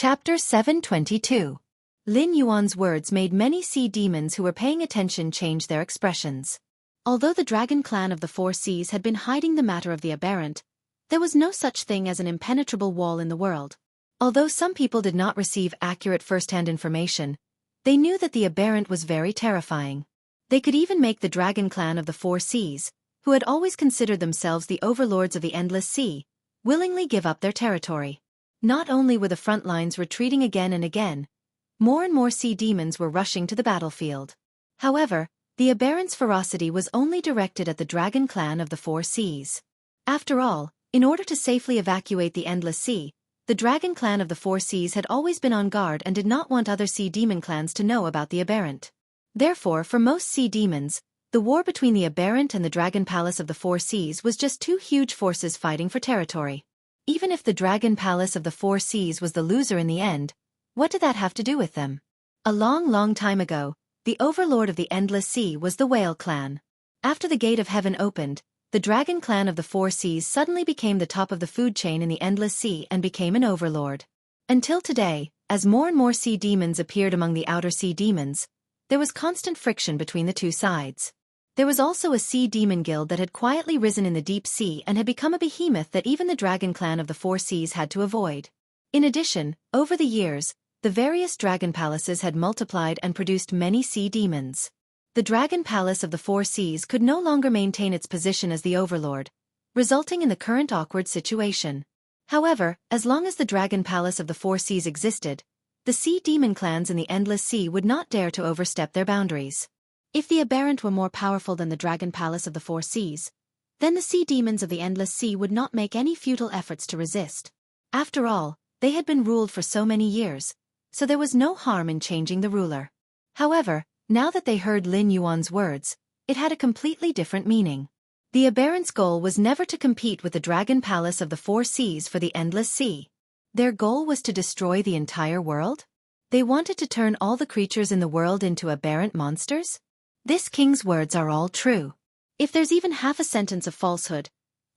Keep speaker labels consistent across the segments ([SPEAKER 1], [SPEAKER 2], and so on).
[SPEAKER 1] Chapter 722. Lin Yuan's words made many sea demons who were paying attention change their expressions. Although the dragon clan of the Four Seas had been hiding the matter of the aberrant, there was no such thing as an impenetrable wall in the world. Although some people did not receive accurate first-hand information, they knew that the aberrant was very terrifying. They could even make the dragon clan of the Four Seas, who had always considered themselves the overlords of the endless sea, willingly give up their territory. Not only were the front lines retreating again and again, more and more sea demons were rushing to the battlefield. However, the aberrant's ferocity was only directed at the dragon clan of the Four Seas. After all, in order to safely evacuate the endless sea, the dragon clan of the Four Seas had always been on guard and did not want other sea demon clans to know about the aberrant. Therefore, for most sea demons, the war between the aberrant and the dragon palace of the Four Seas was just two huge forces fighting for territory. Even if the dragon palace of the Four Seas was the loser in the end, what did that have to do with them? A long time ago, the overlord of the endless sea was the whale clan. After the gate of heaven opened, the dragon clan of the Four Seas suddenly became the top of the food chain in the endless sea and became an overlord. Until today, as more and more sea demons appeared among the outer sea demons, there was constant friction between the two sides. There was also a sea demon guild that had quietly risen in the deep sea and had become a behemoth that even the dragon clan of the Four Seas had to avoid. In addition, over the years, the various dragon palaces had multiplied and produced many sea demons. The dragon palace of the Four Seas could no longer maintain its position as the overlord, resulting in the current awkward situation. However, as long as the dragon palace of the Four Seas existed, the sea demon clans in the endless sea would not dare to overstep their boundaries. If the aberrant were more powerful than the dragon palace of the Four Seas, then the sea demons of the endless sea would not make any futile efforts to resist. After all, they had been ruled for so many years, so there was no harm in changing the ruler. However, now that they heard Lin Yuan's words, it had a completely different meaning. The aberrant's goal was never to compete with the dragon palace of the Four Seas for the endless sea. Their goal was to destroy the entire world? They wanted to turn all the creatures in the world into aberrant monsters? This king's words are all true. If there's even half a sentence of falsehood,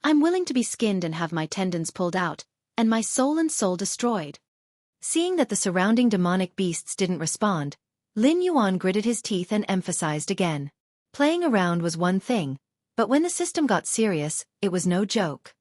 [SPEAKER 1] I'm willing to be skinned and have my tendons pulled out, and my soul destroyed. Seeing that the surrounding demonic beasts didn't respond, Lin Yuan gritted his teeth and emphasized again. Playing around was one thing, but when the system got serious, it was no joke.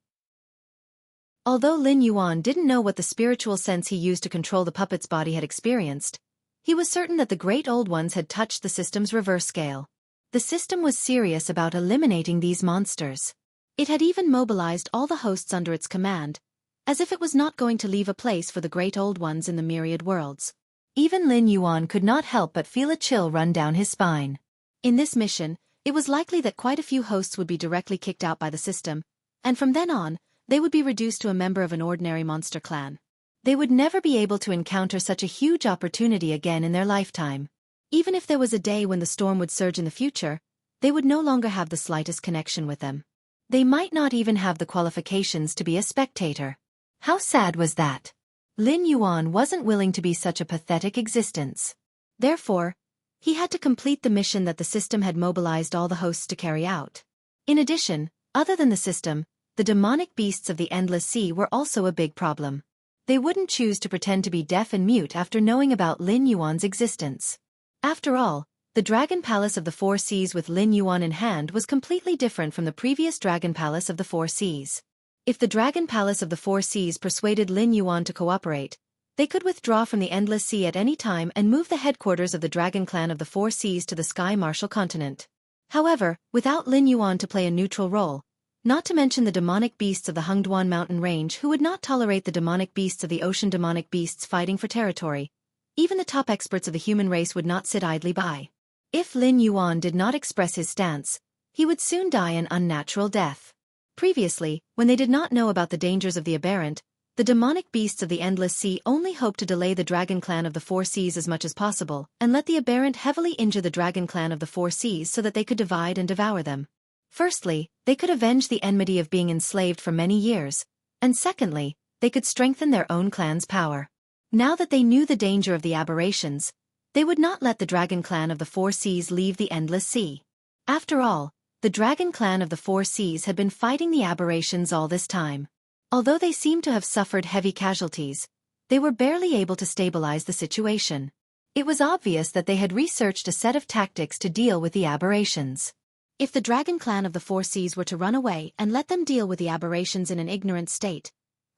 [SPEAKER 1] Although Lin Yuan didn't know what the spiritual sense he used to control the puppet's body had experienced, he was certain that the Great Old Ones had touched the system's reverse scale. The system was serious about eliminating these monsters. It had even mobilized all the hosts under its command, as if it was not going to leave a place for the Great Old Ones in the myriad worlds. Even Lin Yuan could not help but feel a chill run down his spine. In this mission, it was likely that quite a few hosts would be directly kicked out by the system, and from then on, they would be reduced to a member of an ordinary monster clan. They would never be able to encounter such a huge opportunity again in their lifetime. Even if there was a day when the storm would surge in the future, they would no longer have the slightest connection with them. They might not even have the qualifications to be a spectator. How sad was that? Lin Yuan wasn't willing to be such a pathetic existence. Therefore, he had to complete the mission that the system had mobilized all the hosts to carry out. In addition, other than the system, the demonic beasts of the endless sea were also a big problem. They wouldn't choose to pretend to be deaf and mute after knowing about Lin Yuan's existence. After all, the Dragon Palace of the Four Seas with Lin Yuan in hand was completely different from the previous Dragon Palace of the Four Seas. If the Dragon Palace of the Four Seas persuaded Lin Yuan to cooperate, they could withdraw from the Endless Sea at any time and move the headquarters of the Dragon Clan of the Four Seas to the Sky Martial Continent. However, without Lin Yuan to play a neutral role, not to mention the demonic beasts of the Hungduan mountain range who would not tolerate the demonic beasts of the ocean demonic beasts fighting for territory, even the top experts of the human race would not sit idly by. If Lin Yuan did not express his stance, he would soon die an unnatural death. Previously, when they did not know about the dangers of the aberrant, the demonic beasts of the Endless Sea only hoped to delay the Dragon Clan of the Four Seas as much as possible and let the aberrant heavily injure the Dragon Clan of the Four Seas so that they could divide and devour them. Firstly, they could avenge the enmity of being enslaved for many years, and secondly, they could strengthen their own clan's power. Now that they knew the danger of the aberrations, they would not let the Dragon Clan of the Four Seas leave the Endless Sea. After all, the Dragon Clan of the Four Seas had been fighting the aberrations all this time. Although they seemed to have suffered heavy casualties, they were barely able to stabilize the situation. It was obvious that they had researched a set of tactics to deal with the aberrations. If the dragon clan of the Four Seas were to run away and let them deal with the aberrations in an ignorant state,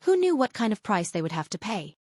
[SPEAKER 1] who knew what kind of price they would have to pay?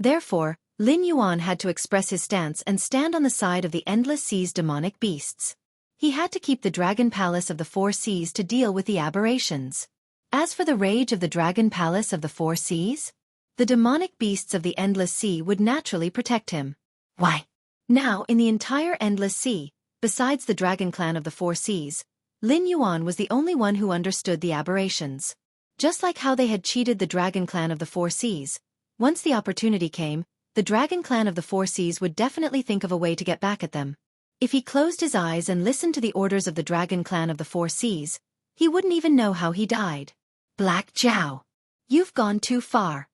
[SPEAKER 1] Therefore, Lin Yuan had to express his stance and stand on the side of the Endless Sea's demonic beasts. He had to keep the Dragon Palace of the Four Seas to deal with the aberrations. As for the rage of the Dragon Palace of the Four Seas, the demonic beasts of the Endless Sea would naturally protect him. Why? Now, in the entire Endless Sea, besides the Dragon Clan of the Four Seas, Lin Yuan was the only one who understood the aberrations. Just like how they had cheated the Dragon Clan of the Four Seas, once the opportunity came, the Dragon Clan of the Four Seas would definitely think of a way to get back at them. If he closed his eyes and listened to the orders of the Dragon Clan of the Four Seas, he wouldn't even know how he died. Black Jiao. You've gone too far.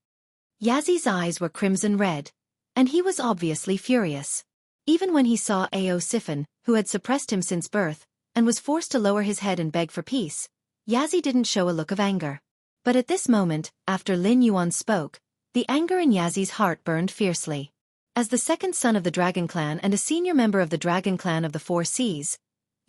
[SPEAKER 1] Yazi's eyes were crimson red, and he was obviously furious. Even when he saw Ao Siphon, who had suppressed him since birth, and was forced to lower his head and beg for peace, Yazi didn't show a look of anger. But at this moment, after Lin Yuan spoke, the anger in Yazi's heart burned fiercely. As the second son of the Dragon Clan and a senior member of the Dragon Clan of the Four Seas,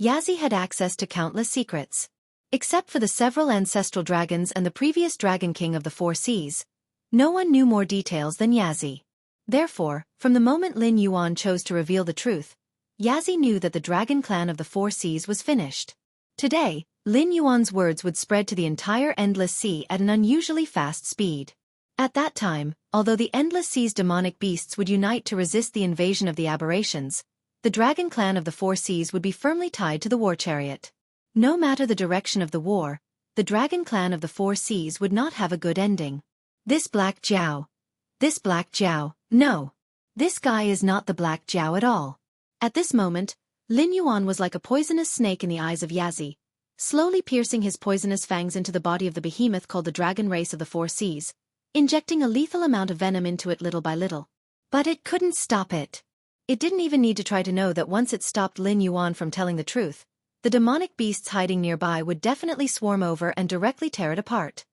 [SPEAKER 1] Yazi had access to countless secrets. Except for the several ancestral dragons and the previous Dragon King of the Four Seas, no one knew more details than Yazi. Therefore, from the moment Lin Yuan chose to reveal the truth, Yazi knew that the Dragon Clan of the Four Seas was finished. Today, Lin Yuan's words would spread to the entire Endless Sea at an unusually fast speed. At that time, although the Endless Sea's demonic beasts would unite to resist the invasion of the aberrations, the Dragon Clan of the Four Seas would be firmly tied to the war chariot. No matter the direction of the war, the Dragon Clan of the Four Seas would not have a good ending. This Black Jiao. No. This guy is not the Black Jiao at all. At this moment, Lin Yuan was like a poisonous snake in the eyes of Yazi, slowly piercing his poisonous fangs into the body of the behemoth called the Dragon Race of the Four Seas, injecting a lethal amount of venom into it little by little. But it couldn't stop it. It didn't even need to try to know that once it stopped Lin Yuan from telling the truth, the demonic beasts hiding nearby would definitely swarm over and directly tear it apart.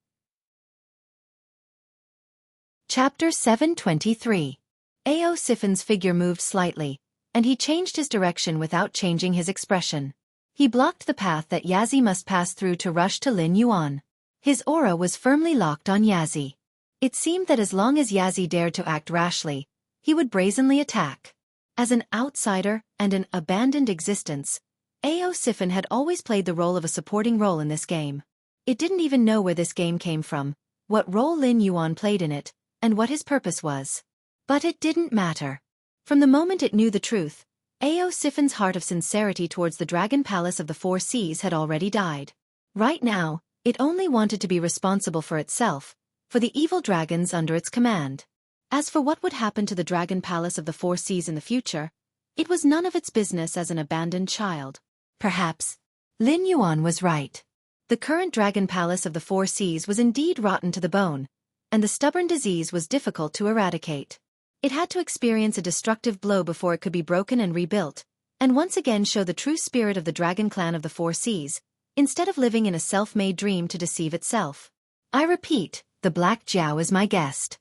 [SPEAKER 1] Chapter 723. Ao Siphon's figure moved slightly, and he changed his direction without changing his expression. He blocked the path that Yazi must pass through to rush to Lin Yuan. His aura was firmly locked on Yazi. It seemed that as long as Yazi dared to act rashly, he would brazenly attack. As an outsider and an abandoned existence, Ao Siphon had always played the role of a supporting role in this game. It didn't even know where this game came from, what role Lin Yuan played in it, and what his purpose was. But it didn't matter. From the moment it knew the truth, Ao Siphon's heart of sincerity towards the Dragon Palace of the Four Seas had already died. Right now, it only wanted to be responsible for itself, for the evil dragons under its command. As for what would happen to the Dragon Palace of the Four Seas in the future, it was none of its business as an abandoned child. Perhaps Lin Yuan was right. The current Dragon Palace of the Four Seas was indeed rotten to the bone, and the stubborn disease was difficult to eradicate. It had to experience a destructive blow before it could be broken and rebuilt, and once again show the true spirit of the Dragon Clan of the Four Seas, instead of living in a self-made dream to deceive itself. I repeat, the Black Jiao is my guest.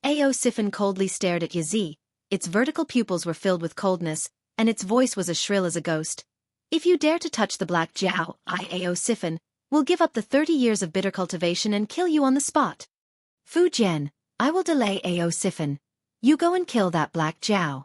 [SPEAKER 1] Ao Siphon coldly stared at Yazi. Its vertical pupils were filled with coldness, and its voice was as shrill as a ghost. If you dare to touch the Black Jiao, I, Ao Siphon, will give up the 30 years of bitter cultivation and kill you on the spot. Fu Jian, I will delay Ao Siphon. You go and kill that Black Jiao.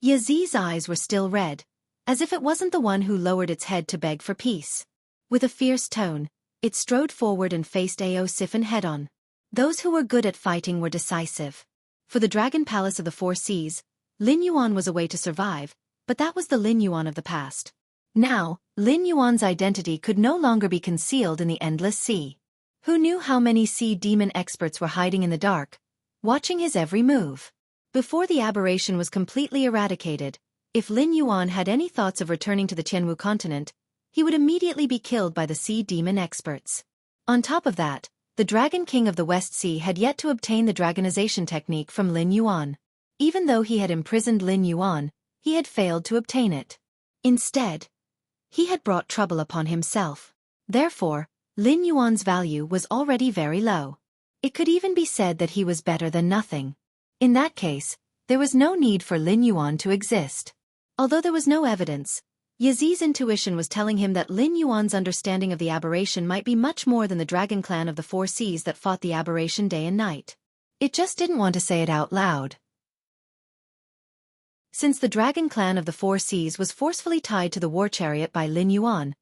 [SPEAKER 1] Yazi's eyes were still red, as if it wasn't the one who lowered its head to beg for peace. With a fierce tone, it strode forward and faced Ao Siphon head-on. Those who were good at fighting were decisive. For the Dragon Palace of the Four Seas, Lin Yuan was a way to survive, but that was the Lin Yuan of the past. Now, Lin Yuan's identity could no longer be concealed in the Endless Sea. Who knew how many sea demon experts were hiding in the dark, watching his every move? Before the aberration was completely eradicated, if Lin Yuan had any thoughts of returning to the Tianwu continent, he would immediately be killed by the sea demon experts. On top of that, the Dragon King of the West Sea had yet to obtain the dragonization technique from Lin Yuan. Even though he had imprisoned Lin Yuan, he had failed to obtain it. Instead, he had brought trouble upon himself. Therefore, Lin Yuan's value was already very low. It could even be said that he was better than nothing. In that case, there was no need for Lin Yuan to exist. Although there was no evidence, Yazi's intuition was telling him that Lin Yuan's understanding of the aberration might be much more than the dragon clan of the Four Seas that fought the aberration day and night. It just didn't want to say it out loud. Since the dragon clan of the Four Seas was forcefully tied to the war chariot by Lin Yuan,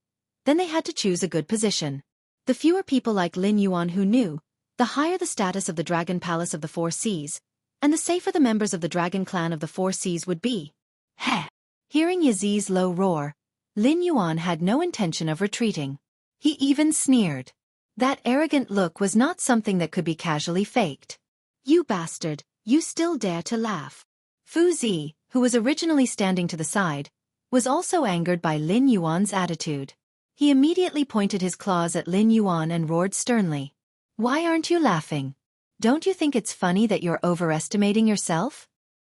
[SPEAKER 1] then they had to choose a good position. The fewer people like Lin Yuan who knew, the higher the status of the Dragon Palace of the Four Seas, and the safer the members of the Dragon Clan of the Four Seas would be. Heh! Hearing Yazi's low roar, Lin Yuan had no intention of retreating. He even sneered. That arrogant look was not something that could be casually faked. You bastard, you still dare to laugh. Fu Zi, who was originally standing to the side, was also angered by Lin Yuan's attitude. He immediately pointed his claws at Lin Yuan and roared sternly. Why aren't you laughing? Don't you think it's funny that you're overestimating yourself?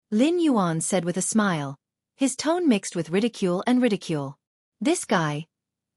[SPEAKER 1] Lin Yuan said with a smile, his tone mixed with ridicule and ridicule. This guy.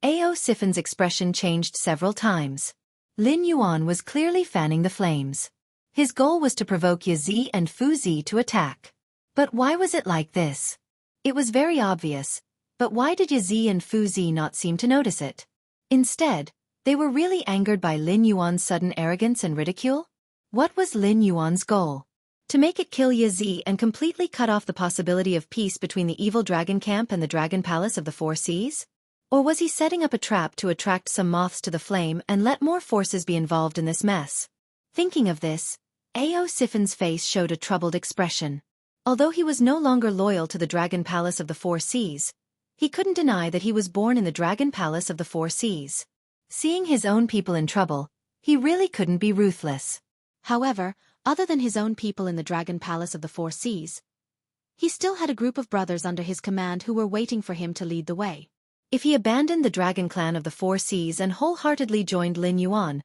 [SPEAKER 1] Ao Sifen's expression changed several times. Lin Yuan was clearly fanning the flames. His goal was to provoke Yazi and Fu Zi to attack. But why was it like this? It was very obvious, but why did Yazi and Fu Zi not seem to notice it? Instead, they were really angered by Lin Yuan's sudden arrogance and ridicule? What was Lin Yuan's goal? To make it kill Yazi and completely cut off the possibility of peace between the evil dragon camp and the Dragon Palace of the Four Seas? Or was he setting up a trap to attract some moths to the flame and let more forces be involved in this mess? Thinking of this, Ao Sifen's face showed a troubled expression. Although he was no longer loyal to the Dragon Palace of the Four Seas, he couldn't deny that he was born in the Dragon Palace of the Four Seas. Seeing his own people in trouble, he really couldn't be ruthless. However, other than his own people in the Dragon Palace of the Four Seas, he still had a group of brothers under his command who were waiting for him to lead the way. If he abandoned the Dragon Clan of the Four Seas and wholeheartedly joined Lin Yuan,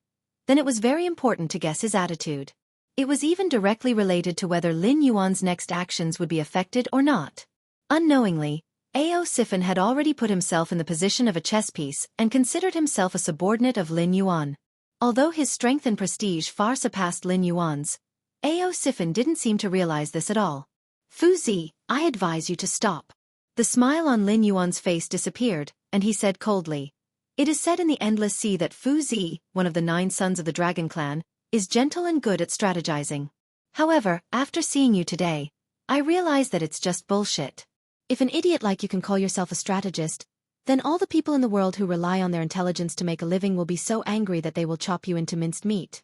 [SPEAKER 1] then it was very important to guess his attitude. It was even directly related to whether Lin Yuan's next actions would be affected or not. Unknowingly, Ao Sifen had already put himself in the position of a chess piece and considered himself a subordinate of Lin Yuan. Although his strength and prestige far surpassed Lin Yuan's, Ao Sifen didn't seem to realize this at all. Fu Zi, I advise you to stop. The smile on Lin Yuan's face disappeared, and he said coldly, It is said in the Endless Sea that Fu Zi, one of the 9 sons of the Dragon Clan, is gentle and good at strategizing. However, after seeing you today, I realize that it's just bullshit. If an idiot like you can call yourself a strategist, then all the people in the world who rely on their intelligence to make a living will be so angry that they will chop you into minced meat.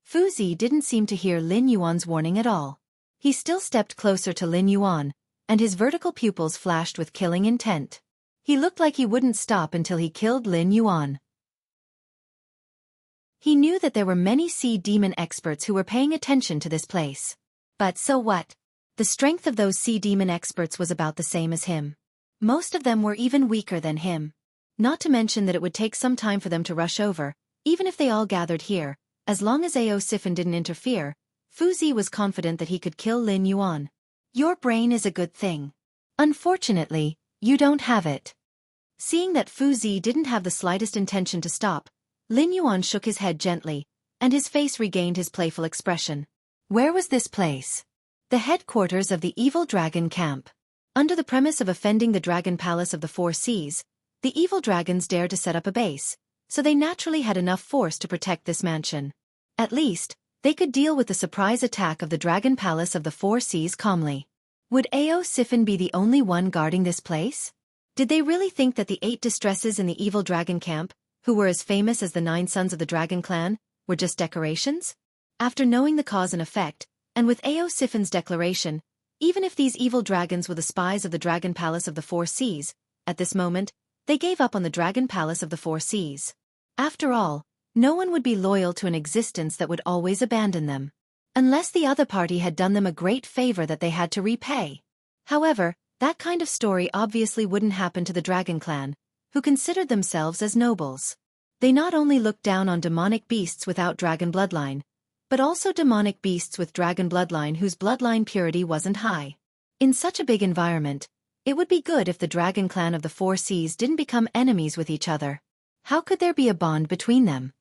[SPEAKER 1] Fu Zi didn't seem to hear Lin Yuan's warning at all. He still stepped closer to Lin Yuan, and his vertical pupils flashed with killing intent. He looked like he wouldn't stop until he killed Lin Yuan. He knew that there were many sea demon experts who were paying attention to this place. But so what? The strength of those sea demon experts was about the same as him. Most of them were even weaker than him. Not to mention that it would take some time for them to rush over, even if they all gathered here. As long as Ao Sifen didn't interfere, Fu Zi was confident that he could kill Lin Yuan. Your brain is a good thing. Unfortunately, you don't have it. Seeing that Fu Zi didn't have the slightest intention to stop, Lin Yuan shook his head gently, and his face regained his playful expression. Where was this place? The headquarters of the evil dragon camp. Under the premise of offending the Dragon Palace of the Four Seas, the evil dragons dared to set up a base, so they naturally had enough force to protect this mansion. At least, they could deal with the surprise attack of the Dragon Palace of the Four Seas calmly. Would Ao Sifen be the only one guarding this place? Did they really think that the 8 distresses in the evil dragon camp, who were as famous as the 9 sons of the Dragon Clan, were just decorations? After knowing the cause and effect, and with Ao Sifen's declaration, even if these evil dragons were the spies of the Dragon Palace of the Four Seas, at this moment, they gave up on the Dragon Palace of the Four Seas. After all, no one would be loyal to an existence that would always abandon them. Unless the other party had done them a great favor that they had to repay. However, that kind of story obviously wouldn't happen to the Dragon Clan, who considered themselves as nobles. They not only looked down on demonic beasts without dragon bloodline, but also demonic beasts with dragon bloodline whose bloodline purity wasn't high. In such a big environment, it would be good if the Dragon Clan of the Four Seas didn't become enemies with each other. How could there be a bond between them?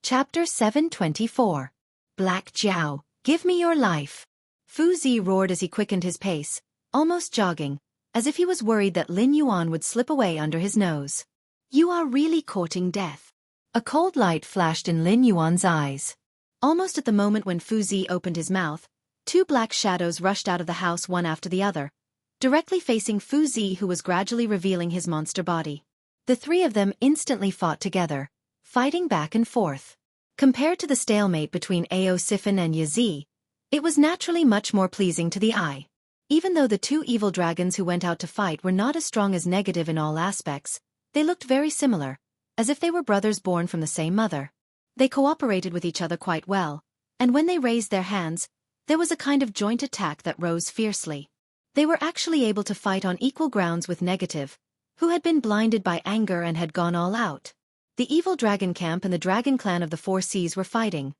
[SPEAKER 1] Chapter 724. Black Jiao, give me your life. Fu Zi roared as he quickened his pace, almost jogging, as if he was worried that Lin Yuan would slip away under his nose. You are really courting death. A cold light flashed in Lin Yuan's eyes. Almost at the moment when Fu Zi opened his mouth, two black shadows rushed out of the house one after the other, directly facing Fu Zi, who was gradually revealing his monster body. The three of them instantly fought together, fighting back and forth. Compared to the stalemate between Ao Sifan and Yazi, it was naturally much more pleasing to the eye. Even though the two evil dragons who went out to fight were not as strong as negative in all aspects, they looked very similar, as if they were brothers born from the same mother. They cooperated with each other quite well, and when they raised their hands, there was a kind of joint attack that rose fiercely. They were actually able to fight on equal grounds with negative, who had been blinded by anger and had gone all out. The evil dragon camp and the dragon clan of the Four Seas were fighting.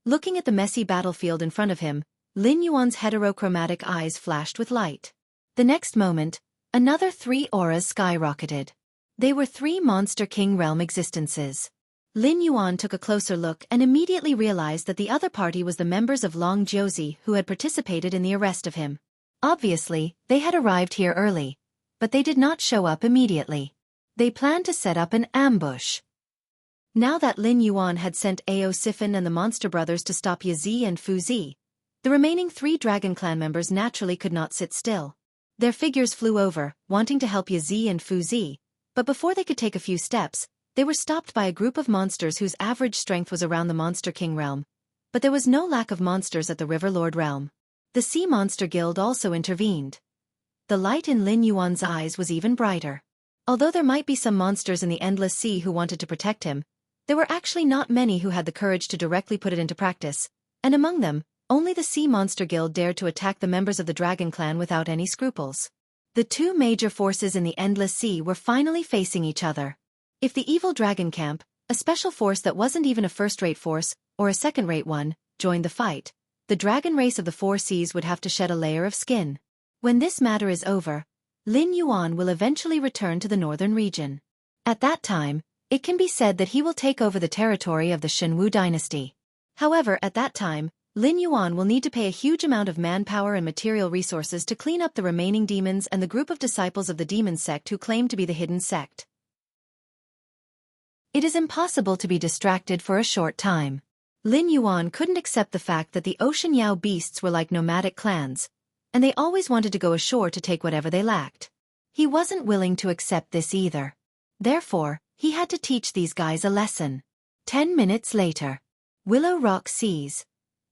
[SPEAKER 1] Looking at the messy battlefield in front of him, Lin Yuan's heterochromatic eyes flashed with light. The next moment, another three auras skyrocketed. They were three Monster King realm existences. Lin Yuan took a closer look and immediately realized that the other party was the members of Long Jiuzi who had participated in the arrest of him. Obviously, they had arrived here early, but they did not show up immediately. They planned to set up an ambush. Now that Lin Yuan had sent Ao Sifan and the Monster Brothers to stop Yazi and Fu Zi, the remaining three Dragon Clan members naturally could not sit still. Their figures flew over, wanting to help Yazi and Fu Zi, but before they could take a few steps, they were stopped by a group of monsters whose average strength was around the Monster King realm. But there was no lack of monsters at the River Lord realm. The Sea Monster Guild also intervened. The light in Lin Yuan's eyes was even brighter. Although there might be some monsters in the Endless Sea who wanted to protect him, there were actually not many who had the courage to directly put it into practice, and among them, only the Sea Monster Guild dared to attack the members of the Dragon Clan without any scruples. The two major forces in the Endless Sea were finally facing each other. If the evil Dragon Camp, a special force that wasn't even a first-rate force, or a second-rate one, joined the fight, the dragon race of the Four Seas would have to shed a layer of skin. When this matter is over, Lin Yuan will eventually return to the northern region. At that time, it can be said that he will take over the territory of the Shenwu dynasty. However, at that time, Lin Yuan will need to pay a huge amount of manpower and material resources to clean up the remaining demons and the group of disciples of the demon sect who claim to be the hidden sect. It is impossible to be distracted for a short time. Lin Yuan couldn't accept the fact that the Ocean Yao beasts were like nomadic clans, and they always wanted to go ashore to take whatever they lacked. He wasn't willing to accept this either. Therefore, he had to teach these guys a lesson. 10 minutes later. Willow Rock Seas.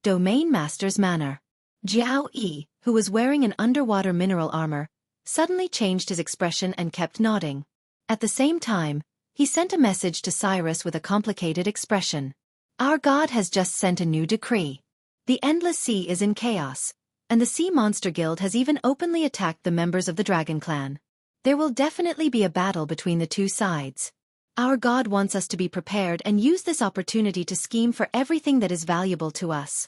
[SPEAKER 1] Domain Master's Manor. Jiao Yi, who was wearing an underwater mineral armor, suddenly changed his expression and kept nodding. At the same time, he sent a message to Cyrus with a complicated expression. Our God has just sent a new decree. The Endless Sea is in chaos, and the Sea Monster Guild has even openly attacked the members of the Dragon Clan. There will definitely be a battle between the two sides. Our God wants us to be prepared and use this opportunity to scheme for everything that is valuable to us.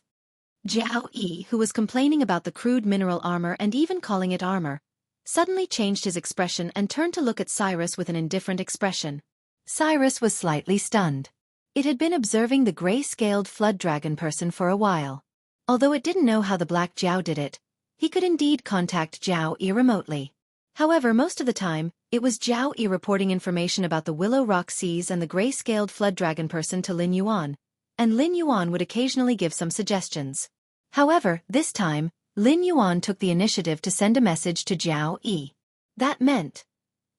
[SPEAKER 1] Jiao Yi, who was complaining about the crude mineral armor and even calling it armor, suddenly changed his expression and turned to look at Cyrus with an indifferent expression. Cyrus was slightly stunned. It had been observing the gray-scaled flood dragon person for a while. Although it didn't know how the Black Jiao did it, he could indeed contact Jiao Yi remotely. However, most of the time, it was Jiao Yi reporting information about the Willow Rock Seas and the gray-scaled flood dragon person to Lin Yuan, and Lin Yuan would occasionally give some suggestions. However, this time, Lin Yuan took the initiative to send a message to Jiao Yi. That meant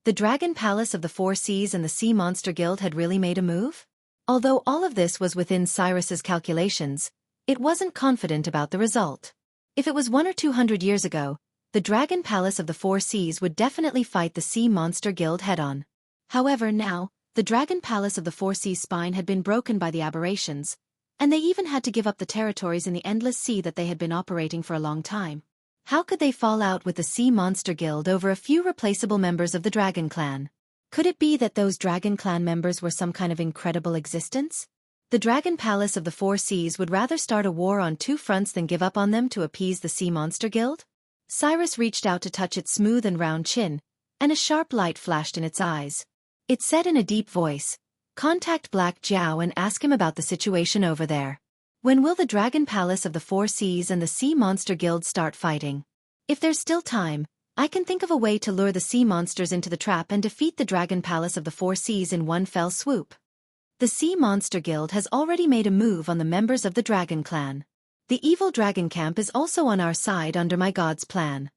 [SPEAKER 1] the Dragon Palace of the Four Seas and the Sea Monster Guild had really made a move? Although all of this was within Cyrus's calculations, it wasn't confident about the result. If it was 100 or 200 years ago, the Dragon Palace of the Four Seas would definitely fight the Sea Monster Guild head-on. However, now, the Dragon Palace of the Four Seas' spine had been broken by the aberrations, and they even had to give up the territories in the Endless Sea that they had been operating for a long time. How could they fall out with the Sea Monster Guild over a few replaceable members of the Dragon Clan? Could it be that those Dragon Clan members were some kind of incredible existence? The Dragon Palace of the Four Seas would rather start a war on two fronts than give up on them to appease the Sea Monster Guild? Cyrus reached out to touch its smooth and round chin, and a sharp light flashed in its eyes. It said in a deep voice, Contact Black Jiao and ask him about the situation over there. When will the Dragon Palace of the Four Seas and the Sea Monster Guild start fighting? If there's still time, I can think of a way to lure the sea monsters into the trap and defeat the Dragon Palace of the Four Seas in one fell swoop. The Sea Monster Guild has already made a move on the members of the Dragon Clan. The evil dragon camp is also on our side under my god's plan.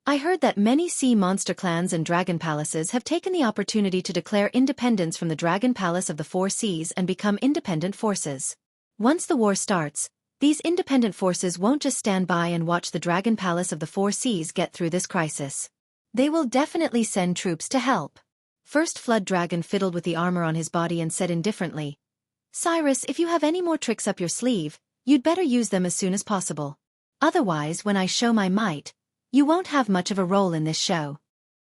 [SPEAKER 1] I heard that many sea monster clans and dragon palaces have taken the opportunity to declare independence from the Dragon Palace of the Four Seas and become independent forces. Once the war starts, these independent forces won't just stand by and watch the Dragon Palace of the Four Seas get through this crisis. They will definitely send troops to help. First Flood Dragon fiddled with the armor on his body and said indifferently, "Cyrus, if you have any more tricks up your sleeve, you'd better use them as soon as possible. Otherwise, when I show my might, you won't have much of a role in this show."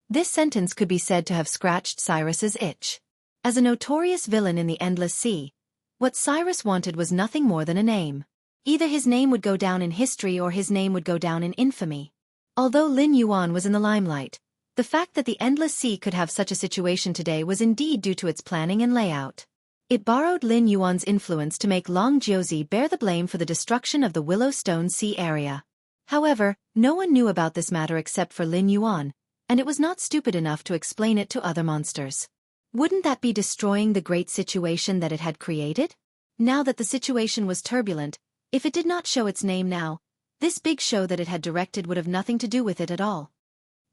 [SPEAKER 1] This sentence could be said to have scratched Cyrus's itch. As a notorious villain in the Endless Sea, what Cyrus wanted was nothing more than a name. Either his name would go down in history or his name would go down in infamy. Although Lin Yuan was in the limelight, the fact that the Endless Sea could have such a situation today was indeed due to its planning and layout. It borrowed Lin Yuan's influence to make Long Jiuzi bear the blame for the destruction of the Willowstone Sea area. However, no one knew about this matter except for Lin Yuan, and it was not stupid enough to explain it to other monsters. Wouldn't that be destroying the great situation that it had created? Now that the situation was turbulent, if it did not show its name now, this big show that it had directed would have nothing to do with it at all.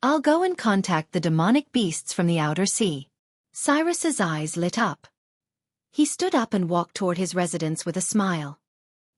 [SPEAKER 1] I'll go and contact the demonic beasts from the outer sea. Cyrus's eyes lit up. He stood up and walked toward his residence with a smile.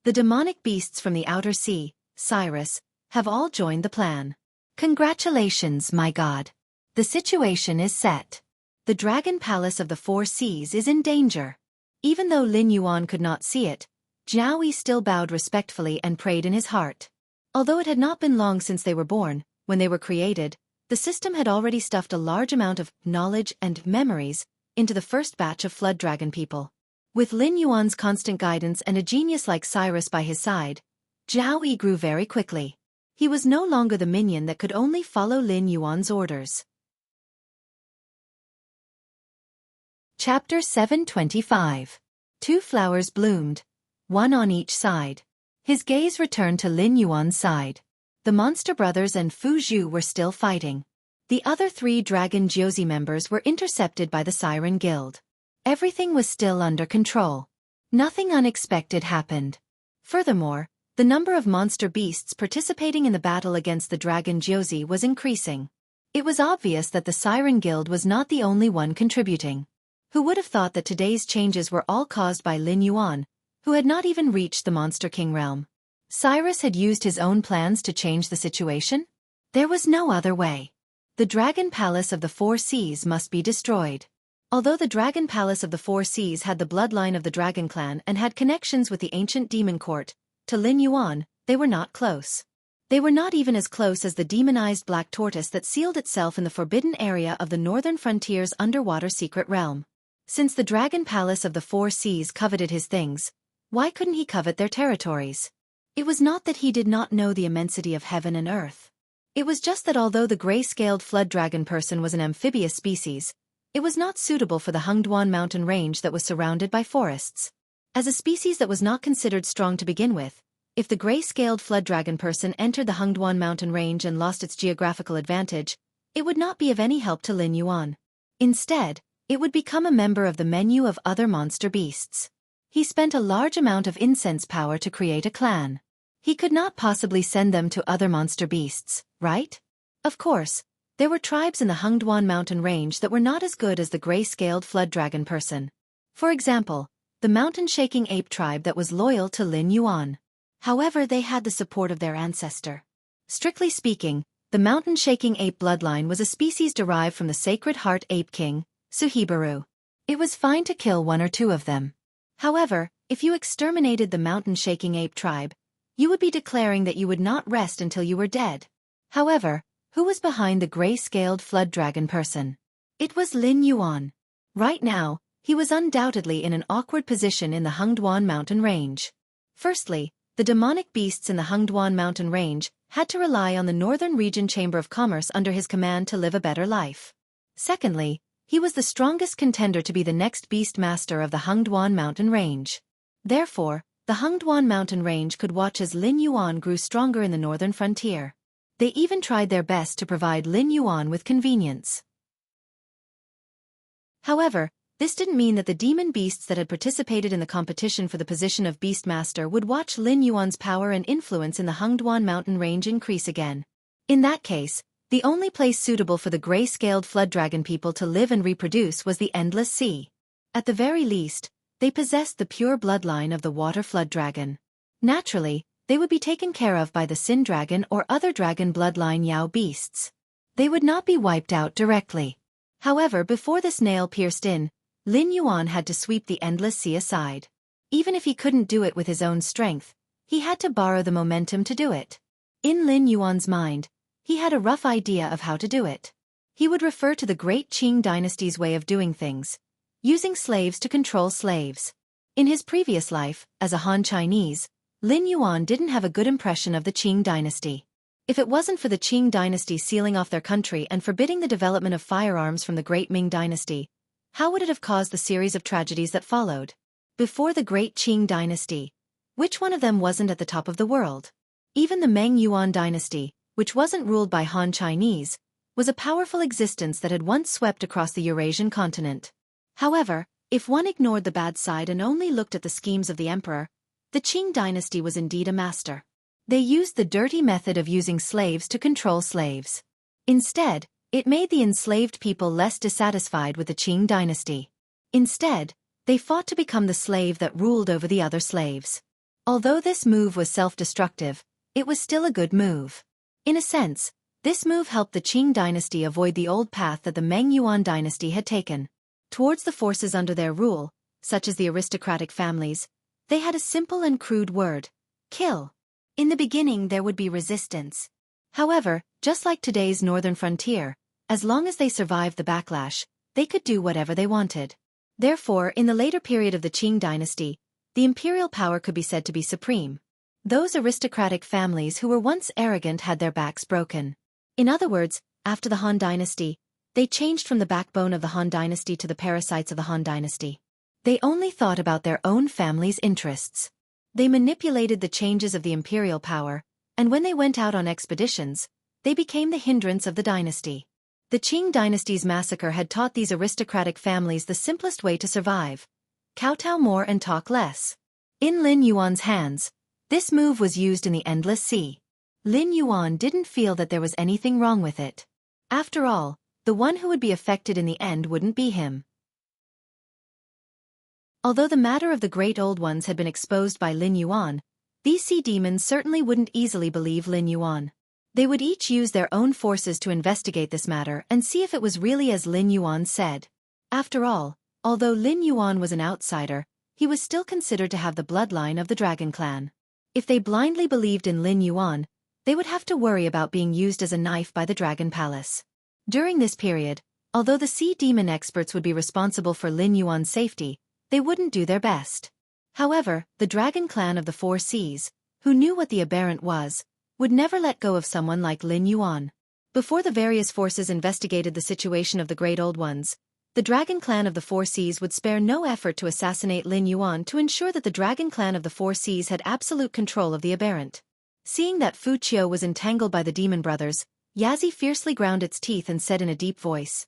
[SPEAKER 1] The demonic beasts from the outer sea, Cyrus, have all joined the plan. Congratulations, my god. The situation is set. The Dragon Palace of the Four Seas is in danger. Even though Lin Yuan could not see it, Jiao Yi still bowed respectfully and prayed in his heart. Although it had not been long since they were born, when they were created, the system had already stuffed a large amount of knowledge and memories into the first batch of Flood Dragon people. With Lin Yuan's constant guidance and a genius like Cyrus by his side, Jiao Yi grew very quickly. He was no longer the minion that could only follow Lin Yuan's orders. Chapter 725. Two flowers bloomed, one on each side. His gaze returned to Lin Yuan's side. The Monster Brothers and Fu Zhu were still fighting. The other three Dragon Jiuzi members were intercepted by the Siren Guild. Everything was still under control. Nothing unexpected happened. Furthermore, the number of monster beasts participating in the battle against the Dragon Jiuzi was increasing. It was obvious that the Siren Guild was not the only one contributing. Who would have thought that today's changes were all caused by Lin Yuan, who had not even reached the Monster King realm? Cyrus had used his own plans to change the situation? There was no other way. The Dragon Palace of the Four Seas must be destroyed. Although the Dragon Palace of the Four Seas had the bloodline of the Dragon Clan and had connections with the ancient demon court, to Lin Yuan, they were not close. They were not even as close as the demonized black tortoise that sealed itself in the forbidden area of the northern frontier's underwater secret realm. Since the Dragon Palace of the Four Seas coveted his things, why couldn't he covet their territories? It was not that he did not know the immensity of heaven and earth. It was just that although the gray-scaled flood dragon person was an amphibious species, it was not suitable for the Hengduan mountain range that was surrounded by forests. As a species that was not considered strong to begin with, if the gray-scaled flood dragon person entered the Hengduan mountain range and lost its geographical advantage, it would not be of any help to Lin Yuan. Instead, it would become a member of the menu of other monster beasts. He spent a large amount of incense power to create a clan. He could not possibly send them to other monster beasts, right? Of course, there were tribes in the Hengduan mountain range that were not as good as the gray-scaled flood dragon person. For example, the mountain-shaking ape tribe that was loyal to Lin Yuan. However, they had the support of their ancestor. Strictly speaking, the mountain-shaking ape bloodline was a species derived from the Sacred Heart Ape King, Suhibaru. It was fine to kill one or two of them. However, if you exterminated the mountain-shaking ape tribe, you would be declaring that you would not rest until you were dead. However, who was behind the gray-scaled flood dragon person? It was Lin Yuan. Right now, he was undoubtedly in an awkward position in the Hengduan mountain range. Firstly, the demonic beasts in the Hengduan mountain range had to rely on the Northern Region Chamber of Commerce under his command to live a better life. Secondly, He was the strongest contender to be the next beast master of the Hungduan mountain range. Therefore, the Hungduan mountain range could watch as Lin Yuan grew stronger in the northern frontier. They even tried their best to provide Lin Yuan with convenience. However, this didn't mean that the demon beasts that had participated in the competition for the position of Beastmaster would watch Lin Yuan's power and influence in the Hungduan mountain range increase again. In that case, the only place suitable for the gray-scaled flood dragon people to live and reproduce was the Endless Sea. At the very least, they possessed the pure bloodline of the water flood dragon. Naturally, they would be taken care of by the Sin Dragon or other dragon bloodline Yao beasts. They would not be wiped out directly. However, before this nail pierced in, Lin Yuan had to sweep the Endless Sea aside. Even if he couldn't do it with his own strength, he had to borrow the momentum to do it. In Lin Yuan's mind, he had a rough idea of how to do it. He would refer to the Great Qing dynasty's way of doing things, using slaves to control slaves. In his previous life, as a Han Chinese, Lin Yuan didn't have a good impression of the Qing dynasty. If it wasn't for the Qing dynasty sealing off their country and forbidding the development of firearms from the Great Ming dynasty, how would it have caused the series of tragedies that followed? Before the Great Qing dynasty, which one of them wasn't at the top of the world? Even the Meng Yuan dynasty, which wasn't ruled by Han Chinese, was a powerful existence that had once swept across the Eurasian continent. However, if one ignored the bad side and only looked at the schemes of the emperor, the Qing dynasty was indeed a master. They used the dirty method of using slaves to control slaves. Instead, it made the enslaved people less dissatisfied with the Qing dynasty. Instead, they fought to become the slave that ruled over the other slaves. Although this move was self-destructive, it was still a good move. In a sense, this move helped the Qing dynasty avoid the old path that the Meng Yuan dynasty had taken. Towards the forces under their rule, such as the aristocratic families, they had a simple and crude word: kill. In the beginning there would be resistance. However, just like today's northern frontier, as long as they survived the backlash, they could do whatever they wanted. Therefore, in the later period of the Qing dynasty, the imperial power could be said to be supreme. Those aristocratic families who were once arrogant had their backs broken. In other words, after the Han dynasty, they changed from the backbone of the Han dynasty to the parasites of the Han dynasty. They only thought about their own family's interests. They manipulated the changes of the imperial power, and when they went out on expeditions, they became the hindrance of the dynasty. The Qing dynasty's massacre had taught these aristocratic families the simplest way to survive: kowtow more and talk less. In Lin Yuan's hands, this move was used in the Endless Sea. Lin Yuan didn't feel that there was anything wrong with it. After all, the one who would be affected in the end wouldn't be him. Although the matter of the Great Old Ones had been exposed by Lin Yuan, these sea demons certainly wouldn't easily believe Lin Yuan. They would each use their own forces to investigate this matter and see if it was really as Lin Yuan said. After all, although Lin Yuan was an outsider, he was still considered to have the bloodline of the Dragon Clan. If they blindly believed in Lin Yuan, they would have to worry about being used as a knife by the Dragon Palace. During this period, although the sea demon experts would be responsible for Lin Yuan's safety, they wouldn't do their best. However, the Dragon Clan of the Four Seas, who knew what the aberrant was, would never let go of someone like Lin Yuan. Before the various forces investigated the situation of the Great Old Ones, the Dragon Clan of the Four Seas would spare no effort to assassinate Lin Yuan to ensure that the Dragon Clan of the Four Seas had absolute control of the aberrant. Seeing that Fu Qiu was entangled by the Demon Brothers, Yazi fiercely ground its teeth and said in a deep voice,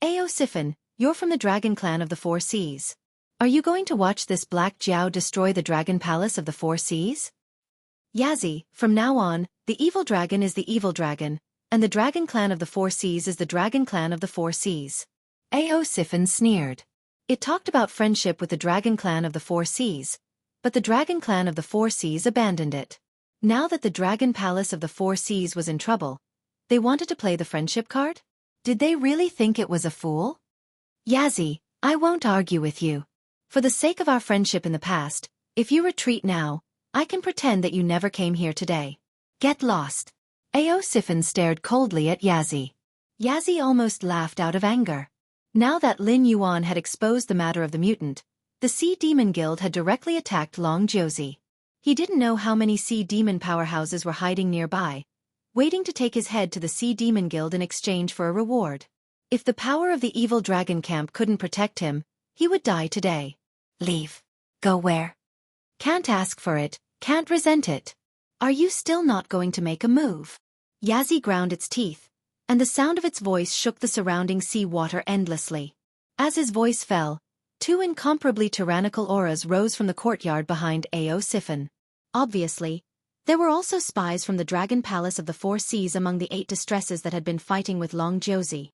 [SPEAKER 1] "Ao Sifan, you're from the Dragon Clan of the Four Seas. Are you going to watch this Black Jiao destroy the Dragon Palace of the Four Seas?" Yazi, from now on, the evil dragon is the evil dragon, and the Dragon Clan of the Four Seas is the Dragon Clan of the Four Seas. Ao Sifan sneered. It talked about friendship with the Dragon Clan of the Four Seas, but the Dragon Clan of the Four Seas abandoned it. Now that the Dragon Palace of the Four Seas was in trouble, they wanted to play the friendship card? Did they really think it was a fool? Yazi, I won't argue with you. For the sake of our friendship in the past, if you retreat now, I can pretend that you never came here today. Get lost. Ao Sifan stared coldly at Yazi. Yazi almost laughed out of anger. Now that Lin Yuan had exposed the matter of the mutant, the Sea Demon Guild had directly attacked Long Josie. He didn't know how many Sea Demon powerhouses were hiding nearby, waiting to take his head to the Sea Demon Guild in exchange for a reward. If the power of the evil dragon camp couldn't protect him, he would die today. Leave. Go where? Can't ask for it, can't resent it. Are you still not going to make a move? Yazzie ground its teeth, and the sound of its voice shook the surrounding sea water endlessly. As his voice fell, two incomparably tyrannical auras rose from the courtyard behind Ao Siphon. Obviously, there were also spies from the Dragon Palace of the Four Seas among the 8 distresses that had been fighting with Long Josie.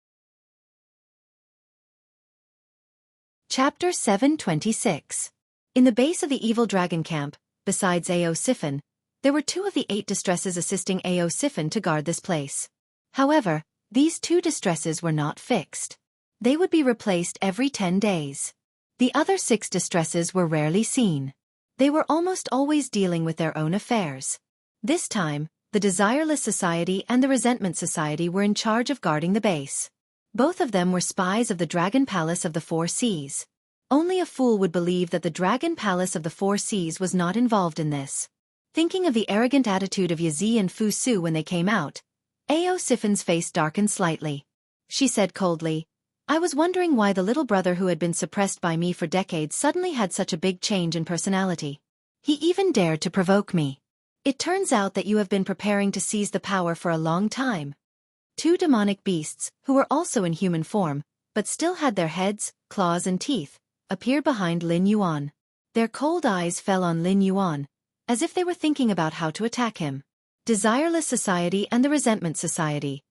[SPEAKER 1] Chapter 726. In the base of the evil dragon camp, besides Ao Siphon, there were 2 of the 8 distresses assisting Ao Siphon to guard this place. However, these 2 distresses were not fixed. They would be replaced every 10 days. The other 6 distresses were rarely seen. They were almost always dealing with their own affairs. This time, the Desireless Society and the Resentment Society were in charge of guarding the base. Both of them were spies of the Dragon Palace of the Four Seas. Only a fool would believe that the Dragon Palace of the Four Seas was not involved in this. Thinking of the arrogant attitude of Yazzie and Fu Su when they came out, Ao Siphon's face darkened slightly. She said coldly, I was wondering why the little brother who had been suppressed by me for decades suddenly had such a big change in personality. He even dared to provoke me. It turns out that you have been preparing to seize the power for a long time. 2 demonic beasts, who were also in human form, but still had their heads, claws and teeth, appeared behind Lin Yuan. Their cold eyes fell on Lin Yuan, as if they were thinking about how to attack him. Desireless Society and the Resentment Society.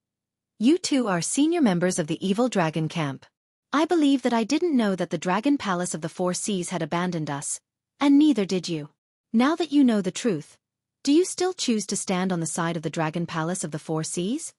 [SPEAKER 1] You 2 are senior members of the evil dragon camp. I believe that I didn't know that the Dragon Palace of the Four Seas had abandoned us, and neither did you. Now that you know the truth, do you still choose to stand on the side of the Dragon Palace of the Four Seas?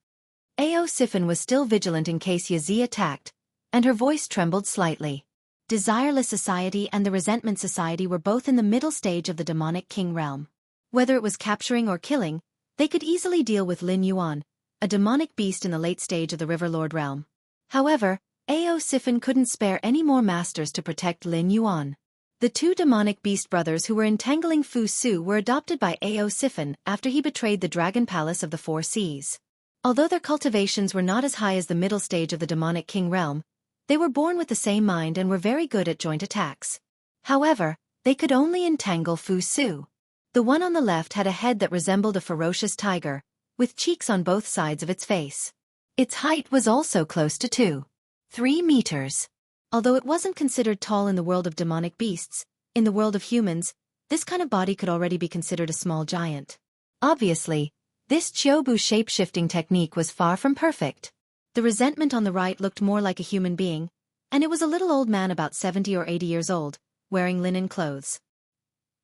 [SPEAKER 1] Ao Siphon was still vigilant in case Yazzie attacked, and her voice trembled slightly. Desireless Society and the Resentment Society were both in the middle stage of the demonic king realm. Whether it was capturing or killing, they could easily deal with Lin Yuan, a demonic beast in the late stage of the Riverlord realm. However, Ao Siphon couldn't spare any more masters to protect Lin Yuan. The 2 demonic beast brothers who were entangling Fu Su were adopted by Ao Siphon after he betrayed the Dragon Palace of the Four Seas. Although their cultivations were not as high as the middle stage of the demonic king realm, they were born with the same mind and were very good at joint attacks. However, they could only entangle Fu Su. The one on the left had a head that resembled a ferocious tiger, with cheeks on both sides of its face. Its height was also close to 2.3 meters. Although it wasn't considered tall in the world of demonic beasts, in the world of humans, this kind of body could already be considered a small giant. Obviously, this Chiobu shape-shifting technique was far from perfect. The resentment on the right looked more like a human being, and it was a little old man about 70 or 80 years old, wearing linen clothes.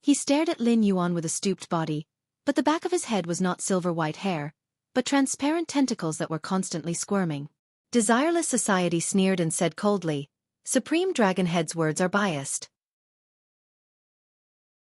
[SPEAKER 1] He stared at Lin Yuan with a stooped body, but the back of his head was not silver-white hair, but transparent tentacles that were constantly squirming. Desireless Society sneered and said coldly, Supreme Dragon Head's words are biased.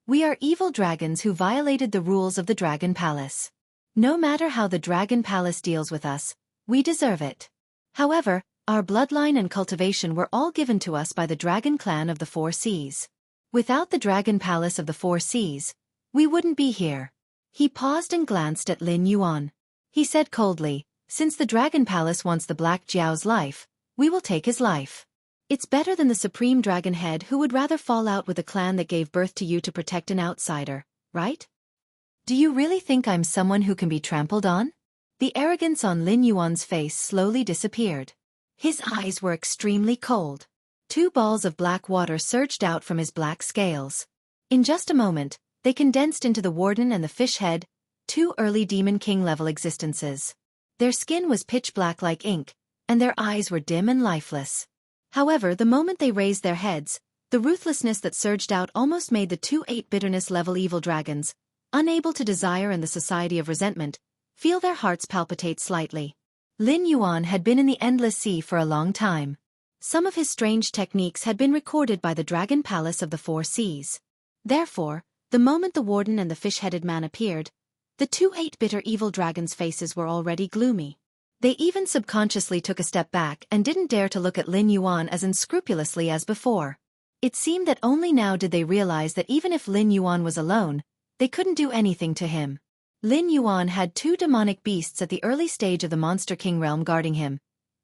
[SPEAKER 1] We are evil dragons who violated the rules of the Dragon Palace. No matter how the Dragon Palace deals with us, we deserve it. However, our bloodline and cultivation were all given to us by the Dragon Clan of the Four Seas. Without the Dragon Palace of the Four Seas, we wouldn't be here. He paused and glanced at Lin Yuan. He said coldly, Since the Dragon Palace wants the Black Jiao's life, we will take his life. It's better than the Supreme Dragon Head who would rather fall out with the clan that gave birth to you to protect an outsider, right? Do you really think I'm someone who can be trampled on? The arrogance on Lin Yuan's face slowly disappeared. His eyes were extremely cold. 2 balls of black water surged out from his black scales. In just a moment, they condensed into the Warden and the Fish Head, 2 early Demon King-level existences. Their skin was pitch black like ink, and their eyes were dim and lifeless. However, the moment they raised their heads, the ruthlessness that surged out almost made the 2 8 bitterness-level evil dragons, unable to desire in the society of resentment, feel their hearts palpitate slightly. Lin Yuan had been in the Endless Sea for a long time. Some of his strange techniques had been recorded by the Dragon Palace of the Four Seas. Therefore, the moment the Warden and the fish-headed man appeared, the 2 8 bitter evil dragons' faces were already gloomy. They even subconsciously took a step back and didn't dare to look at Lin Yuan as unscrupulously as before. It seemed that only now did they realize that even if Lin Yuan was alone, they couldn't do anything to him. Lin Yuan had 2 demonic beasts at the early stage of the Monster King realm guarding him,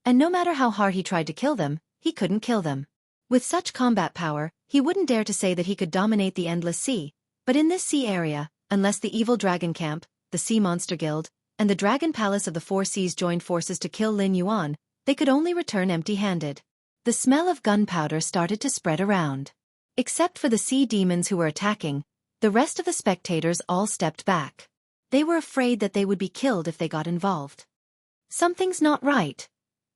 [SPEAKER 1] And no matter how hard he tried to kill them, he couldn't kill them. With such combat power, he wouldn't dare to say that he could dominate the Endless Sea, but in this sea area, unless the evil dragon camp, the Sea Monster Guild, and the Dragon Palace of the Four Seas joined forces to kill Lin Yuan, they could only return empty-handed. The smell of gunpowder started to spread around. Except for the sea demons who were attacking, the rest of the spectators all stepped back. They were afraid that they would be killed if they got involved. "Something's not right,"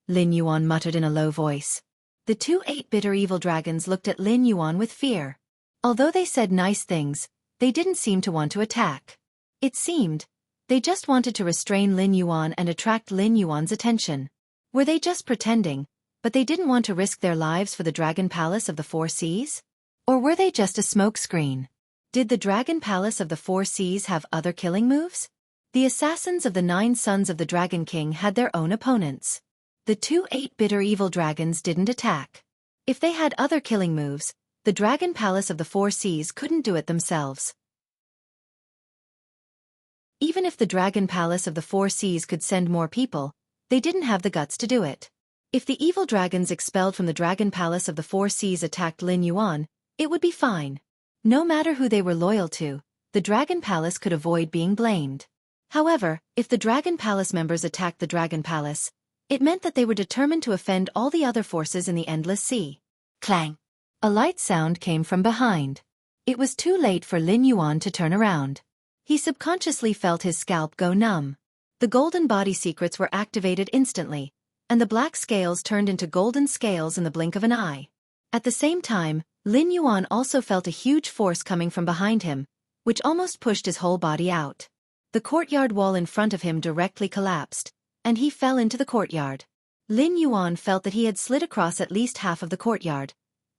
[SPEAKER 1] Lin Yuan muttered in a low voice. The two 8-bitter evil dragons looked at Lin Yuan with fear. Although they said nice things, they didn't seem to want to attack. It seemed they just wanted to restrain Lin Yuan and attract Lin Yuan's attention. Were they just pretending, but they didn't want to risk their lives for the Dragon Palace of the Four Seas? Or were they just a smokescreen? Did the Dragon Palace of the Four Seas have other killing moves? The assassins of the 9 sons of the Dragon King had their own opponents. The two 8-bitter evil dragons didn't attack. If they had other killing moves, the Dragon Palace of the Four Seas couldn't do it themselves. Even if the Dragon Palace of the Four Seas could send more people, they didn't have the guts to do it. If the evil dragons expelled from the Dragon Palace of the Four Seas attacked Lin Yuan, it would be fine. No matter who they were loyal to, the Dragon Palace could avoid being blamed. However, if the Dragon Palace members attacked the Dragon Palace, it meant that they were determined to offend all the other forces in the Endless Sea. Clang! A light sound came from behind. It was too late for Lin Yuan to turn around. He subconsciously felt his scalp go numb. The golden body secrets were activated instantly, and the black scales turned into golden scales in the blink of an eye. At the same time, Lin Yuan also felt a huge force coming from behind him, which almost pushed his whole body out. The courtyard wall in front of him directly collapsed, and he fell into the courtyard. Lin Yuan felt that he had slid across at least half of the courtyard,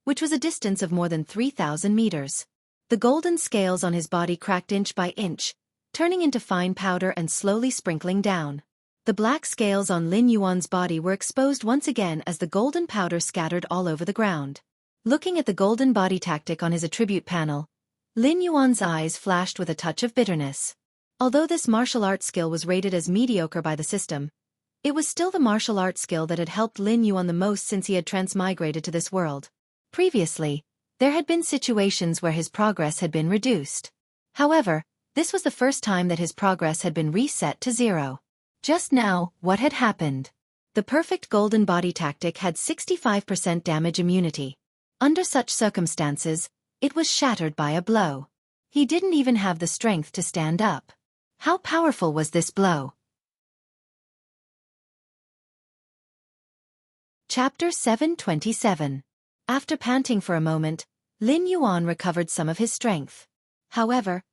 [SPEAKER 1] which was a distance of more than 3,000 meters. The golden scales on his body cracked inch by inch, turning into fine powder and slowly sprinkling down. The black scales on Lin Yuan's body were exposed once again as the golden powder scattered all over the ground. Looking at the golden body tactic on his attribute panel, Lin Yuan's eyes flashed with a touch of bitterness. Although this martial arts skill was rated as mediocre by the system, it was still the martial arts skill that had helped Lin Yuan the most since he had transmigrated to this world. Previously, there had been situations where his progress had been reduced. However, this was the first time that his progress had been reset to 0. Just now, what had happened? The perfect golden body tactic had 65% damage immunity. Under such circumstances, it was shattered by a blow. He didn't even have the strength to stand up. How powerful was this blow? Chapter 727. After panting for a moment, Lin Yuan recovered some of his strength. However,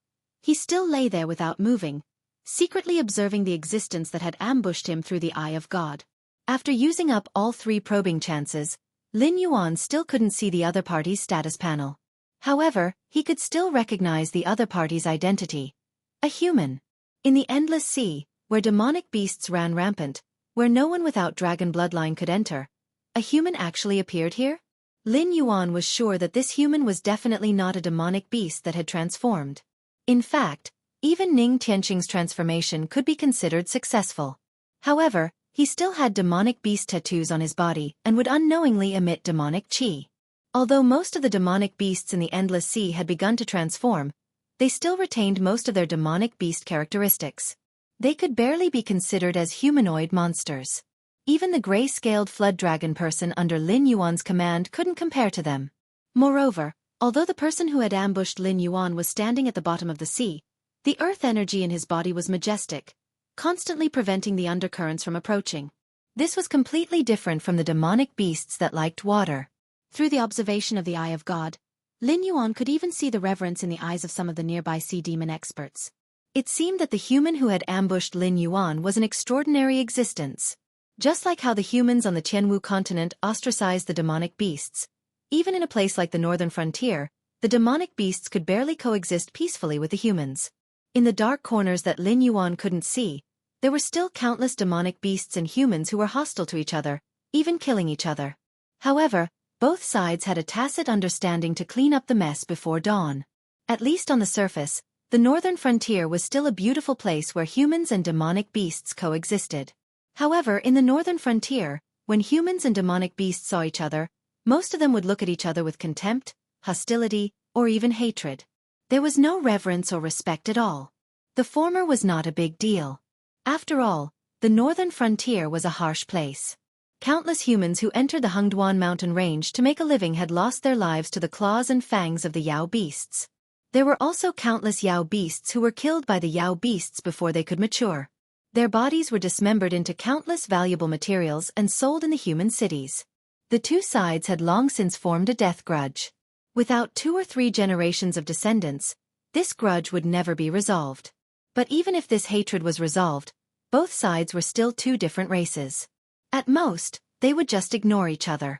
[SPEAKER 1] he still lay there without moving, secretly observing the existence that had ambushed him through the Eye of God. After using up all 3 probing chances, Lin Yuan still couldn't see the other party's status panel. However, he could still recognize the other party's identity. A human. In the Endless Sea, where demonic beasts ran rampant, where no one without dragon bloodline could enter, a human actually appeared here? Lin Yuan was sure that this human was definitely not a demonic beast that had transformed. In fact, even Ning Tianqing's transformation could be considered successful. However, he still had demonic beast tattoos on his body and would unknowingly emit demonic qi. Although most of the demonic beasts in the Endless Sea had begun to transform, they still retained most of their demonic beast characteristics. They could barely be considered as humanoid monsters. Even the gray-scaled flood dragon person under Lin Yuan's command couldn't compare to them. Moreover, although the person who had ambushed Lin Yuan was standing at the bottom of the sea, the earth energy in his body was majestic, constantly preventing the undercurrents from approaching. This was completely different from the demonic beasts that liked water. Through the observation of the Eye of God, Lin Yuan could even see the reverence in the eyes of some of the nearby sea demon experts. It seemed that the human who had ambushed Lin Yuan was an extraordinary existence. Just like how the humans on the Tianwu continent ostracized the demonic beasts, even in a place like the northern frontier, the demonic beasts could barely coexist peacefully with the humans. In the dark corners that Lin Yuan couldn't see, there were still countless demonic beasts and humans who were hostile to each other, even killing each other. However, both sides had a tacit understanding to clean up the mess before dawn. At least on the surface, the northern frontier was still a beautiful place where humans and demonic beasts coexisted. However, in the northern frontier, when humans and demonic beasts saw each other, most of them would look at each other with contempt, hostility, or even hatred. There was no reverence or respect at all. The former was not a big deal. After all, the northern frontier was a harsh place. Countless humans who entered the Hungduan mountain range to make a living had lost their lives to the claws and fangs of the Yao beasts. There were also countless Yao beasts who were killed by the Yao beasts before they could mature. Their bodies were dismembered into countless valuable materials and sold in the human cities. The two sides had long since formed a death grudge. Without 2 or 3 generations of descendants, this grudge would never be resolved. But even if this hatred was resolved, both sides were still two different races. At most, they would just ignore each other.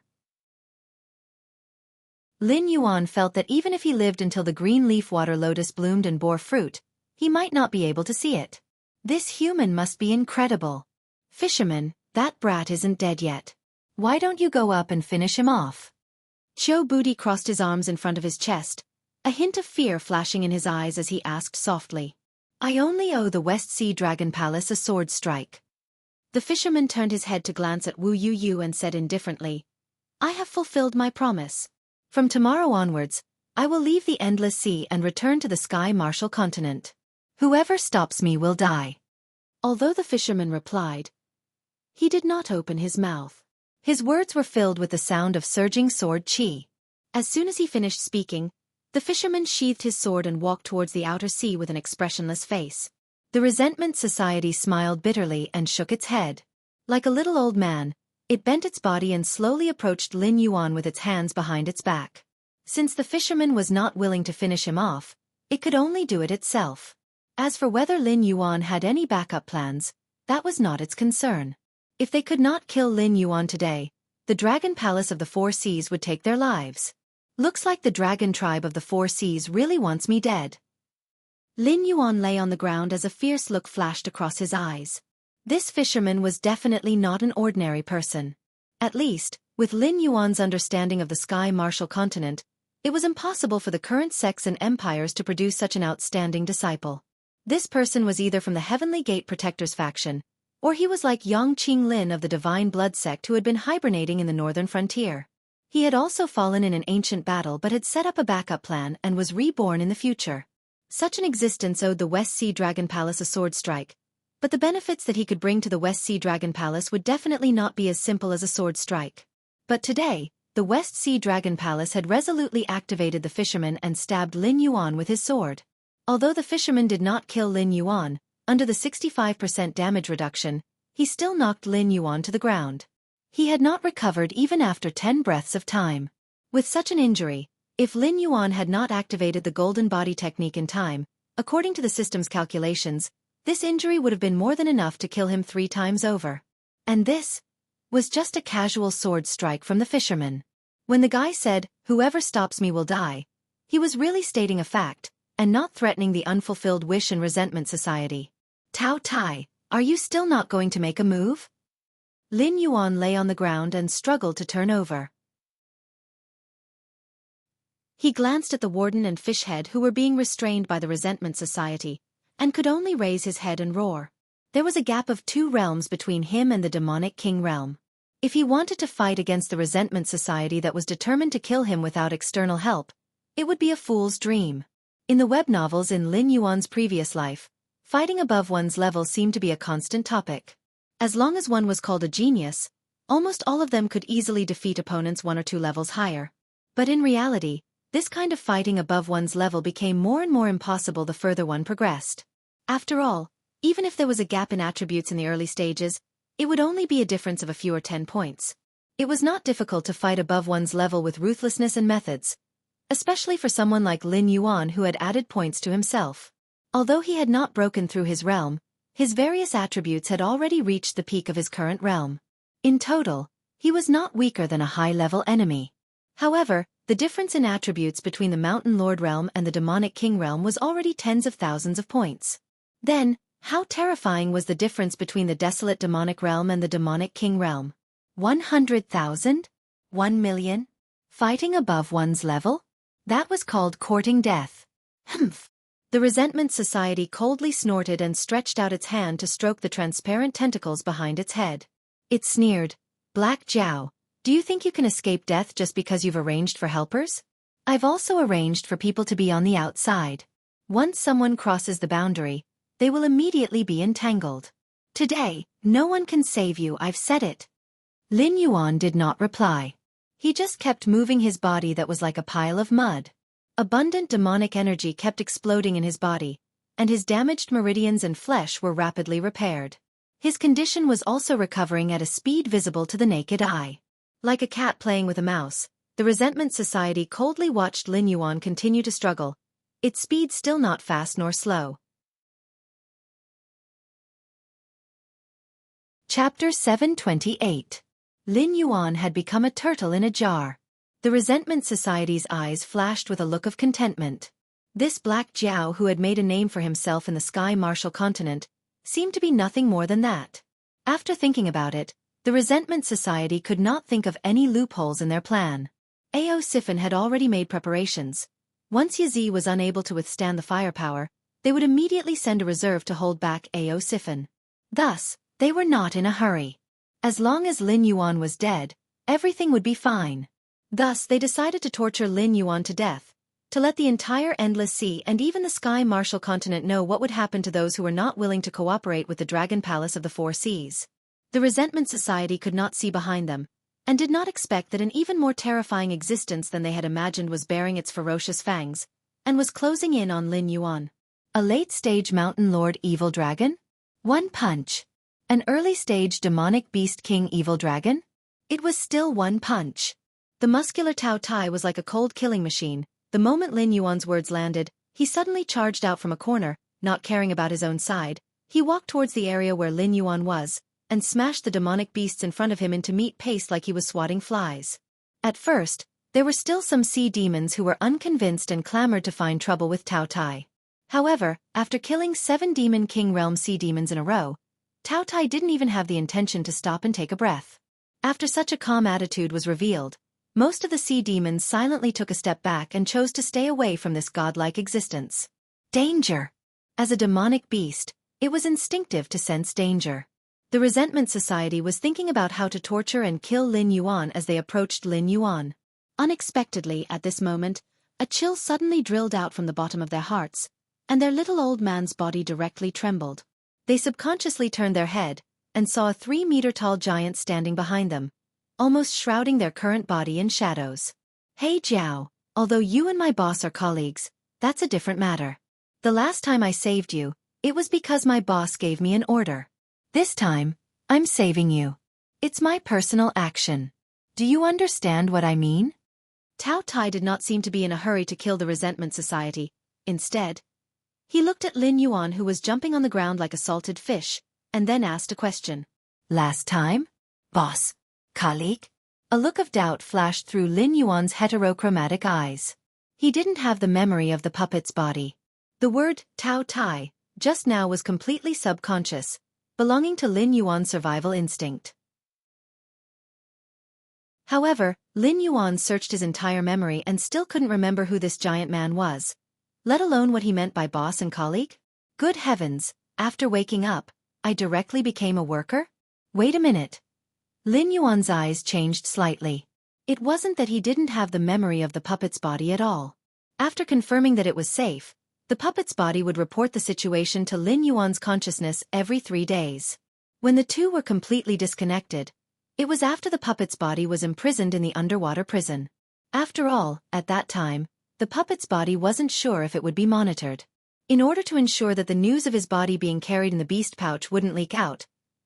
[SPEAKER 1] Lin Yuan felt that even if he lived until the green leaf water lotus bloomed and bore fruit, he might not be able to see it. This human must be incredible. Fisherman, that brat isn't dead yet. Why don't you go up and finish him off? Qiu Budi crossed his arms in front of his chest, a hint of fear flashing in his eyes as he asked softly. I only owe the West Sea Dragon Palace a sword strike. The fisherman turned his head to glance at Wu Yu and said indifferently, I have fulfilled my promise. From tomorrow onwards, I will leave the endless sea and return to the sky martial continent. Whoever stops me will die. Although the fisherman replied, he did not open his mouth. His words were filled with the sound of surging sword chi. As soon as he finished speaking, the fisherman sheathed his sword and walked towards the outer sea with an expressionless face. The Resentment Society smiled bitterly and shook its head. Like a little old man, it bent its body and slowly approached Lin Yuan with its hands behind its back. Since the fisherman was not willing to finish him off, it could only do it itself. As for whether Lin Yuan had any backup plans, that was not its concern. If they could not kill Lin Yuan today, the Dragon Palace of the Four Seas would take their lives. Looks like the Dragon Tribe of the Four Seas really wants me dead. Lin Yuan lay on the ground as a fierce look flashed across his eyes. This fisherman was definitely not an ordinary person. At least, with Lin Yuan's understanding of the sky martial continent, it was impossible for the current sects and empires to produce such an outstanding disciple. This person was either from the Heavenly Gate Protectors faction, or he was like Yang Qinglin of the Divine Blood sect who had been hibernating in the northern frontier. He had also fallen in an ancient battle but had set up a backup plan and was reborn in the future. Such an existence owed the West Sea Dragon Palace a sword strike, but the benefits that he could bring to the West Sea Dragon Palace would definitely not be as simple as a sword strike. But today, the West Sea Dragon Palace had resolutely activated the fisherman and stabbed Lin Yuan with his sword. Although the fisherman did not kill Lin Yuan, under the 65% damage reduction, he still knocked Lin Yuan to the ground. He had not recovered even after 10 breaths of time. With such an injury, if Lin Yuan had not activated the golden body technique in time, according to the system's calculations, this injury would have been more than enough to kill him 3 times over. And this was just a casual sword strike from the fisherman. When the guy said, whoever stops me will die, he was really stating a fact, and not threatening the unfulfilled wish and resentment society. Tao Tai, are you still not going to make a move? Lin Yuan lay on the ground and struggled to turn over. He glanced at the warden and fishhead who were being restrained by the Resentment Society, and could only raise his head and roar. There was a gap of 2 realms between him and the demonic king realm. If he wanted to fight against the Resentment Society that was determined to kill him without external help, it would be a fool's dream. In the web novels in Lin Yuan's previous life, fighting above one's level seemed to be a constant topic. As long as one was called a genius, almost all of them could easily defeat opponents 1 or 2 levels higher. But in reality, this kind of fighting above one's level became more and more impossible the further one progressed. After all, even if there was a gap in attributes in the early stages, it would only be a difference of a few or 10 points. It was not difficult to fight above one's level with ruthlessness and methods, especially for someone like Lin Yuan who had added points to himself. Although he had not broken through his realm, his various attributes had already reached the peak of his current realm. In total, he was not weaker than a high-level enemy. However, the difference in attributes between the Mountain Lord realm and the Demonic King realm was already tens of thousands of points. Then, how terrifying was the difference between the Desolate Demonic realm and the Demonic King realm? 100,000? 1 million? Fighting above one's level? That was called courting death. Humph. The Resentment Society coldly snorted and stretched out its hand to stroke the transparent tentacles behind its head. It sneered, Black Jiao, do you think you can escape death just because you've arranged for helpers? I've also arranged for people to be on the outside. Once someone crosses the boundary, they will immediately be entangled. Today, no one can save you, I've said it. Lin Yuan did not reply. He just kept moving his body that was like a pile of mud. Abundant demonic energy kept exploding in his body, and his damaged meridians and flesh were rapidly repaired. His condition was also recovering at a speed visible to the naked eye. Like a cat playing with a mouse, the Resentment Society coldly watched Lin Yuan continue to struggle, its speed still not fast nor slow. Chapter 728. Lin Yuan had become a turtle in a jar. The Resentment Society's eyes flashed with a look of contentment. This Black Jiao who had made a name for himself in the Sky Martial continent seemed to be nothing more than that. After thinking about it, the Resentment Society could not think of any loopholes in their plan. Ao Siphon had already made preparations. Once Yazi was unable to withstand the firepower, they would immediately send a reserve to hold back Ao Siphon. Thus, they were not in a hurry. As long as Lin Yuan was dead, everything would be fine. Thus they decided to torture Lin Yuan to death, to let the entire Endless Sea and even the Sky Martial continent know what would happen to those who were not willing to cooperate with the Dragon Palace of the Four Seas. The Resentment Society could not see behind them, and did not expect that an even more terrifying existence than they had imagined was baring its ferocious fangs, and was closing in on Lin Yuan. A late-stage Mountain Lord Evil Dragon? One punch. An early-stage Demonic Beast King Evil Dragon? It was still one punch. The muscular Tao Tai was like a cold killing machine. The moment Lin Yuan's words landed, he suddenly charged out from a corner, not caring about his own side. He walked towards the area where Lin Yuan was, and smashed the demonic beasts in front of him into meat paste like he was swatting flies. At first, there were still some sea demons who were unconvinced and clamored to find trouble with Tao Tai. However, after killing 7 Demon King Realm sea demons in a row, Tao Tai didn't even have the intention to stop and take a breath. After such a calm attitude was revealed, most of the sea demons silently took a step back and chose to stay away from this godlike existence. Danger! As a demonic beast, it was instinctive to sense danger. The Resentment Society was thinking about how to torture and kill Lin Yuan as they approached Lin Yuan. Unexpectedly, at this moment, a chill suddenly drilled out from the bottom of their hearts, and their little old man's body directly trembled. They subconsciously turned their head, and saw a 3-meter-tall giant standing behind them, almost shrouding their current body in shadows. Hey Jiao, although you and my boss are colleagues, that's a different matter. The last time I saved you, it was because my boss gave me an order. This time, I'm saving you. It's my personal action. Do you understand what I mean? Tao Tai did not seem to be in a hurry to kill the Resentment Society. Instead, he looked at Lin Yuan who was jumping on the ground like a salted fish, and then asked a question. Last time? Boss? Colleague? A look of doubt flashed through Lin Yuan's heterochromatic eyes. He didn't have the memory of the puppet's body. The word, Tao Tai, just now was completely subconscious, belonging to Lin Yuan's survival instinct. However, Lin Yuan searched his entire memory and still couldn't remember who this giant man was, let alone what he meant by boss and colleague. Good heavens, after waking up, I directly became a worker? Wait a minute. Lin Yuan's eyes changed slightly. It wasn't that he didn't have the memory of the puppet's body at all. After confirming that it was safe, the puppet's body would report the situation to Lin Yuan's consciousness every 3 days. When the two were completely disconnected, it was after the puppet's body was imprisoned in the underwater prison. After all, at that time, the puppet's body wasn't sure if it would be monitored. In order to ensure that the news of his body being carried in the beast pouch wouldn't leak out,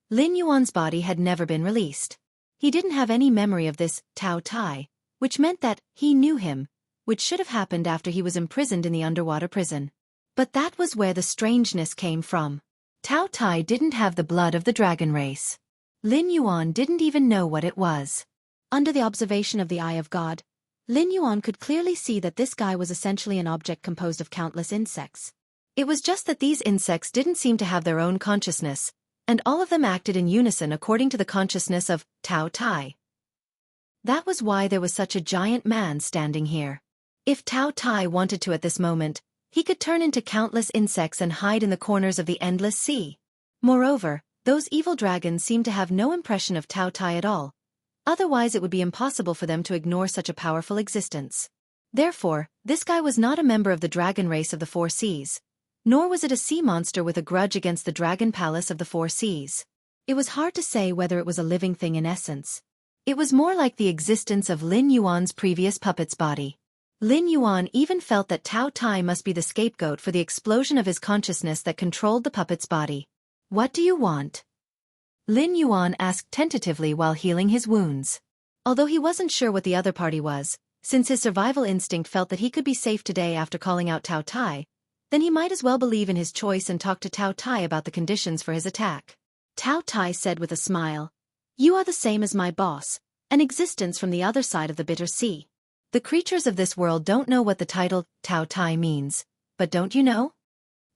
[SPEAKER 1] Lin Yuan's body had never been released. He didn't have any memory of this Tao Tai, which meant that he knew him, which should have happened after he was imprisoned in the underwater prison. But that was where the strangeness came from. Tao Tai didn't have the blood of the dragon race. Lin Yuan didn't even know what it was. Under the observation of the Eye of God, Lin Yuan could clearly see that this guy was essentially an object composed of countless insects. It was just that these insects didn't seem to have their own consciousness, and all of them acted in unison according to the consciousness of Tao Tai. That was why there was such a giant man standing here. If Tao Tai wanted to at this moment, he could turn into countless insects and hide in the corners of the endless sea. Moreover, those evil dragons seemed to have no impression of Tao Tai at all, Otherwise it would be impossible for them to ignore such a powerful existence. Therefore, this guy was not a member of the dragon race of the Four Seas. Nor was it a sea monster with a grudge against the dragon palace of the Four Seas. It was hard to say whether it was a living thing in essence. It was more like the existence of Lin Yuan's previous puppet's body. Lin Yuan even felt that Tao Tai must be the scapegoat for the explosion of his consciousness that controlled the puppet's body. "What do you want?" Lin Yuan asked tentatively while healing his wounds. Although he wasn't sure what the other party was, since his survival instinct felt that he could be safe today after calling out Tao Tai, then he might as well believe in his choice and talk to Tao Tai about the conditions for his attack. Tao Tai said with a smile, "You are the same as my boss, an existence from the other side of the bitter sea. The creatures of this world don't know what the title Tao Tai means, but don't you know?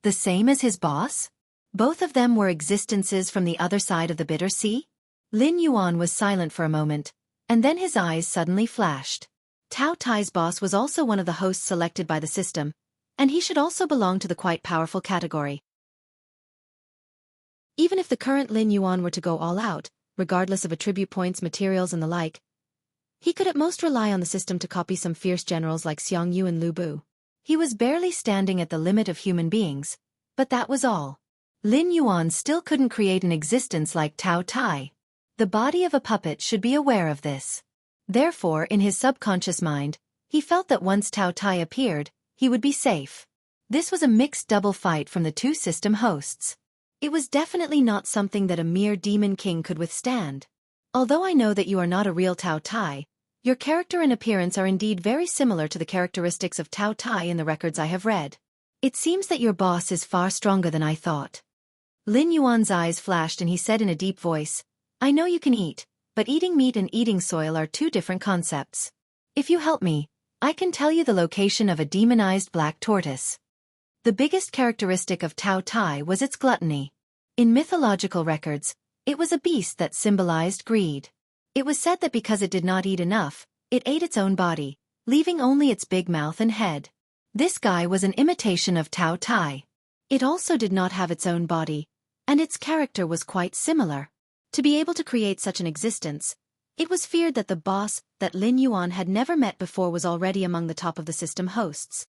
[SPEAKER 1] The same as his boss? Both of them were existences from the other side of the bitter sea?" Lin Yuan was silent for a moment, and then his eyes suddenly flashed. Tao Tai's boss was also one of the hosts selected by the system, and he should also belong to the quite powerful category. Even if the current Lin Yuan were to go all out, regardless of attribute points, materials and the like, he could at most rely on the system to copy some fierce generals like Xiang Yu and Lu Bu. He was barely standing at the limit of human beings, but that was all. Lin Yuan still couldn't create an existence like Tao Tai. The body of a puppet should be aware of this. Therefore, in his subconscious mind, he felt that once Tao Tai appeared, he would be safe. This was a mixed double fight from the two system hosts. It was definitely not something that a mere demon king could withstand. "Although I know that you are not a real Tao Tai, your character and appearance are indeed very similar to the characteristics of Tao Tai in the records I have read. It seems that your boss is far stronger than I thought." Lin Yuan's eyes flashed and he said in a deep voice, "I know you can eat, but eating meat and eating soil are two different concepts. If you help me, I can tell you the location of a demonized black tortoise." The biggest characteristic of Tao Tai was its gluttony. In mythological records, it was a beast that symbolized greed. It was said that because it did not eat enough, it ate its own body, leaving only its big mouth and head. This guy was an imitation of Tao Tai. It also did not have its own body, and its character was quite similar. To be able to create such an existence, it was feared that the boss that Lin Yuan had never met before was already among the top of the system hosts.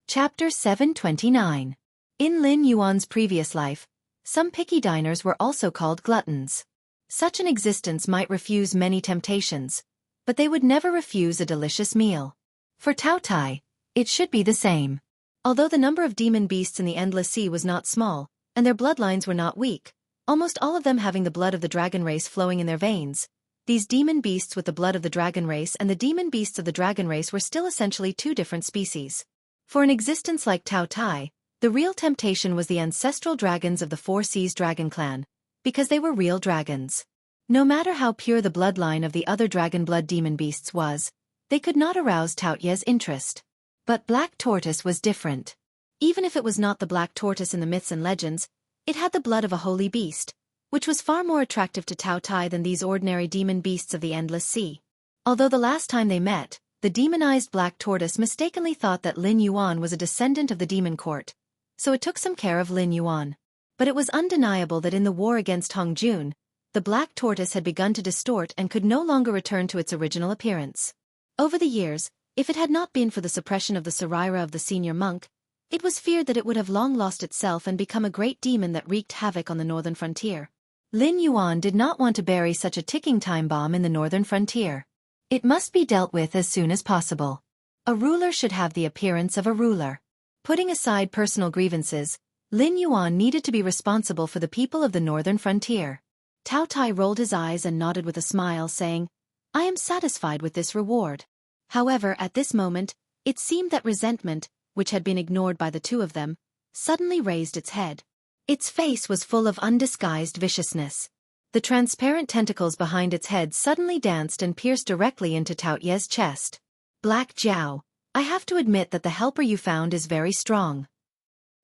[SPEAKER 1] Chapter 729. In Lin Yuan's previous life, some picky diners were also called gluttons. Such an existence might refuse many temptations, but they would never refuse a delicious meal. For Tao Tai, it should be the same. Although the number of demon beasts in the Endless Sea was not small, and their bloodlines were not weak, almost all of them having the blood of the dragon race flowing in their veins, these demon beasts with the blood of the dragon race and the demon beasts of the dragon race were still essentially two different species. For an existence like Tao Tai, the real temptation was the ancestral dragons of the Four Seas Dragon Clan, because they were real dragons. No matter how pure the bloodline of the other dragon blood demon beasts was, they could not arouse Tao Ye's interest. But Black Tortoise was different. Even if it was not the black tortoise in the myths and legends, it had the blood of a holy beast, which was far more attractive to Tao Tai than these ordinary demon beasts of the Endless Sea. Although the last time they met, the demonized black tortoise mistakenly thought that Lin Yuan was a descendant of the demon court, so it took some care of Lin Yuan. But it was undeniable that in the war against Hong Jun, the black tortoise had begun to distort and could no longer return to its original appearance. Over the years, if it had not been for the suppression of the Saraira of the senior monk, it was feared that it would have long lost itself and become a great demon that wreaked havoc on the northern frontier. Lin Yuan did not want to bury such a ticking time bomb in the northern frontier. It must be dealt with as soon as possible. A ruler should have the appearance of a ruler. Putting aside personal grievances, Lin Yuan needed to be responsible for the people of the northern frontier. Tao Tai rolled his eyes and nodded with a smile, saying, "I am satisfied with this reward." However, at this moment, it seemed that resentment, which had been ignored by the two of them, suddenly raised its head. Its face was full of undisguised viciousness. The transparent tentacles behind its head suddenly danced and pierced directly into Tao Ye's chest. "Black Jiao, I have to admit that the helper you found is very strong."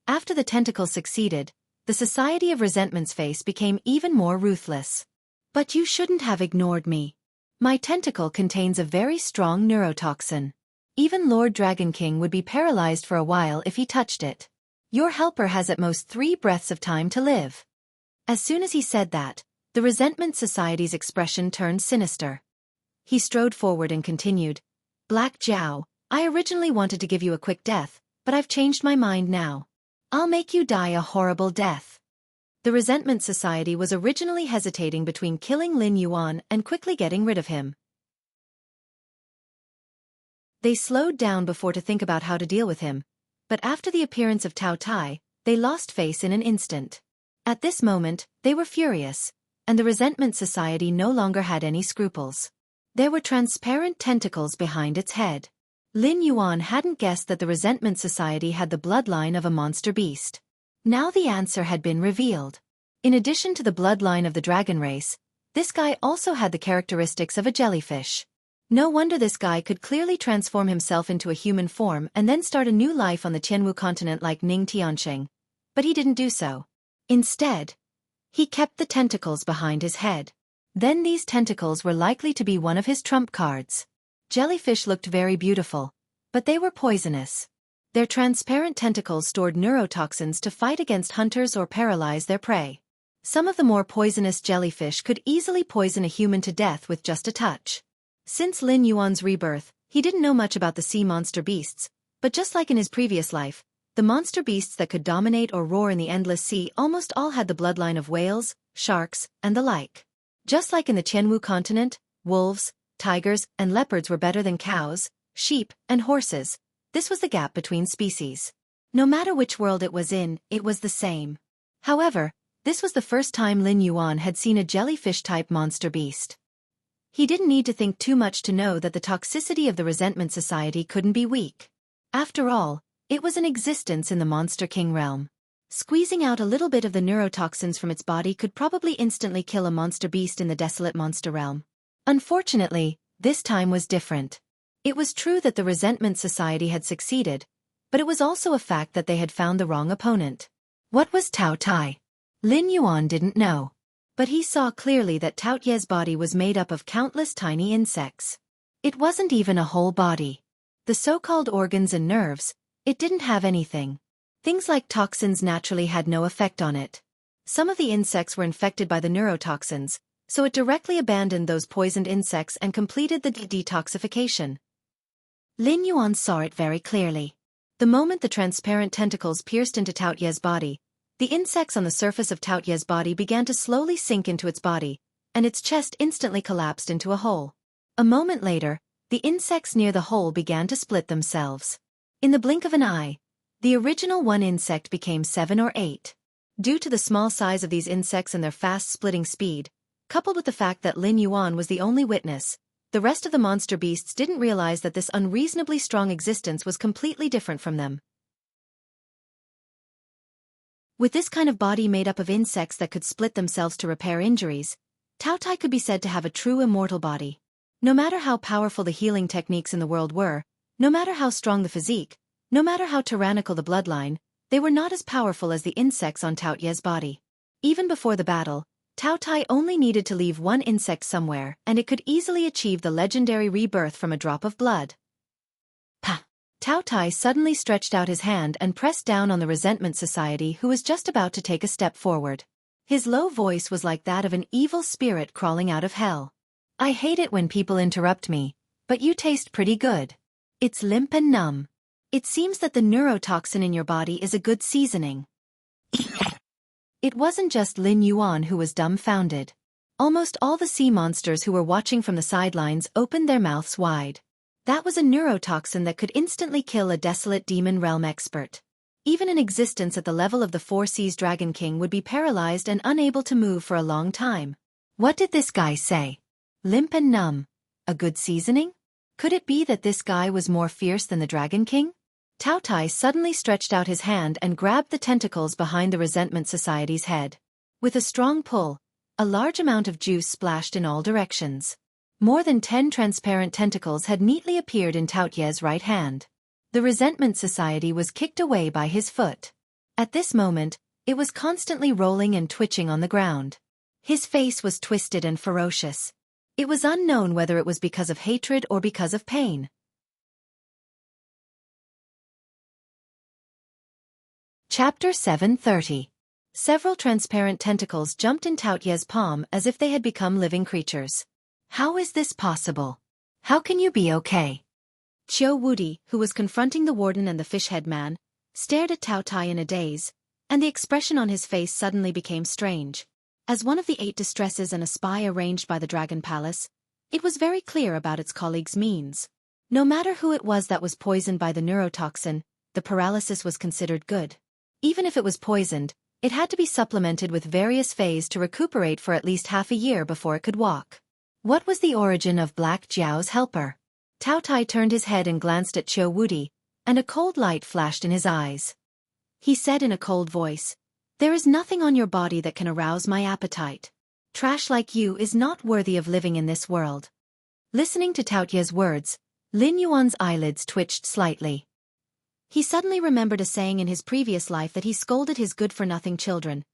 [SPEAKER 1] After the tentacle succeeded, the Society of Resentment's face became even more ruthless. "But you shouldn't have ignored me. My tentacle contains a very strong neurotoxin. Even Lord Dragon King would be paralyzed for a while if he touched it. Your helper has at most 3 breaths of time to live." As soon as he said that, The Resentment Society's expression turned sinister. He strode forward and continued, "Black Jiao, I originally wanted to give you a quick death, but I've changed my mind now. I'll make you die a horrible death." The Resentment Society was originally hesitating between killing Lin Yuan and quickly getting rid of him. They slowed down before to think about how to deal with him, but after the appearance of Tao Tai, they lost face in an instant. At this moment, they were furious, and the Resentment Society no longer had any scruples. There were transparent tentacles behind its head. Lin Yuan hadn't guessed that the Resentment Society had the bloodline of a monster beast. Now the answer had been revealed. In addition to the bloodline of the dragon race, this guy also had the characteristics of a jellyfish. No wonder this guy could clearly transform himself into a human form and then start a new life on the Tianwu continent like Ning Tianqing. But he didn't do so. Instead, he kept the tentacles behind his head. Then these tentacles were likely to be one of his trump cards. Jellyfish looked very beautiful, but they were poisonous. Their transparent tentacles stored neurotoxins to fight against hunters or paralyze their prey. Some of the more poisonous jellyfish could easily poison a human to death with just a touch. Since Lin Yuan's rebirth, he didn't know much about the sea monster beasts, but just like in his previous life, the monster beasts that could dominate or roar in the endless sea almost all had the bloodline of whales, sharks, and the like. Just like in the Tianwu continent, wolves, tigers, and leopards were better than cows, sheep, and horses. This was the gap between species. No matter which world it was in, it was the same. However, this was the first time Lin Yuan had seen a jellyfish-type monster beast. He didn't need to think too much to know that the toxicity of the Resentment Society couldn't be weak. After all, it was in existence in the Monster King realm. Squeezing out a little bit of the neurotoxins from its body could probably instantly kill a monster beast in the desolate monster realm. Unfortunately, this time was different. It was true that the Resentment Society had succeeded, but it was also a fact that they had found the wrong opponent. What was Tao Tai? Lin Yuan didn't know. But he saw clearly that Tao Tai's body was made up of countless tiny insects. It wasn't even a whole body. The so-called organs and nerves, it didn't have anything. Things like toxins naturally had no effect on it. Some of the insects were infected by the neurotoxins, so it directly abandoned those poisoned insects and completed the detoxification. Lin Yuan saw it very clearly. The moment the transparent tentacles pierced into Tao Tai's body, the insects on the surface of Tao Tai's body began to slowly sink into its body, and its chest instantly collapsed into a hole. A moment later, the insects near the hole began to split themselves. In the blink of an eye, the original one insect became 7 or 8. Due to the small size of these insects and their fast splitting speed, coupled with the fact that Lin Yuan was the only witness, the rest of the monster beasts didn't realize that this unreasonably strong existence was completely different from them. With this kind of body made up of insects that could split themselves to repair injuries, Tao Tai could be said to have a true immortal body. No matter how powerful the healing techniques in the world were, no matter how strong the physique, no matter how tyrannical the bloodline, they were not as powerful as the insects on Tao Tai's body. Even before the battle, Tao Tai only needed to leave one insect somewhere and it could easily achieve the legendary rebirth from a drop of blood. Pah! Tao Tai suddenly stretched out his hand and pressed down on the Resentment Society who was just about to take a step forward. His low voice was like that of an evil spirit crawling out of hell. "I hate it when people interrupt me, but you taste pretty good. It's limp and numb. It seems that the neurotoxin in your body is a good seasoning." It wasn't just Lin Yuan who was dumbfounded. Almost all the sea monsters who were watching from the sidelines opened their mouths wide. That was a neurotoxin that could instantly kill a desolate demon realm expert. Even in existence at the level of the Four Seas Dragon King would be paralyzed and unable to move for a long time. What did this guy say? Limp and numb. A good seasoning? Could it be that this guy was more fierce than the Dragon King? Tao Tai suddenly stretched out his hand and grabbed the tentacles behind the Resentment Society's head. With a strong pull, a large amount of juice splashed in all directions. More than 10 transparent tentacles had neatly appeared in Tao Tai's right hand. The Resentment Society was kicked away by his foot. At this moment, it was constantly rolling and twitching on the ground. His face was twisted and ferocious. It was unknown whether it was because of hatred or because of pain. Chapter 730. Several transparent tentacles jumped in Taotia's palm as if they had become living creatures. How is this possible? How can you be okay? Qiu Wudi, who was confronting the warden and the fish-head man, stared at Tao Tai in a daze, and the expression on his face suddenly became strange. As one of the 8 distresses and a spy arranged by the Dragon Palace, it was very clear about its colleagues' means. No matter who it was that was poisoned by the neurotoxin, the paralysis was considered good. Even if it was poisoned, it had to be supplemented with various phases to recuperate for at least half a year before it could walk. What was the origin of Black Jiao's helper? Tao Tai turned his head and glanced at Qiu Wudi, and a cold light flashed in his eyes. He said in a cold voice, "There is nothing on your body that can arouse my appetite. Trash like you is not worthy of living in this world." Listening to Taotia's words, Lin Yuan's eyelids twitched slightly. He suddenly remembered a saying in his previous life that he scolded his good-for-nothing children.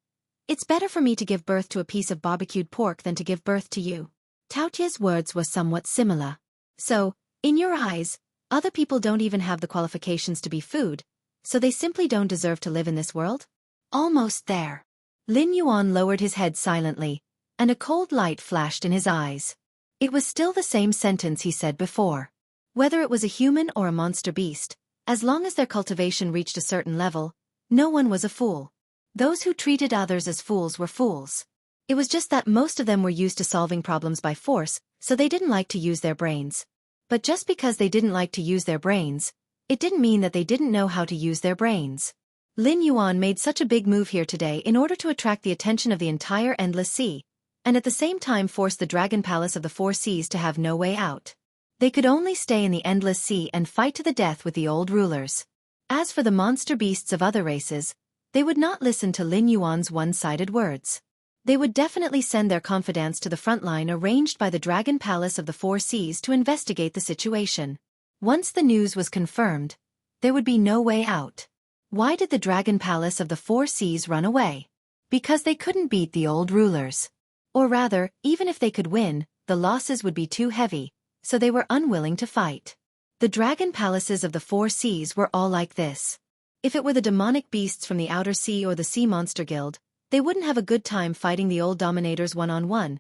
[SPEAKER 1] "It's better for me to give birth to a piece of barbecued pork than to give birth to you." Taotia's words were somewhat similar. So, in your eyes, other people don't even have the qualifications to be food, so they simply don't deserve to live in this world? Almost there. Lin Yuan lowered his head silently, and a cold light flashed in his eyes. It was still the same sentence he said before. Whether it was a human or a monster beast, as long as their cultivation reached a certain level, no one was a fool. Those who treated others as fools were fools. It was just that most of them were used to solving problems by force, so they didn't like to use their brains. But just because they didn't like to use their brains, it didn't mean that they didn't know how to use their brains. Lin Yuan made such a big move here today in order to attract the attention of the entire Endless Sea, and at the same time force the Dragon Palace of the Four Seas to have no way out. They could only stay in the Endless Sea and fight to the death with the old rulers. As for the monster beasts of other races, they would not listen to Lin Yuan's one-sided words. They would definitely send their confidants to the front line arranged by the Dragon Palace of the Four Seas to investigate the situation. Once the news was confirmed, there would be no way out. Why did the Dragon Palace of the Four Seas run away? Because they couldn't beat the old rulers. Or rather, even if they could win, the losses would be too heavy, so they were unwilling to fight. The Dragon Palaces of the Four Seas were all like this. If it were the demonic beasts from the Outer Sea or the Sea Monster Guild, they wouldn't have a good time fighting the old dominators one-on-one,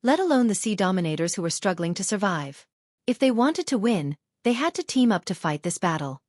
[SPEAKER 1] let alone the sea dominators who were struggling to survive. If they wanted to win, they had to team up to fight this battle.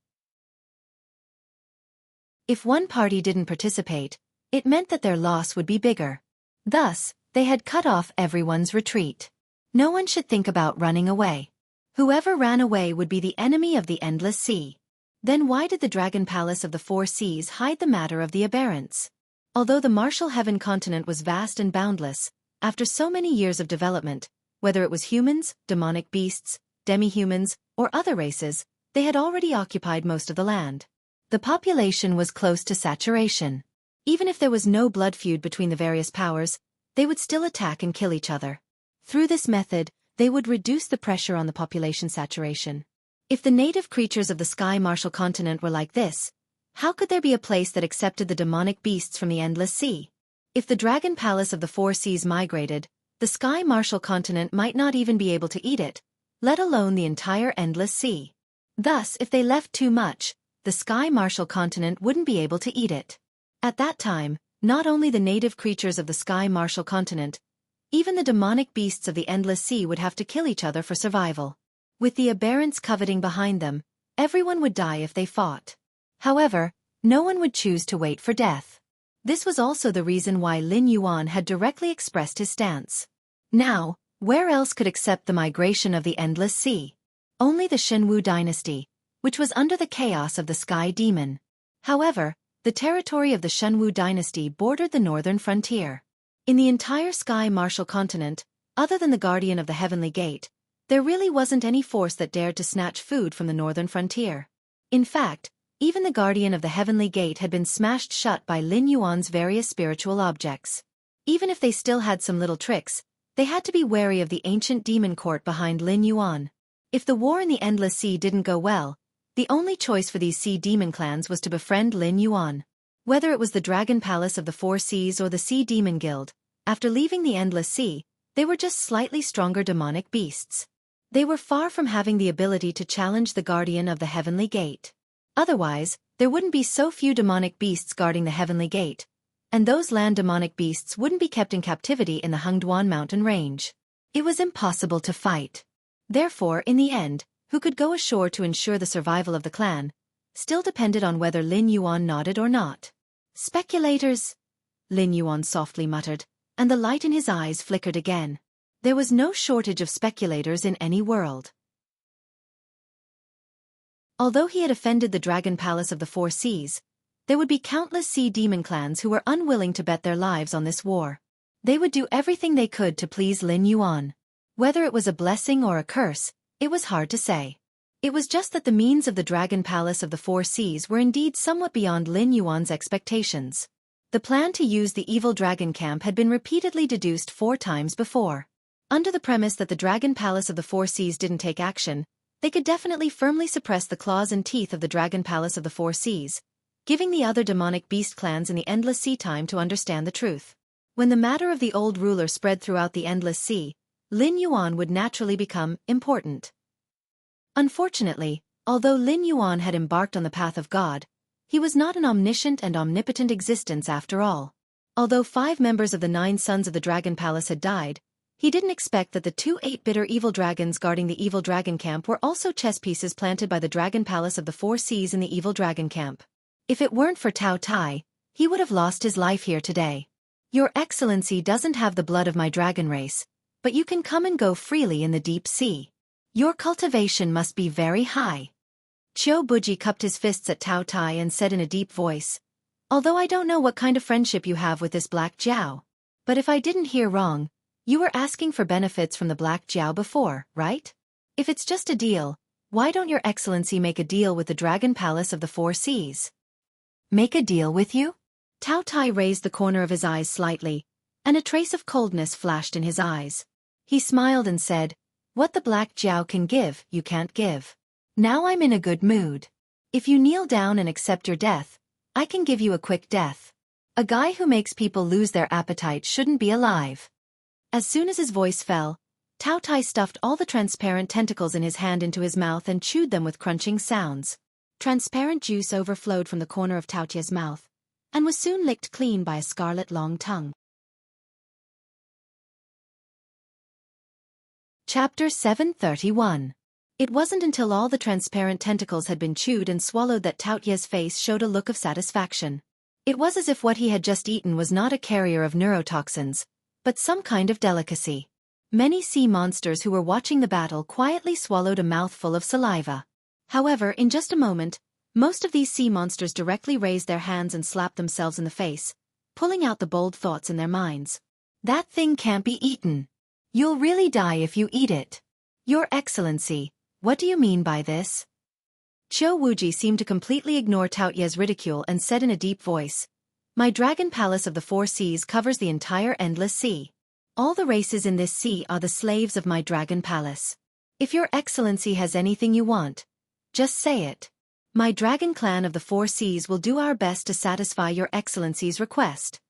[SPEAKER 1] If one party didn't participate, it meant that their loss would be bigger. Thus, they had cut off everyone's retreat. No one should think about running away. Whoever ran away would be the enemy of the Endless Sea. Then why did the Dragon Palace of the Four Seas hide the matter of the aberrants? Although the Martial Heaven continent was vast and boundless, after so many years of development, whether it was humans, demonic beasts, demi-humans, or other races, they had already occupied most of the land. The population was close to saturation. Even if there was no blood feud between the various powers, they would still attack and kill each other. Through this method, they would reduce the pressure on the population saturation. If the native creatures of the Sky Martial continent were like this, how could there be a place that accepted the demonic beasts from the Endless Sea? If the Dragon Palace of the Four Seas migrated, the Sky Martial continent might not even be able to eat it, let alone the entire Endless Sea. Thus, if they left too much, the Sky Martial continent wouldn't be able to eat it. At that time, not only the native creatures of the Sky Martial continent, even the demonic beasts of the Endless Sea would have to kill each other for survival. With the aberrants coveting behind them, everyone would die if they fought. However, no one would choose to wait for death. This was also the reason why Lin Yuan had directly expressed his stance. Now, where else could accept the migration of the Endless Sea? Only the Shenwu dynasty, which was under the chaos of the Sky Demon. However, the territory of the Shenwu dynasty bordered the northern frontier. In the entire Sky Martial continent, other than the Guardian of the Heavenly Gate, there really wasn't any force that dared to snatch food from the northern frontier. In fact, even the Guardian of the Heavenly Gate had been smashed shut by Lin Yuan's various spiritual objects. Even if they still had some little tricks, they had to be wary of the ancient demon court behind Lin Yuan. If the war in the Endless Sea didn't go well, the only choice for these sea demon clans was to befriend Lin Yuan. Whether it was the Dragon Palace of the Four Seas or the Sea Demon Guild, after leaving the Endless Sea, they were just slightly stronger demonic beasts. They were far from having the ability to challenge the Guardian of the Heavenly Gate. Otherwise, there wouldn't be so few demonic beasts guarding the Heavenly Gate, And those land demonic beasts wouldn't be kept in captivity in the Hungduan mountain range. It was impossible to fight. Therefore, in the end, who could go ashore to ensure the survival of the clan, still depended on whether Lin Yuan nodded or not. Speculators, Lin Yuan softly muttered, and the light in his eyes flickered again. There was no shortage of speculators in any world. Although he had offended the Dragon Palace of the Four Seas, there would be countless sea demon clans who were unwilling to bet their lives on this war. They would do everything they could to please Lin Yuan. Whether it was a blessing or a curse, it was hard to say. It was just that the means of the Dragon Palace of the Four Seas were indeed somewhat beyond Lin Yuan's expectations. The plan to use the evil dragon camp had been repeatedly deduced 4 times before. Under the premise that the Dragon Palace of the Four Seas didn't take action, they could definitely firmly suppress the claws and teeth of the Dragon Palace of the Four Seas, giving the other demonic beast clans in the Endless Sea time to understand the truth. When the matter of the old ruler spread throughout the Endless Sea, Lin Yuan would naturally become important. Unfortunately, although Lin Yuan had embarked on the path of God, he was not an omniscient and omnipotent existence after all. Although 5 members of the 9 sons of the Dragon Palace had died, he didn't expect that the 2 8-bitter evil dragons guarding the evil dragon camp were also chess pieces planted by the Dragon Palace of the Four Seas in the evil dragon camp. If it weren't for Tao Tai, he would have lost his life here today. Your Excellency doesn't have the blood of my dragon race, but you can come and go freely in the deep sea. Your cultivation must be very high. Qiu Buji cupped his fists at Tao Tai and said in a deep voice, although I don't know what kind of friendship you have with this Black Jiao. But if I didn't hear wrong, you were asking for benefits from the Black Jiao before, right? If it's just a deal, why don't your Excellency make a deal with the Dragon Palace of the Four Seas? Make a deal with you? Tao Tai raised the corner of his eyes slightly, and a trace of coldness flashed in his eyes. He smiled and said, what the Black Jiao can give, you can't give. Now I'm in a good mood. If you kneel down and accept your death, I can give you a quick death. A guy who makes people lose their appetite shouldn't be alive. As soon as his voice fell, Tao Tai stuffed all the transparent tentacles in his hand into his mouth and chewed them with crunching sounds. Transparent juice overflowed from the corner of Tao Tai's mouth, and was soon licked clean by a scarlet long tongue. Chapter 731. It wasn't until all the transparent tentacles had been chewed and swallowed that Tao Tai's face showed a look of satisfaction. It was as if what he had just eaten was not a carrier of neurotoxins, but some kind of delicacy. Many sea monsters who were watching the battle quietly swallowed a mouthful of saliva. However, in just a moment, most of these sea monsters directly raised their hands and slapped themselves in the face, pulling out the bold thoughts in their minds. That thing can't be eaten. You'll really die if you eat it. Your Excellency, what do you mean by this? Qiu Wuji seemed to completely ignore Tao Tai's ridicule and said in a deep voice, my Dragon Palace of the Four Seas covers the entire Endless Sea. All the races in this sea are the slaves of my Dragon Palace. If your Excellency has anything you want, just say it. My Dragon Clan of the Four Seas will do our best to satisfy your Excellency's request.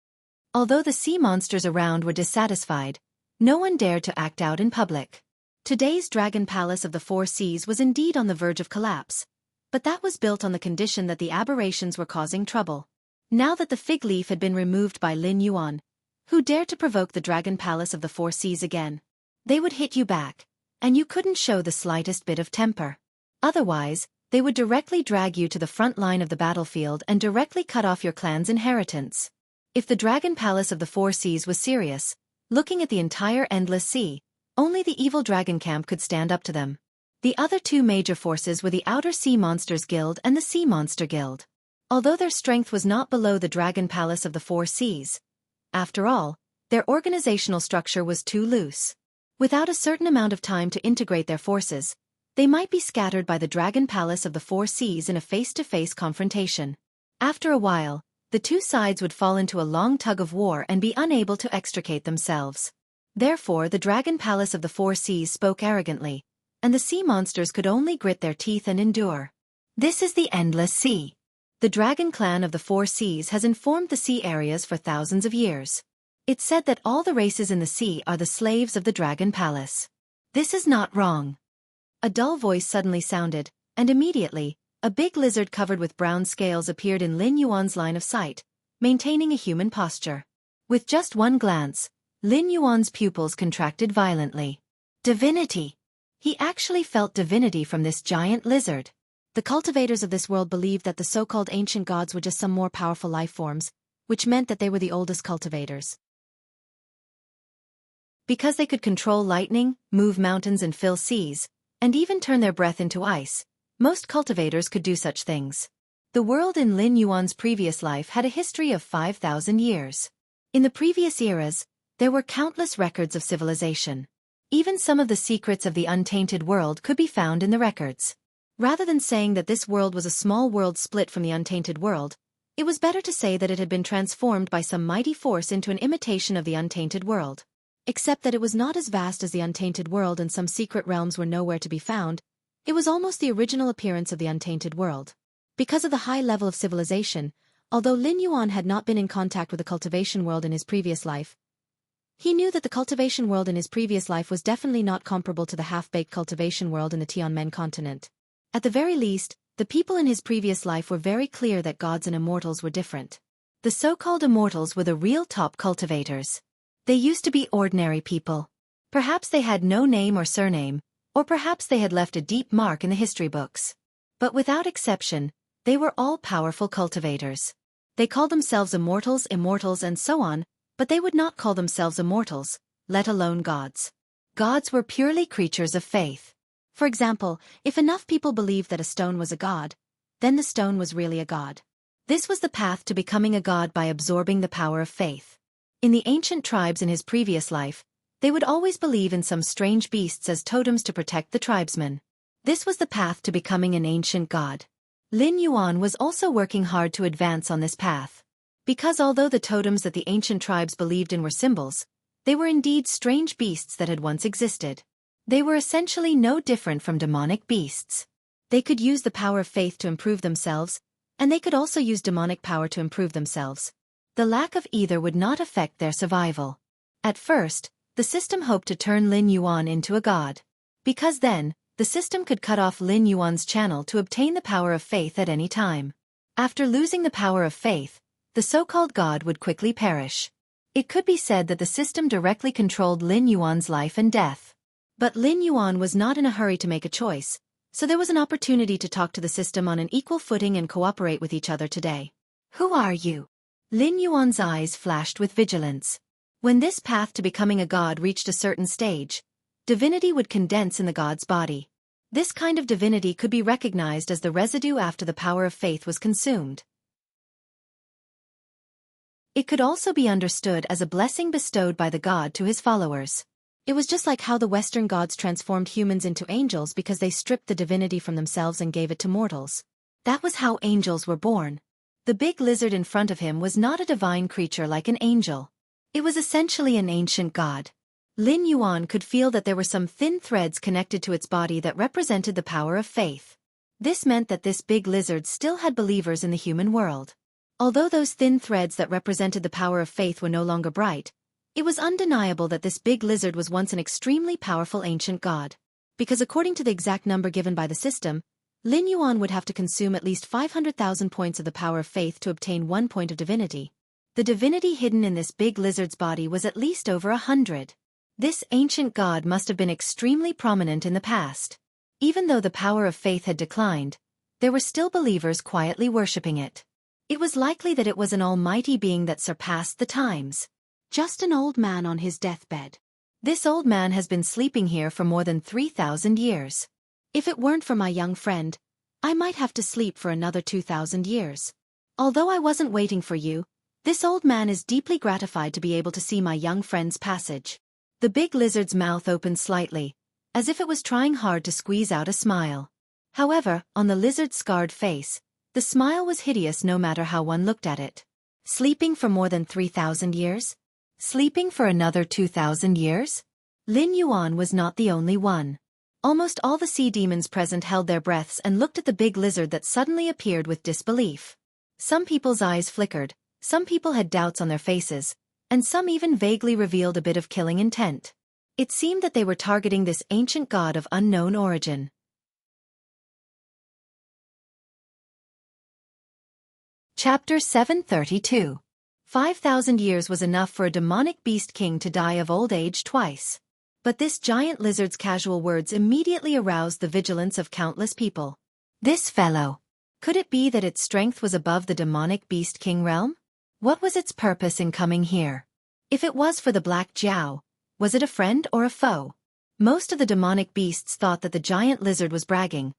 [SPEAKER 1] Although the sea monsters around were dissatisfied, no one dared to act out in public. Today's Dragon Palace of the Four Seas was indeed on the verge of collapse, but that was built on the condition that the aberrations were causing trouble. Now that the fig leaf had been removed by Lin Yuan, who dared to provoke the Dragon Palace of the Four Seas again? They would hit you back, and you couldn't show the slightest bit of temper. Otherwise, they would directly drag you to the front line of the battlefield and directly cut off your clan's inheritance. If the Dragon Palace of the Four Seas was serious, looking at the entire Endless Sea, only the evil dragon camp could stand up to them. The other 2 major forces were the Outer Sea Monsters Guild and the Sea Monster Guild. Although their strength was not below the Dragon Palace of the Four Seas, after all, their organizational structure was too loose. Without a certain amount of time to integrate their forces, they might be scattered by the Dragon Palace of the Four Seas in a face-to-face confrontation. After a while, the 2 sides would fall into a long tug of war and be unable to extricate themselves. Therefore, the Dragon Palace of the Four Seas spoke arrogantly, and the sea monsters could only grit their teeth and endure. This is the Endless Sea. The Dragon Clan of the Four Seas has informed the sea areas for thousands of years. It's said that all the races in the sea are the slaves of the Dragon Palace. This is not wrong. A dull voice suddenly sounded, and immediately, a big lizard covered with brown scales appeared in Lin Yuan's line of sight, maintaining a human posture. With just one glance, Lin Yuan's pupils contracted violently. Divinity! He actually felt divinity from this giant lizard. The cultivators of this world believed that the so-called ancient gods were just some more powerful life forms, which meant that they were the oldest cultivators. Because they could control lightning, move mountains and fill seas, and even turn their breath into ice, most cultivators could do such things. The world in Lin Yuan's previous life had a history of 5,000 years. In the previous eras, there were countless records of civilization. Even some of the secrets of the untainted world could be found in the records. Rather than saying that this world was a small world split from the untainted world, it was better to say that it had been transformed by some mighty force into an imitation of the untainted world. Except that it was not as vast as the untainted world and some secret realms were nowhere to be found, it was almost the original appearance of the untainted world. Because of the high level of civilization, although Lin Yuan had not been in contact with the cultivation world in his previous life, he knew that the cultivation world in his previous life was definitely not comparable to the half-baked cultivation world in the Tianmen continent. At the very least, the people in his previous life were very clear that gods and immortals were different. The so-called immortals were the real top cultivators. They used to be ordinary people. Perhaps they had no name or surname, or perhaps they had left a deep mark in the history books. But without exception, they were all powerful cultivators. They called themselves immortals, and so on, but they would not call themselves immortals, let alone gods. Gods were purely creatures of faith. For example, if enough people believed that a stone was a god, then the stone was really a god. This was the path to becoming a god by absorbing the power of faith. In the ancient tribes in his previous life, they would always believe in some strange beasts as totems to protect the tribesmen. This was the path to becoming an ancient god. Lin Yuan was also working hard to advance on this path. Because although the totems that the ancient tribes believed in were symbols, they were indeed strange beasts that had once existed. They were essentially no different from demonic beasts. They could use the power of faith to improve themselves, and they could also use demonic power to improve themselves. The lack of either would not affect their survival. At first, the system hoped to turn Lin Yuan into a god. Because then, the system could cut off Lin Yuan's channel to obtain the power of faith at any time. After losing the power of faith, the so-called god would quickly perish. It could be said that the system directly controlled Lin Yuan's life and death. But Lin Yuan was not in a hurry to make a choice, so there was an opportunity to talk to the system on an equal footing and cooperate with each other today. Who are you? Lin Yuan's eyes flashed with vigilance. When this path to becoming a god reached a certain stage, divinity would condense in the god's body. This kind of divinity could be recognized as the residue after the power of faith was consumed. It could also be understood as a blessing bestowed by the god to his followers. It was just like how the Western gods transformed humans into angels because they stripped the divinity from themselves and gave it to mortals. That was how angels were born. The big lizard in front of him was not a divine creature like an angel. It was essentially an ancient god. Lin Yuan could feel that there were some thin threads connected to its body that represented the power of faith. This meant that this big lizard still had believers in the human world. Although those thin threads that represented the power of faith were no longer bright, it was undeniable that this big lizard was once an extremely powerful ancient god. Because according to the exact number given by the system, Lin Yuan would have to consume at least 500,000 points of the power of faith to obtain 1 point of divinity. The divinity hidden in this big lizard's body was at least over 100. This ancient god must have been extremely prominent in the past. Even though the power of faith had declined, there were still believers quietly worshipping it. It was likely that it was an almighty being that surpassed the times. Just an old man on his deathbed. This old man has been sleeping here for more than 3,000 years. If it weren't for my young friend, I might have to sleep for another 2,000 years. Although I wasn't waiting for you, this old man is deeply gratified to be able to see my young friend's passage. The big lizard's mouth opened slightly, as if it was trying hard to squeeze out a smile. However, on the lizard's scarred face, the smile was hideous no matter how one looked at it. Sleeping for more than 3,000 years? Sleeping for another 2,000 years? Lin Yuan was not the only one. Almost all the sea demons present held their breaths and looked at the big lizard that suddenly appeared with disbelief. Some people's eyes flickered, some people had doubts on their faces, and some even vaguely revealed a bit of killing intent. It seemed that they were targeting this ancient god of unknown origin. Chapter 732. 5,000 years was enough for a demonic beast king to die of old age twice. But this giant lizard's casual words immediately aroused the vigilance of countless people. This fellow. Could it be that its strength was above the demonic beast king realm? What was its purpose in coming here? If it was for the Black Jiao, was it a friend or a foe? Most of the demonic beasts thought that the giant lizard was bragging,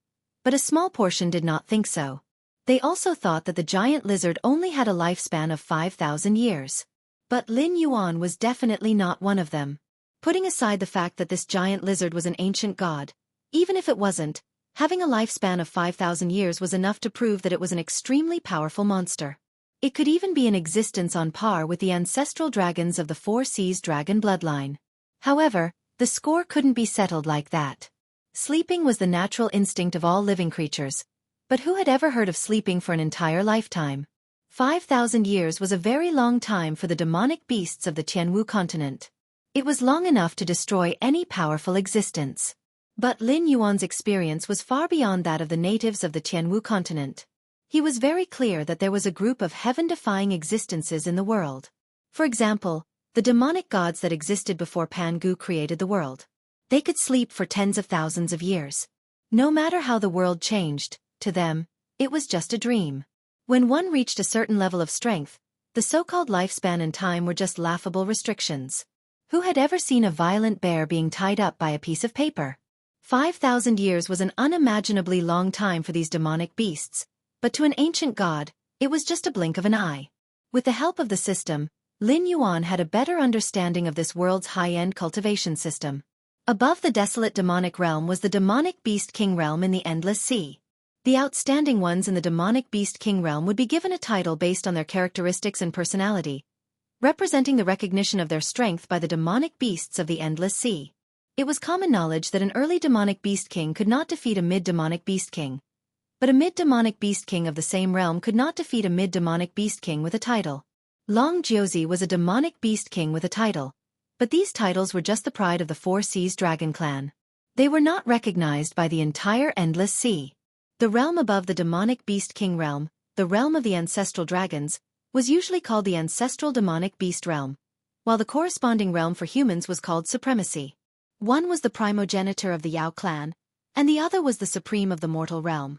[SPEAKER 1] but a small portion did not think so. They also thought that the giant lizard only had a lifespan of 5,000 years. But Lin Yuan was definitely not one of them. Putting aside the fact that this giant lizard was an ancient god, even if it wasn't, having a lifespan of 5,000 years was enough to prove that it was an extremely powerful monster. It could even be in existence on par with the ancestral dragons of the Four Seas dragon bloodline. However, the score couldn't be settled like that. Sleeping was the natural instinct of all living creatures, but who had ever heard of sleeping for an entire lifetime? 5,000 years was a very long time for the demonic beasts of the Tianwu continent. It was long enough to destroy any powerful existence. But Lin Yuan's experience was far beyond that of the natives of the Tianwu continent. He was very clear that there was a group of heaven-defying existences in the world. For example, the demonic gods that existed before Pan Gu created the world. They could sleep for tens of thousands of years. No matter how the world changed, to them, it was just a dream. When one reached a certain level of strength, the so-called lifespan and time were just laughable restrictions. Who had ever seen a violent bear being tied up by a piece of paper? 5,000 years was an unimaginably long time for these demonic beasts, but to an ancient god, it was just a blink of an eye. With the help of the system, Lin Yuan had a better understanding of this world's high-end cultivation system. Above the desolate demonic realm was the demonic beast king realm in the endless sea. The outstanding ones in the demonic beast king realm would be given a title based on their characteristics and personality, representing the recognition of their strength by the demonic beasts of the endless sea. It was common knowledge that an early demonic beast king could not defeat a mid-demonic beast king. But a mid-demonic beast king of the same realm could not defeat a mid-demonic beast king with a title. Long Jiuzi was a demonic beast king with a title. But these titles were just the pride of the Four Seas dragon clan. They were not recognized by the entire endless sea. The realm above the demonic beast king realm, the realm of the ancestral dragons, was usually called the ancestral demonic beast realm, while the corresponding realm for humans was called supremacy. One was the primogenitor of the Yao clan, and the other was the supreme of the mortal realm.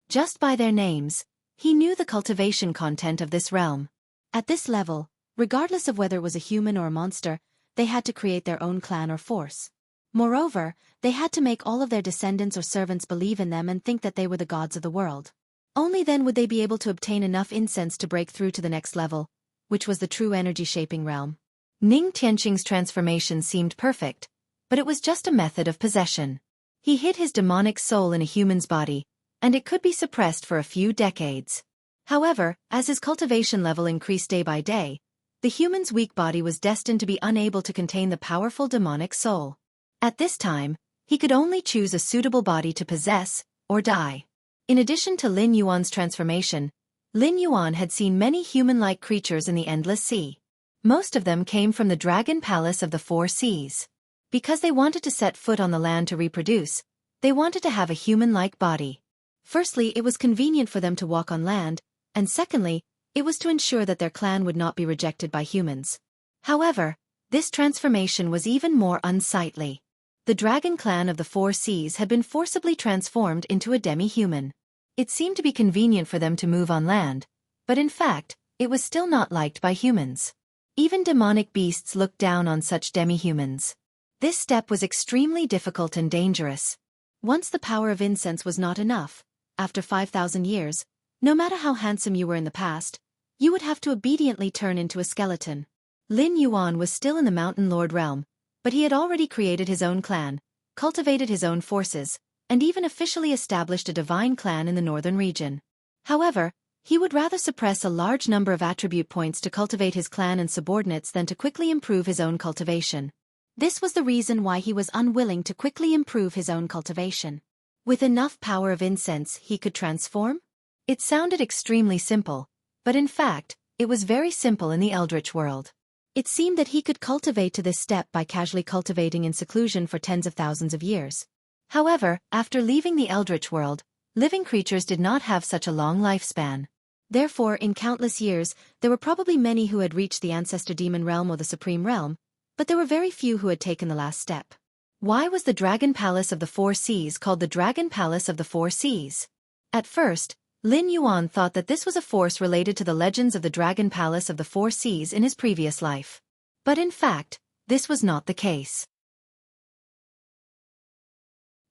[SPEAKER 1] Just by their names, he knew the cultivation content of this realm. At this level, regardless of whether it was a human or a monster, they had to create their own clan or force. Moreover, they had to make all of their descendants or servants believe in them and think that they were the gods of the world. Only then would they be able to obtain enough incense to break through to the next level, which was the true energy-shaping realm. Ning Tianqing's transformation seemed perfect, but it was just a method of possession. He hid his demonic soul in a human's body, and it could be suppressed for a few decades. However, as his cultivation level increased day by day, the human's weak body was destined to be unable to contain the powerful demonic soul. At this time, he could only choose a suitable body to possess, or die. In addition to Lin Yuan's transformation, Lin Yuan had seen many human-like creatures in the endless sea. Most of them came from the dragon palace of the Four Seas. Because they wanted to set foot on the land to reproduce, they wanted to have a human-like body. Firstly, it was convenient for them to walk on land, and secondly, it was to ensure that their clan would not be rejected by humans. However, this transformation was even more unsightly. The dragon clan of the Four Seas had been forcibly transformed into a demi-human. It seemed to be convenient for them to move on land, but in fact, it was still not liked by humans. Even demonic beasts looked down on such demi-humans. This step was extremely difficult and dangerous. Once the power of incense was not enough, after 5,000 years, no matter how handsome you were in the past, you would have to obediently turn into a skeleton. Lin Yuan was still in the Mountain Lord realm, but he had already created his own clan, cultivated his own forces, and even officially established a divine clan in the northern region. However, he would rather suppress a large number of attribute points to cultivate his clan and subordinates than to quickly improve his own cultivation. This was the reason why he was unwilling to quickly improve his own cultivation. With enough power of incense, he could transform? It sounded extremely simple, but in fact, it was very simple in the Eldritch world. It seemed that he could cultivate to this step by casually cultivating in seclusion for tens of thousands of years. However, after leaving the Eldritch world, living creatures did not have such a long lifespan. Therefore, in countless years, there were probably many who had reached the ancestor demon realm or the supreme realm, but there were very few who had taken the last step. Why was the Dragon Palace of the Four Seas called the Dragon Palace of the Four Seas? At first, Lin Yuan thought that this was a force related to the legends of the Dragon Palace of the Four Seas in his previous life. But in fact, this was not the case.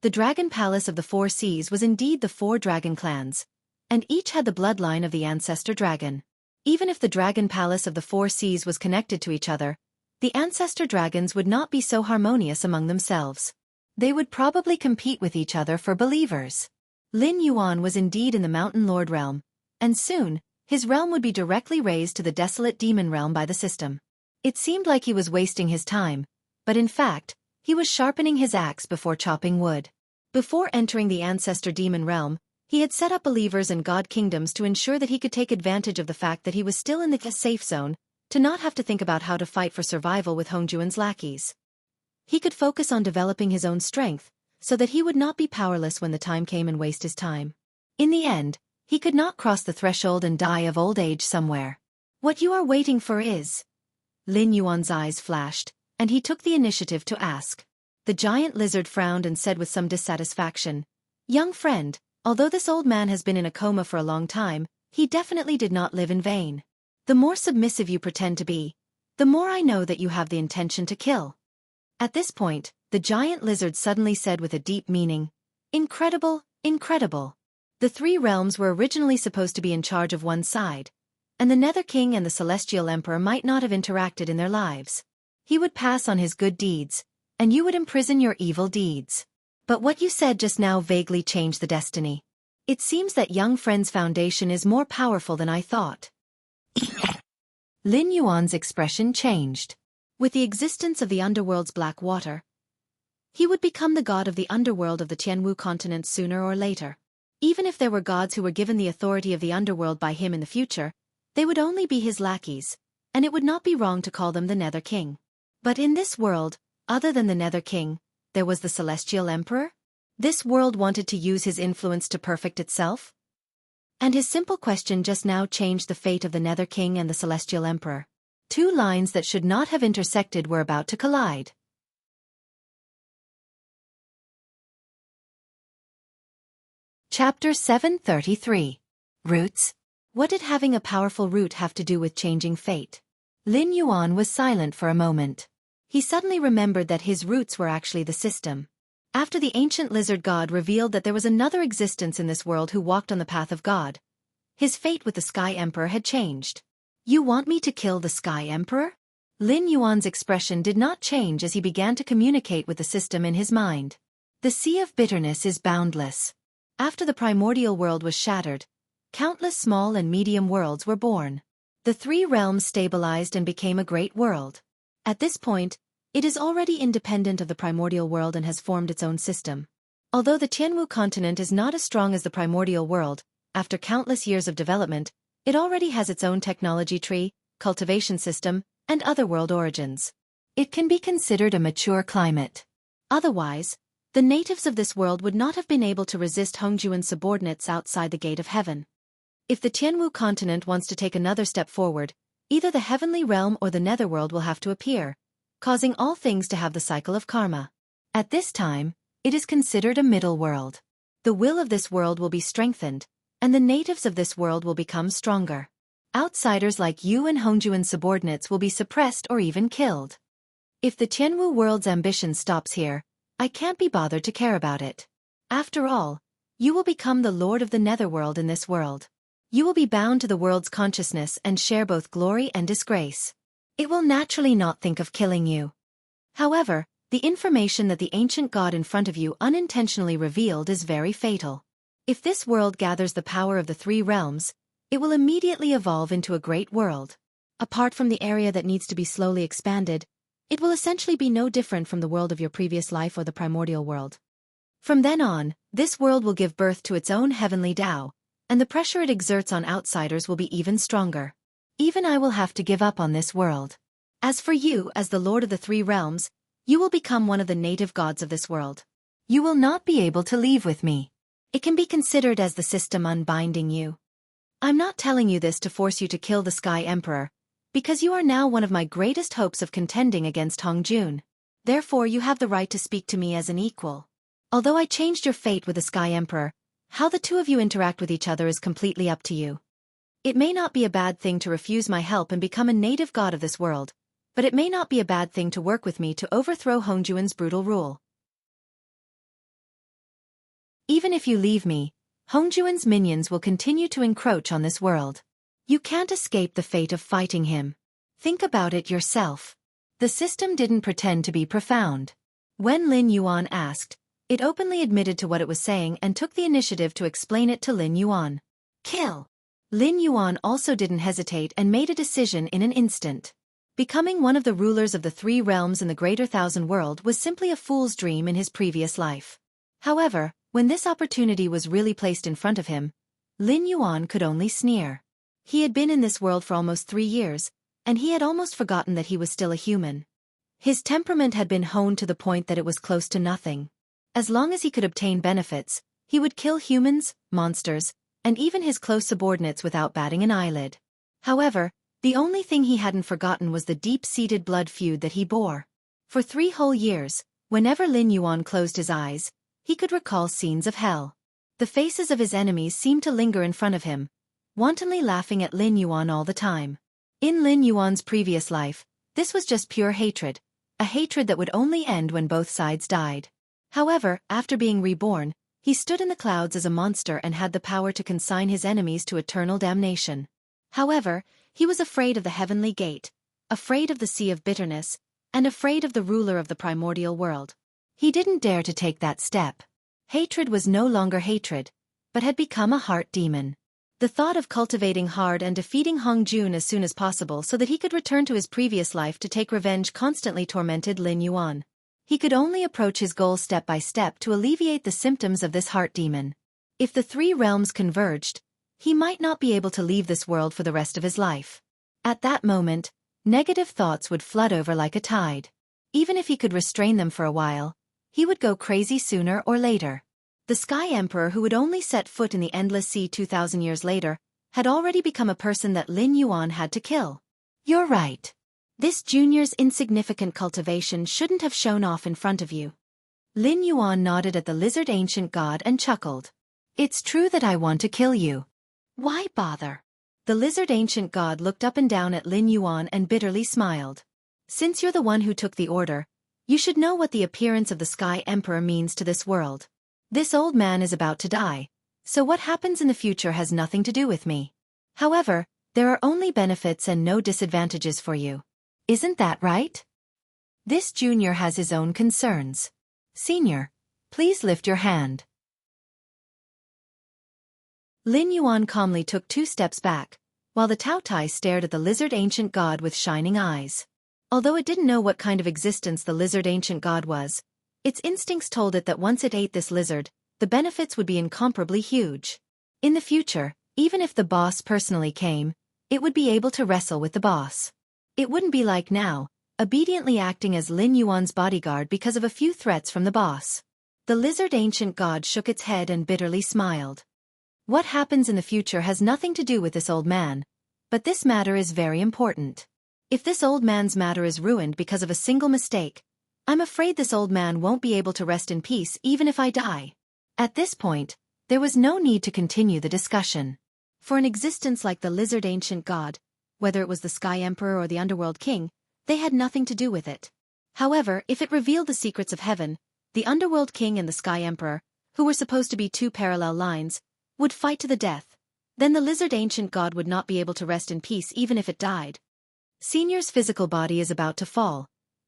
[SPEAKER 1] The Dragon Palace of the Four Seas was indeed the four dragon clans, and each had the bloodline of the ancestor dragon. Even if the Dragon Palace of the Four Seas was connected to each other, the ancestor dragons would not be so harmonious among themselves. They would probably compete with each other for believers. Lin Yuan was indeed in the Mountain Lord realm, and soon, his realm would be directly raised to the desolate demon realm by the system. It seemed like he was wasting his time, but in fact, he was sharpening his axe before chopping wood. Before entering the ancestor demon realm, he had set up believers and god kingdoms to ensure that he could take advantage of the fact that he was still in the safe zone, to not have to think about how to fight for survival with Hongjuan's lackeys. He could focus on developing his own strength, so that he would not be powerless when the time came and waste his time. In the end, he could not cross the threshold and die of old age somewhere. What you are waiting for is... Lin Yuan's eyes flashed, and he took the initiative to ask. The giant lizard frowned and said with some dissatisfaction, "Young friend, although this old man has been in a coma for a long time, he definitely did not live in vain. The more submissive you pretend to be, the more I know that you have the intention to kill." At this point, the giant lizard suddenly said with a deep meaning, "Incredible, incredible." The three realms were originally supposed to be in charge of one side, and the Nether King and the Celestial Emperor might not have interacted in their lives. He would pass on his good deeds, and you would imprison your evil deeds. But what you said just now vaguely changed the destiny. It seems that young friend's foundation is more powerful than I thought. Lin Yuan's expression changed. With the existence of the underworld's black water, he would become the god of the underworld of the Tianwu continent sooner or later. Even if there were gods who were given the authority of the underworld by him in the future, they would only be his lackeys, and it would not be wrong to call them the Nether King. But in this world, other than the Nether King, there was the Celestial Emperor? This world wanted to use his influence to perfect itself? And his simple question just now changed the fate of the Nether King and the Celestial Emperor. Two lines that should not have intersected were about to collide. Chapter 733. Roots. What did having a powerful root have to do with changing fate? Lin Yuan was silent for a moment. He suddenly remembered that his roots were actually the system. After the ancient lizard god revealed that there was another existence in this world who walked on the path of God, his fate with the Sky Emperor had changed. You want me to kill the Sky Emperor? Lin Yuan's expression did not change as he began to communicate with the system in his mind. The sea of bitterness is boundless. After the primordial world was shattered, countless small and medium worlds were born. The three realms stabilized and became a great world. At this point, it is already independent of the primordial world and has formed its own system. Although the Tianwu continent is not as strong as the primordial world, after countless years of development, it already has its own technology tree, cultivation system, and other world origins. It can be considered a mature climate. Otherwise, the natives of this world would not have been able to resist Hongjuan's subordinates outside the gate of heaven. If the Tianwu continent wants to take another step forward, either the heavenly realm or the netherworld will have to appear, causing all things to have the cycle of karma. At this time, it is considered a middle world. The will of this world will be strengthened, and the natives of this world will become stronger. Outsiders like you and Hongjuan's subordinates will be suppressed or even killed. If the Tianwu world's ambition stops here, I can't be bothered to care about it. After all, you will become the lord of the netherworld in this world. You will be bound to the world's consciousness and share both glory and disgrace. It will naturally not think of killing you. However, the information that the ancient god in front of you unintentionally revealed is very fatal. If this world gathers the power of the three realms, it will immediately evolve into a great world. Apart from the area that needs to be slowly expanded, it will essentially be no different from the world of your previous life or the primordial world. From then on, this world will give birth to its own heavenly Tao, and the pressure it exerts on outsiders will be even stronger. Even I will have to give up on this world. As for you, as the Lord of the Three Realms, you will become one of the native gods of this world. You will not be able to leave with me. It can be considered as the system unbinding you. I'm not telling you this to force you to kill the Sky Emperor, because you are now one of my greatest hopes of contending against Hongjun. Therefore you have the right to speak to me as an equal. Although I changed your fate with the Sky Emperor, how the two of you interact with each other is completely up to you. It may not be a bad thing to refuse my help and become a native god of this world, but it may not be a bad thing to work with me to overthrow Hongjuan's brutal rule. Even if you leave me, Hongjuan's minions will continue to encroach on this world. You can't escape the fate of fighting him. Think about it yourself. The system didn't pretend to be profound. When Lin Yuan asked, it openly admitted to what it was saying and took the initiative to explain it to Lin Yuan. Kill. Lin Yuan also didn't hesitate and made a decision in an instant. Becoming one of the rulers of the 3 realms in the Greater Thousand World was simply a fool's dream in his previous life. However, when this opportunity was really placed in front of him, Lin Yuan could only sneer. He had been in this world for almost 3 years, and he had almost forgotten that he was still a human. His temperament had been honed to the point that it was close to nothing. As long as he could obtain benefits, he would kill humans, monsters, and even his close subordinates without batting an eyelid. However, the only thing he hadn't forgotten was the deep-seated blood feud that he bore. For 3 whole years, whenever Lin Yuan closed his eyes, he could recall scenes of hell. The faces of his enemies seemed to linger in front of him, wantonly laughing at Lin Yuan all the time. In Lin Yuan's previous life, this was just pure hatred, a hatred that would only end when both sides died. However, after being reborn, he stood in the clouds as a monster and had the power to consign his enemies to eternal damnation. However, he was afraid of the heavenly gate, afraid of the sea of bitterness, and afraid of the ruler of the primordial world. He didn't dare to take that step. Hatred was no longer hatred, but had become a heart demon. The thought of cultivating hard and defeating Hongjun as soon as possible so that he could return to his previous life to take revenge constantly tormented Lin Yuan. He could only approach his goal step by step to alleviate the symptoms of this heart demon. If the 3 realms converged, he might not be able to leave this world for the rest of his life. At that moment, negative thoughts would flood over like a tide. Even if he could restrain them for a while, he would go crazy sooner or later. The Sky Emperor, who would only set foot in the Endless Sea 2,000 years later, had already become a person that Lin Yuan had to kill. You're right. This junior's insignificant cultivation shouldn't have shown off in front of you. Lin Yuan nodded at the lizard ancient god and chuckled. It's true that I want to kill you. Why bother? The lizard ancient god looked up and down at Lin Yuan and bitterly smiled. Since you're the one who took the order, you should know what the appearance of the Sky Emperor means to this world. This old man is about to die, so what happens in the future has nothing to do with me. However, there are only benefits and no disadvantages for you. Isn't that right? This junior has his own concerns. Senior, please lift your hand. Lin Yuan calmly took 2 steps back, while the Taotai stared at the lizard ancient god with shining eyes. Although it didn't know what kind of existence the lizard ancient god was, its instincts told it that once it ate this lizard, the benefits would be incomparably huge. In the future, even if the boss personally came, it would be able to wrestle with the boss. It wouldn't be like now, obediently acting as Lin Yuan's bodyguard because of a few threats from the boss. The lizard ancient god shook its head and bitterly smiled. What happens in the future has nothing to do with this old man, but this matter is very important. If this old man's matter is ruined because of a single mistake, I'm afraid this old man won't be able to rest in peace even if I die. At this point, there was no need to continue the discussion. For an existence like the lizard ancient god, whether it was the Sky Emperor or the Underworld King, they had nothing to do with it. However, if it revealed the secrets of heaven, the Underworld King and the Sky Emperor, who were supposed to be 2 parallel lines, would fight to the death. Then the lizard ancient god would not be able to rest in peace even if it died. Senior's physical body is about to fall,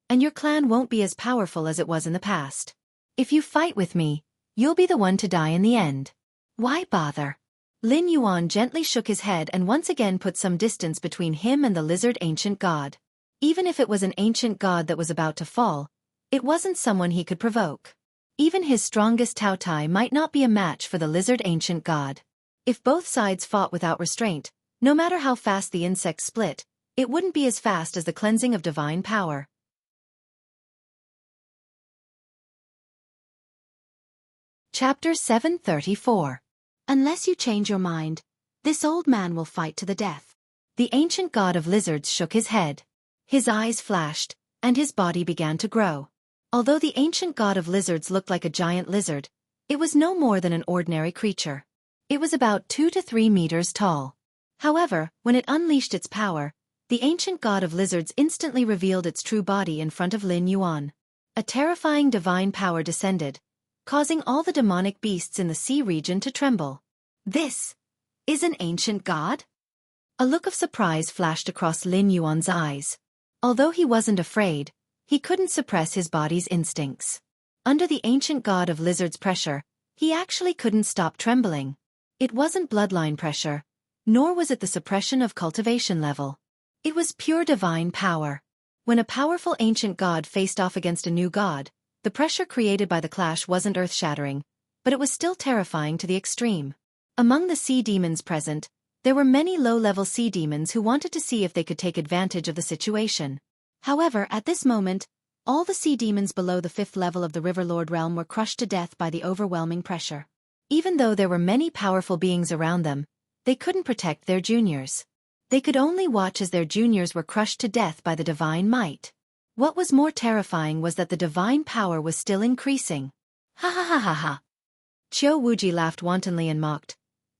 [SPEAKER 1] and your clan won't be as powerful as it was in the past. If you fight with me, you'll be the one to die in the end. Why bother? Lin Yuan gently shook his head and once again put some distance between him and the lizard ancient god. Even if it was an ancient god that was about to fall, it wasn't someone he could provoke. Even his strongest Taotai might not be a match for the lizard ancient god. If both sides fought without restraint, no matter how fast the insects split, it wouldn't be as fast as the cleansing of divine power. Chapter 734. Unless you change your mind, This old man will fight to the death. The ancient god of lizards shook his head. His eyes flashed, and his body began to grow. Although the ancient god of lizards looked like a giant lizard, it was no more than an ordinary creature. It was about 2 to 3 meters tall. However, when it unleashed its power, the ancient god of lizards instantly revealed its true body in front of Lin Yuan. A terrifying divine power descended, causing all the demonic beasts in the sea region to tremble. This is an ancient god? A look of surprise flashed across Lin Yuan's eyes. Although he wasn't afraid, he couldn't suppress his body's instincts. Under the ancient god of lizards' pressure, he actually couldn't stop trembling. It wasn't bloodline pressure, nor was it the suppression of cultivation level. It was pure divine power. When a powerful ancient god faced off against a new god, the pressure created by the clash wasn't earth-shattering, but it was still terrifying to the extreme. Among the sea demons present, there were many low-level sea demons who wanted to see if they could take advantage of the situation. However, at this moment, all the sea demons below the 5th level of the Riverlord realm were crushed to death by the overwhelming pressure. Even though there were many powerful beings around them, they couldn't protect their juniors. They could only watch as their juniors were crushed to death by the divine might. What was more terrifying was that the divine power was still increasing. Ha ha ha ha ha. Qiu Wuji laughed wantonly and mocked.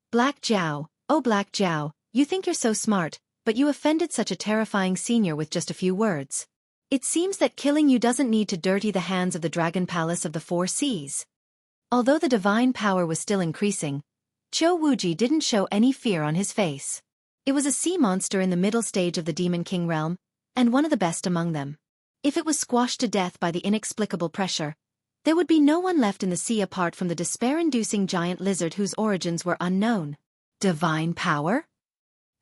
[SPEAKER 1] Black Jiao, oh Black Jiao, you think you're so smart, but you offended such a terrifying senior with just a few words. It seems that killing you doesn't need to dirty the hands of the Dragon Palace of the 4 Seas. Although the divine power was still increasing, Qiu Wuji didn't show any fear on his face. It was a sea monster in the middle stage of the Demon King realm, and one of the best among them. If it was squashed to death by the inexplicable pressure, there would be no one left in the sea apart from the despair-inducing giant lizard whose origins were unknown. Divine power?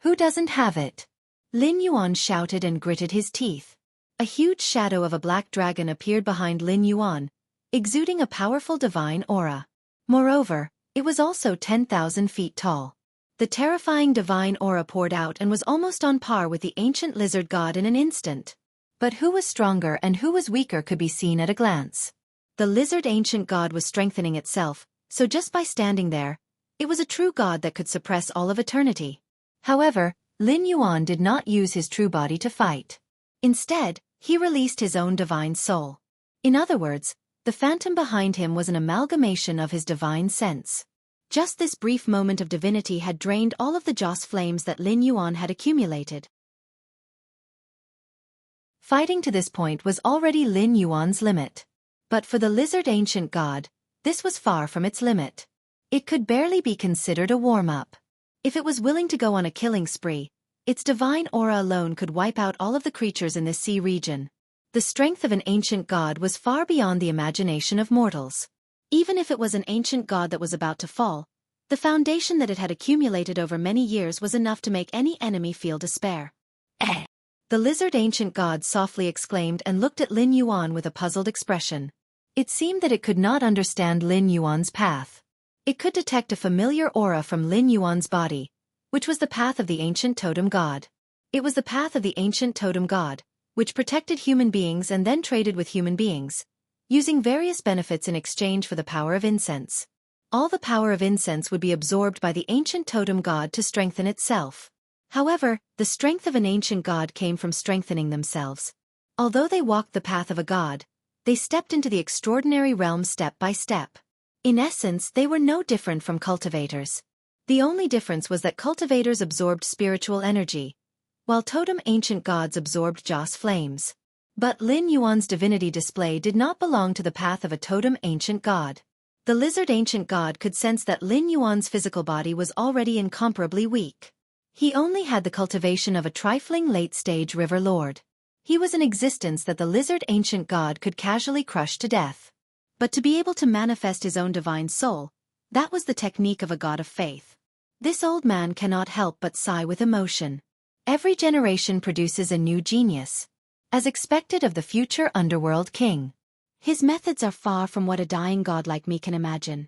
[SPEAKER 1] Who doesn't have it? Lin Yuan shouted and gritted his teeth. A huge shadow of a black dragon appeared behind Lin Yuan, exuding a powerful divine aura. Moreover, it was also 10,000 feet tall. The terrifying divine aura poured out and was almost on par with the ancient lizard god in an instant. But who was stronger and who was weaker could be seen at a glance. The lizard ancient god was strengthening itself, so just by standing there, it was a true god that could suppress all of eternity. However, Lin Yuan did not use his true body to fight. Instead, he released his own divine soul. In other words, the phantom behind him was an amalgamation of his divine sense. Just this brief moment of divinity had drained all of the joss flames that Lin Yuan had accumulated. Fighting to this point was already Lin Yuan's limit. But for the lizard ancient god, this was far from its limit. It could barely be considered a warm-up. If it was willing to go on a killing spree, its divine aura alone could wipe out all of the creatures in this sea region. The strength of an ancient god was far beyond the imagination of mortals. Even if it was an ancient god that was about to fall, the foundation that it had accumulated over many years was enough to make any enemy feel despair. Eh! The lizard ancient god softly exclaimed and looked at Lin Yuan with a puzzled expression. It seemed that it could not understand Lin Yuan's path. It could detect a familiar aura from Lin Yuan's body, which was the path of the ancient totem god. It was the path of the ancient totem god, which protected human beings and then traded with human beings, using various benefits in exchange for the power of incense. All the power of incense would be absorbed by the ancient totem god to strengthen itself. However, the strength of an ancient god came from strengthening themselves. Although they walked the path of a god, they stepped into the extraordinary realm step by step. In essence, they were no different from cultivators. The only difference was that cultivators absorbed spiritual energy, while totem ancient gods absorbed joss flames. But Lin Yuan's divinity display did not belong to the path of a totem ancient god. The lizard ancient god could sense that Lin Yuan's physical body was already incomparably weak. He only had the cultivation of a trifling late-stage river lord. He was an existence that the lizard ancient god could casually crush to death. But to be able to manifest his own divine soul, that was the technique of a god of faith. This old man cannot help but sigh with emotion. Every generation produces a new genius, as expected of the future underworld king. His methods are far from what a dying god like me can imagine.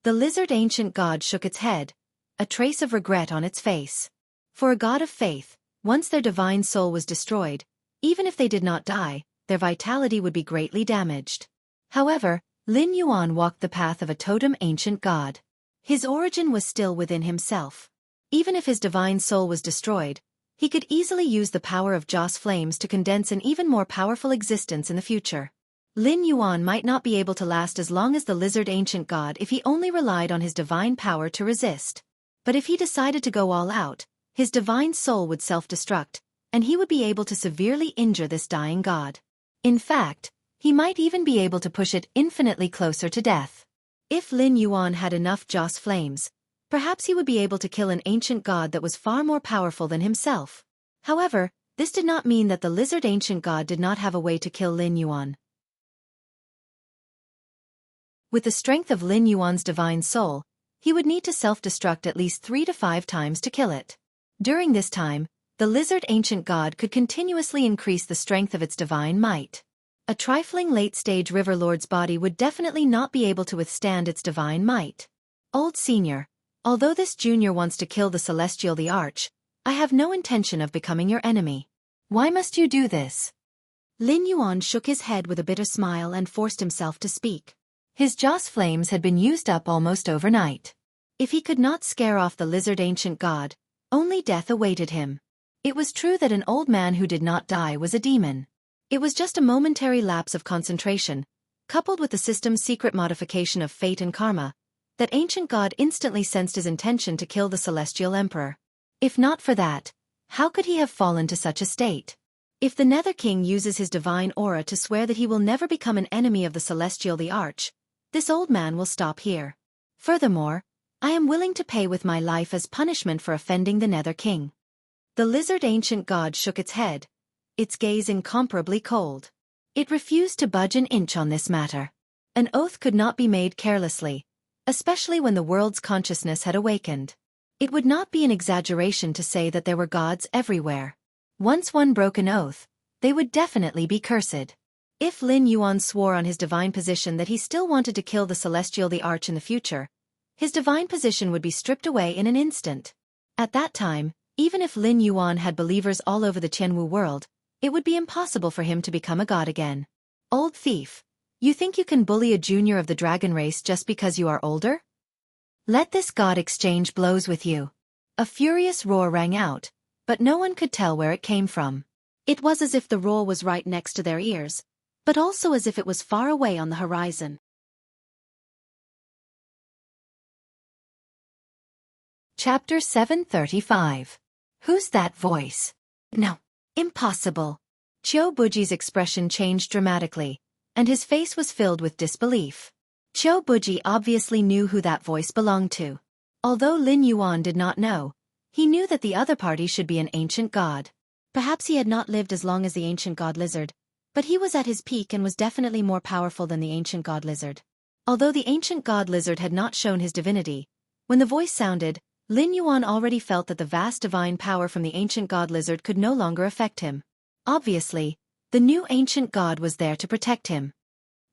[SPEAKER 1] The lizard ancient god shook its head, a trace of regret on its face. For a god of faith, once their divine soul was destroyed, even if they did not die, their vitality would be greatly damaged. However, Lin Yuan walked the path of a totem ancient god. His origin was still within himself. Even if his divine soul was destroyed, he could easily use the power of Joss flames to condense an even more powerful existence in the future. Lin Yuan might not be able to last as long as the lizard ancient god if he only relied on his divine power to resist. But if he decided to go all out, his divine soul would self-destruct, and he would be able to severely injure this dying god. In fact, he might even be able to push it infinitely closer to death. If Lin Yuan had enough Joss flames, perhaps he would be able to kill an ancient god that was far more powerful than himself. However, this did not mean that the lizard ancient god did not have a way to kill Lin Yuan. With the strength of Lin Yuan's divine soul, he would need to self-destruct at least 3 to 5 times to kill it. During this time, the lizard ancient god could continuously increase the strength of its divine might. A trifling late-stage river lord's body would definitely not be able to withstand its divine might. Old Senior, although this junior wants to kill the Celestial the Arch, I have no intention of becoming your enemy. Why must you do this? Lin Yuan shook his head with a bitter smile and forced himself to speak. His Joss flames had been used up almost overnight. If he could not scare off the lizard ancient god, only death awaited him. It was true that an old man who did not die was a demon. It was just a momentary lapse of concentration, coupled with the system's secret modification of fate and karma, that ancient god instantly sensed his intention to kill the celestial emperor. If not for that, how could he have fallen to such a state? If the Nether King uses his divine aura to swear that he will never become an enemy of the Celestial the Arch, this old man will stop here. Furthermore, I am willing to pay with my life as punishment for offending the Nether King. The lizard ancient god shook its head, its gaze incomparably cold. It refused to budge an inch on this matter. An oath could not be made carelessly, especially when the world's consciousness had awakened. It would not be an exaggeration to say that there were gods everywhere. Once one broke an oath, they would definitely be cursed. If Lin Yuan swore on his divine position that he still wanted to kill the Celestial the Arch in the future, his divine position would be stripped away in an instant. At that time, even if Lin Yuan had believers all over the Tianwu world, it would be impossible for him to become a god again. Old thief, you think you can bully a junior of the dragon race just because you are older? Let this god exchange blows with you. A furious roar rang out, but no one could tell where it came from. It was as if the roar was right next to their ears, but also as if it was far away on the horizon. Chapter 735. Who's that voice? No. Impossible. Qiu Buji's expression changed dramatically, and his face was filled with disbelief. Qiu Buji obviously knew who that voice belonged to. Although Lin Yuan did not know, he knew that the other party should be an ancient god. Perhaps he had not lived as long as the ancient god lizard, but he was at his peak and was definitely more powerful than the ancient god lizard. Although the ancient god lizard had not shown his divinity, when the voice sounded, Lin Yuan already felt that the vast divine power from the ancient god lizard could no longer affect him. Obviously, the new ancient god was there to protect him.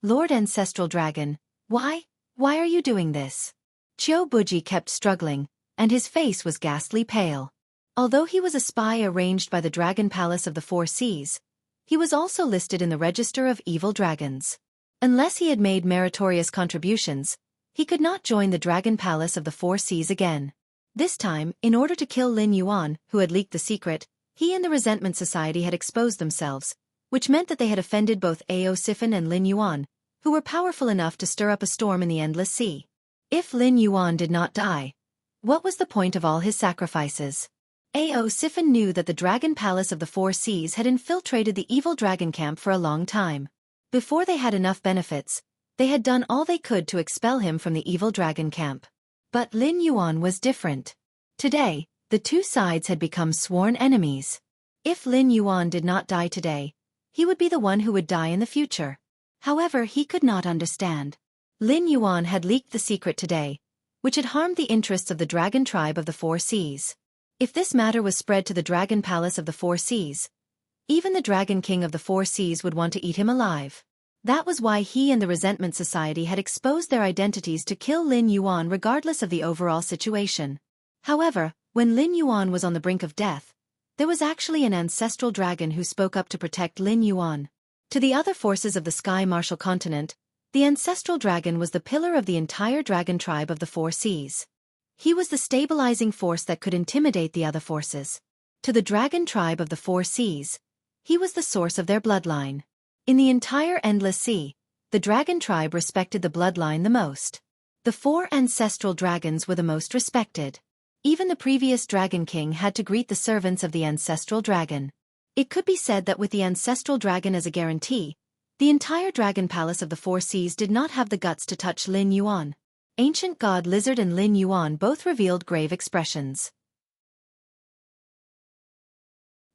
[SPEAKER 1] Lord Ancestral Dragon, why are you doing this? Qiu Buji kept struggling, and his face was ghastly pale. Although he was a spy arranged by the Dragon Palace of the Four Seas, he was also listed in the Register of Evil Dragons. Unless he had made meritorious contributions, he could not join the Dragon Palace of the Four Seas again. This time, in order to kill Lin Yuan, who had leaked the secret, he and the Resentment Society had exposed themselves, which meant that they had offended both Ao Sifan and Lin Yuan, who were powerful enough to stir up a storm in the Endless Sea. If Lin Yuan did not die, what was the point of all his sacrifices? Ao Sifan knew that the Dragon Palace of the Four Seas had infiltrated the evil dragon camp for a long time. Before they had enough benefits, they had done all they could to expel him from the evil dragon camp. But Lin Yuan was different. Today, the two sides had become sworn enemies. If Lin Yuan did not die today, he would be the one who would die in the future. However, he could not understand. Lin Yuan had leaked the secret today, which had harmed the interests of the dragon tribe of the Four Seas. If this matter was spread to the Dragon Palace of the Four Seas, even the Dragon King of the Four Seas would want to eat him alive. That was why he and the Resentment Society had exposed their identities to kill Lin Yuan regardless of the overall situation. However, when Lin Yuan was on the brink of death, there was actually an ancestral dragon who spoke up to protect Lin Yuan. To the other forces of the Sky Martial Continent, the ancestral dragon was the pillar of the entire dragon tribe of the Four Seas. He was the stabilizing force that could intimidate the other forces. To the dragon tribe of the four seas, he was the source of their bloodline. In the entire endless sea, the dragon tribe respected the bloodline the most. The four ancestral dragons were the most respected. Even the previous dragon king had to greet the servants of the ancestral dragon. It could be said that with the ancestral dragon as a guarantee, the entire dragon palace of the four seas did not have the guts to touch Lin Yuan. Ancient God Lizard and Lin Yuan both revealed grave expressions.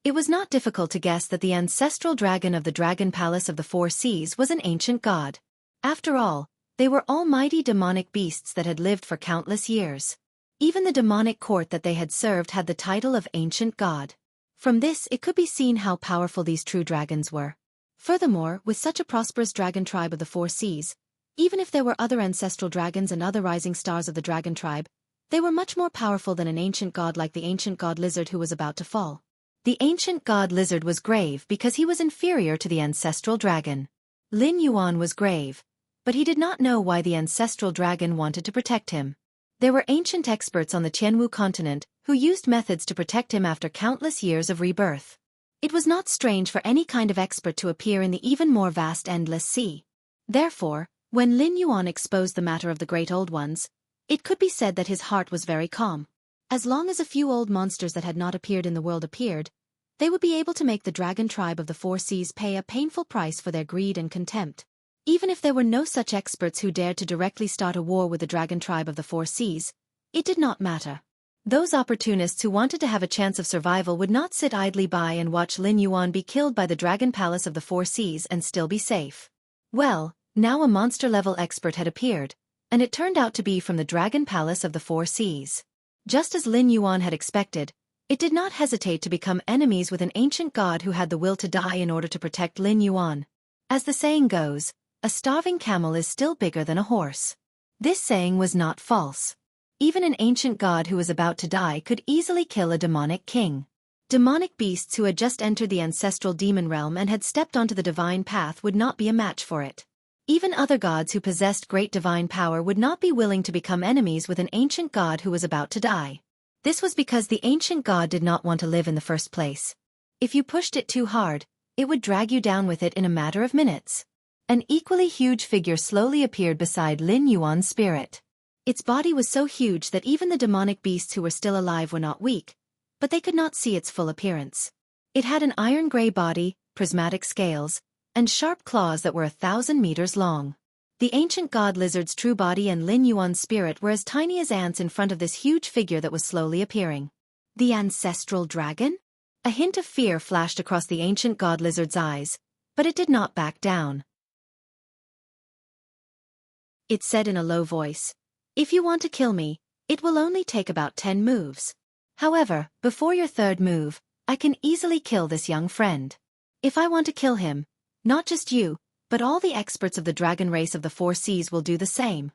[SPEAKER 1] It was not difficult to guess that the ancestral dragon of the dragon palace of the four seas was an ancient god. After all, they were almighty demonic beasts that had lived for countless years. Even the demonic court that they had served had the title of ancient god. From this it could be seen how powerful these true dragons were. Furthermore, with such a prosperous dragon tribe of the four seas, even if there were other ancestral dragons and other rising stars of the dragon tribe, they were much more powerful than an ancient god like the ancient god lizard who was about to fall. The ancient god lizard was grave because he was inferior to the ancestral dragon. Lin Yuan was grave, but he did not know why the ancestral dragon wanted to protect him. There were ancient experts on the Tianwu continent who used methods to protect him after countless years of rebirth. It was not strange for any kind of expert to appear in the even more vast endless sea. Therefore, when Lin Yuan exposed the matter of the great old ones, it could be said that his heart was very calm. As long as a few old monsters that had not appeared in the world appeared, they would be able to make the dragon tribe of the four seas pay a painful price for their greed and contempt. Even if there were no such experts who dared to directly start a war with the dragon tribe of the four seas, it did not matter. Those opportunists who wanted to have a chance of survival would not sit idly by and watch Lin Yuan be killed by the dragon palace of the four seas and still be safe. Well, now a monster-level expert had appeared, and it turned out to be from the dragon palace of the four seas. Just as Lin Yuan had expected, it did not hesitate to become enemies with an ancient god who had the will to die in order to protect Lin Yuan. As the saying goes, a starving camel is still bigger than a horse. This saying was not false. Even an ancient god who was about to die could easily kill a demonic king. Demonic beasts who had just entered the ancestral demon realm and had stepped onto the divine path would not be a match for it. Even other gods who possessed great divine power would not be willing to become enemies with an ancient god who was about to die. This was because the ancient god did not want to live in the first place. If you pushed it too hard, it would drag you down with it in a matter of minutes. An equally huge figure slowly appeared beside Lin Yuan's spirit. Its body was so huge that even the demonic beasts who were still alive were not weak, but they could not see its full appearance. It had an iron-gray body, prismatic scales, and sharp claws that were 1,000 meters long. The ancient god lizard's true body and Lin Yuan's spirit were as tiny as ants in front of this huge figure that was slowly appearing. The ancestral dragon? A hint of fear flashed across the ancient god lizard's eyes, but it did not back down. It said in a low voice, "If you want to kill me, it will only take about 10 moves. However, before your third move, I can easily kill this young friend. If I want to kill him, not just you, but all the experts of the dragon race of the four seas will do the same."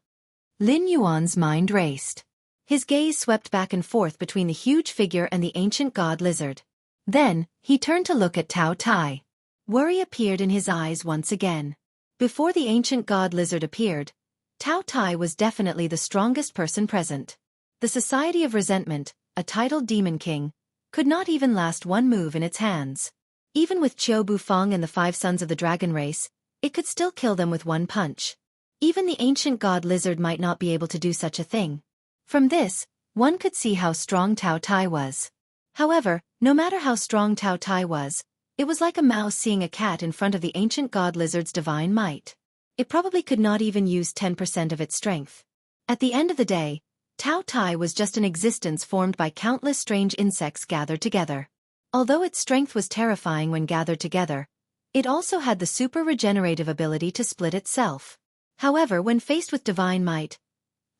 [SPEAKER 1] Lin Yuan's mind raced. His gaze swept back and forth between the huge figure and the ancient god lizard. Then, he turned to look at Tao Tai. Worry appeared in his eyes once again. Before the ancient god lizard appeared, Tao Tai was definitely the strongest person present. The Society of Resentment, a titled demon king, could not even last one move in its hands. Even with Qiu Bufang and the 5 sons of the dragon race, it could still kill them with one punch. Even the ancient god lizard might not be able to do such a thing. From this, one could see how strong Tao Tai was. However, no matter how strong Tao Tai was, it was like a mouse seeing a cat in front of the ancient god lizard's divine might. It probably could not even use 10% of its strength. At the end of the day, Tao Tai was just an existence formed by countless strange insects gathered together. Although its strength was terrifying when gathered together, it also had the super regenerative ability to split itself. However, when faced with divine might,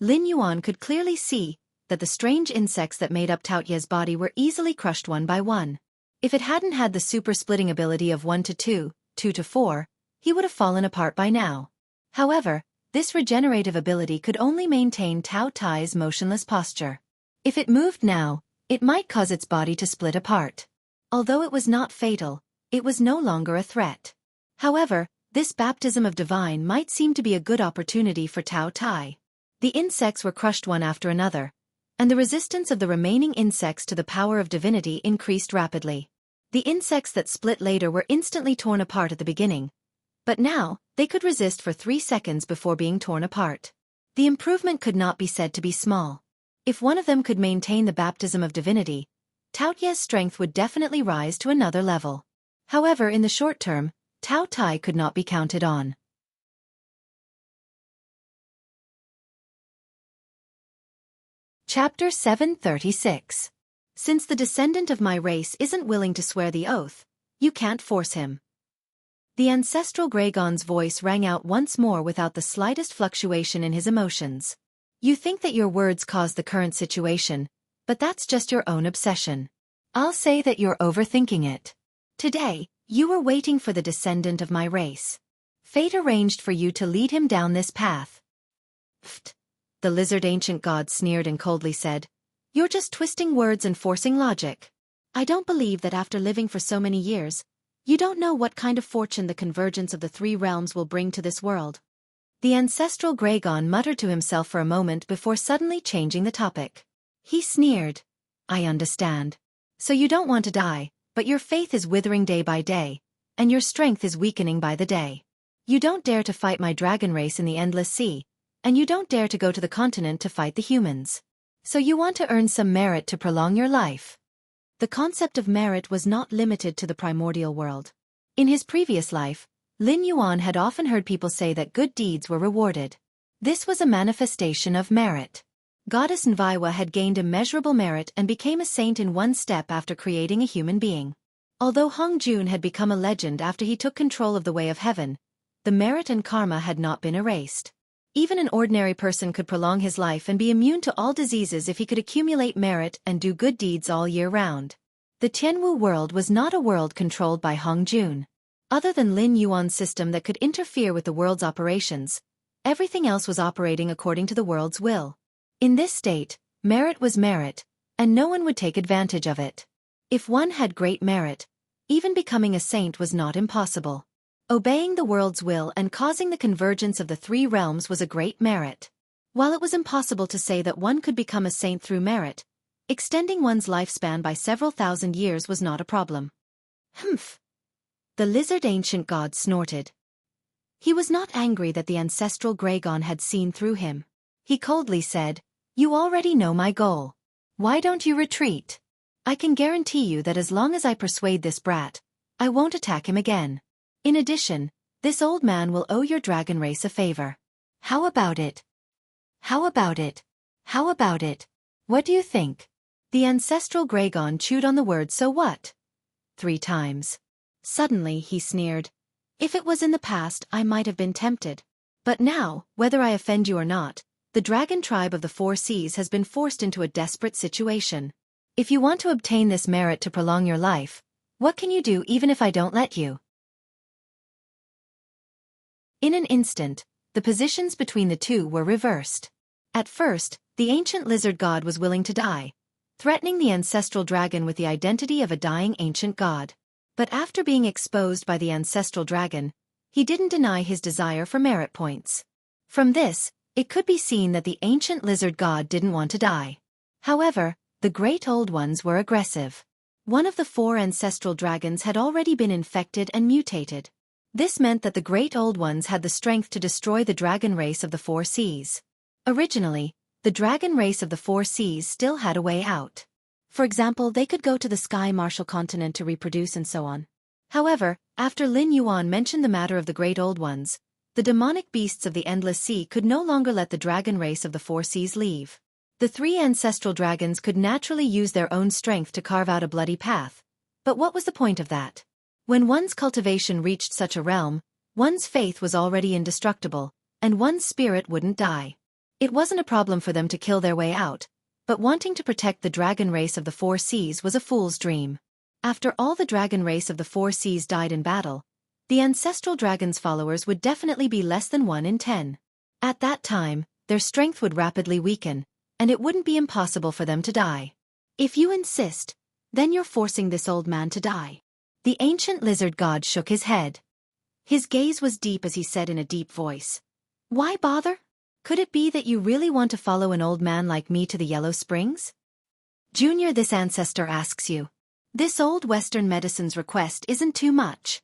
[SPEAKER 1] Lin Yuan could clearly see that the strange insects that made up Tao Ye's body were easily crushed one by one. If it hadn't had the super splitting ability of 1 to 2, 2 to 4, he would have fallen apart by now. However, this regenerative ability could only maintain Tao Tai's motionless posture. If it moved now, it might cause its body to split apart. Although it was not fatal, it was no longer a threat. However, this baptism of divine might seem to be a good opportunity for Tao Tai. The insects were crushed one after another, and the resistance of the remaining insects to the power of divinity increased rapidly. The insects that split later were instantly torn apart at the beginning, but now, they could resist for 3 seconds before being torn apart. The improvement could not be said to be small. If one of them could maintain the baptism of divinity, Tao Tie's strength would definitely rise to another level. However, in the short term, Tao Tai could not be counted on. Chapter 736. Since the descendant of my race isn't willing to swear the oath, you can't force him. The ancestral Gragon's voice rang out once more without the slightest fluctuation in his emotions. You think that your words caused the current situation, but that's just your own obsession. I'll say that you're overthinking it. Today, you were waiting for the descendant of my race. Fate arranged for you to lead him down this path. Pfft. The lizard ancient god sneered and coldly said, "You're just twisting words and forcing logic. I don't believe that after living for so many years, you don't know what kind of fortune the convergence of the 3 realms will bring to this world." The ancestral Gragon muttered to himself for a moment before suddenly changing the topic. He sneered. "I understand. So you don't want to die, but your faith is withering day by day, and your strength is weakening by the day. You don't dare to fight my dragon race in the endless sea, and you don't dare to go to the continent to fight the humans. So you want to earn some merit to prolong your life." The concept of merit was not limited to the primordial world. In his previous life, Lin Yuan had often heard people say that good deeds were rewarded. This was a manifestation of merit. Goddess Nviwa had gained immeasurable merit and became a saint in one step after creating a human being. Although Hong Jun had become a legend after he took control of the way of heaven, the merit and karma had not been erased. Even an ordinary person could prolong his life and be immune to all diseases if he could accumulate merit and do good deeds all year round. The Tianwu world was not a world controlled by Hong Jun. Other than Lin Yuan's system that could interfere with the world's operations, everything else was operating according to the world's will. In this state, merit was merit, and no one would take advantage of it. If one had great merit, even becoming a saint was not impossible. Obeying the world's will and causing the convergence of the 3 realms was a great merit. While it was impossible to say that one could become a saint through merit, extending one's lifespan by several thousand years was not a problem. Humph! The lizard ancient god snorted. He was not angry that the ancestral Gragon had seen through him. He coldly said, "You already know my goal. Why don't you retreat? I can guarantee you that as long as I persuade this brat, I won't attack him again. In addition, this old man will owe your dragon race a favor. How about it? How about it? How about it? What do you think?" The ancestral Gragon chewed on the word "so what?" 3 times. Suddenly he sneered. "If it was in the past, I might have been tempted. But now, whether I offend you or not, the dragon tribe of the 4 seas has been forced into a desperate situation. If you want to obtain this merit to prolong your life, what can you do even if I don't let you?" In an instant, the positions between the 2 were reversed. At first, the ancient lizard god was willing to die, threatening the ancestral dragon with the identity of a dying ancient god. But after being exposed by the ancestral dragon, he didn't deny his desire for merit points. From this, it could be seen that the ancient lizard god didn't want to die. However, the great old ones were aggressive. One of the 4 ancestral dragons had already been infected and mutated. This meant that the great old ones had the strength to destroy the dragon race of the 4 seas. Originally, the dragon race of the 4 seas still had a way out. For example, they could go to the Sky Martial continent to reproduce and so on. However, after Lin Yuan mentioned the matter of the great old ones, the demonic beasts of the endless sea could no longer let the dragon race of the 4 seas leave. The 3 ancestral dragons could naturally use their own strength to carve out a bloody path. But what was the point of that? When one's cultivation reached such a realm, one's faith was already indestructible, and one's spirit wouldn't die. It wasn't a problem for them to kill their way out, but wanting to protect the dragon race of the 4 seas was a fool's dream. After all the dragon race of the 4 seas died in battle, the ancestral dragon's followers would definitely be less than 1 in 10. At that time, their strength would rapidly weaken, and it wouldn't be impossible for them to die. If you insist, then you're forcing this old man to die. The ancient lizard god shook his head. His gaze was deep as he said in a deep voice, "Why bother? Could it be that you really want to follow an old man like me to the Yellow Springs? Junior, this ancestor asks you. This old Western medicine's request isn't too much.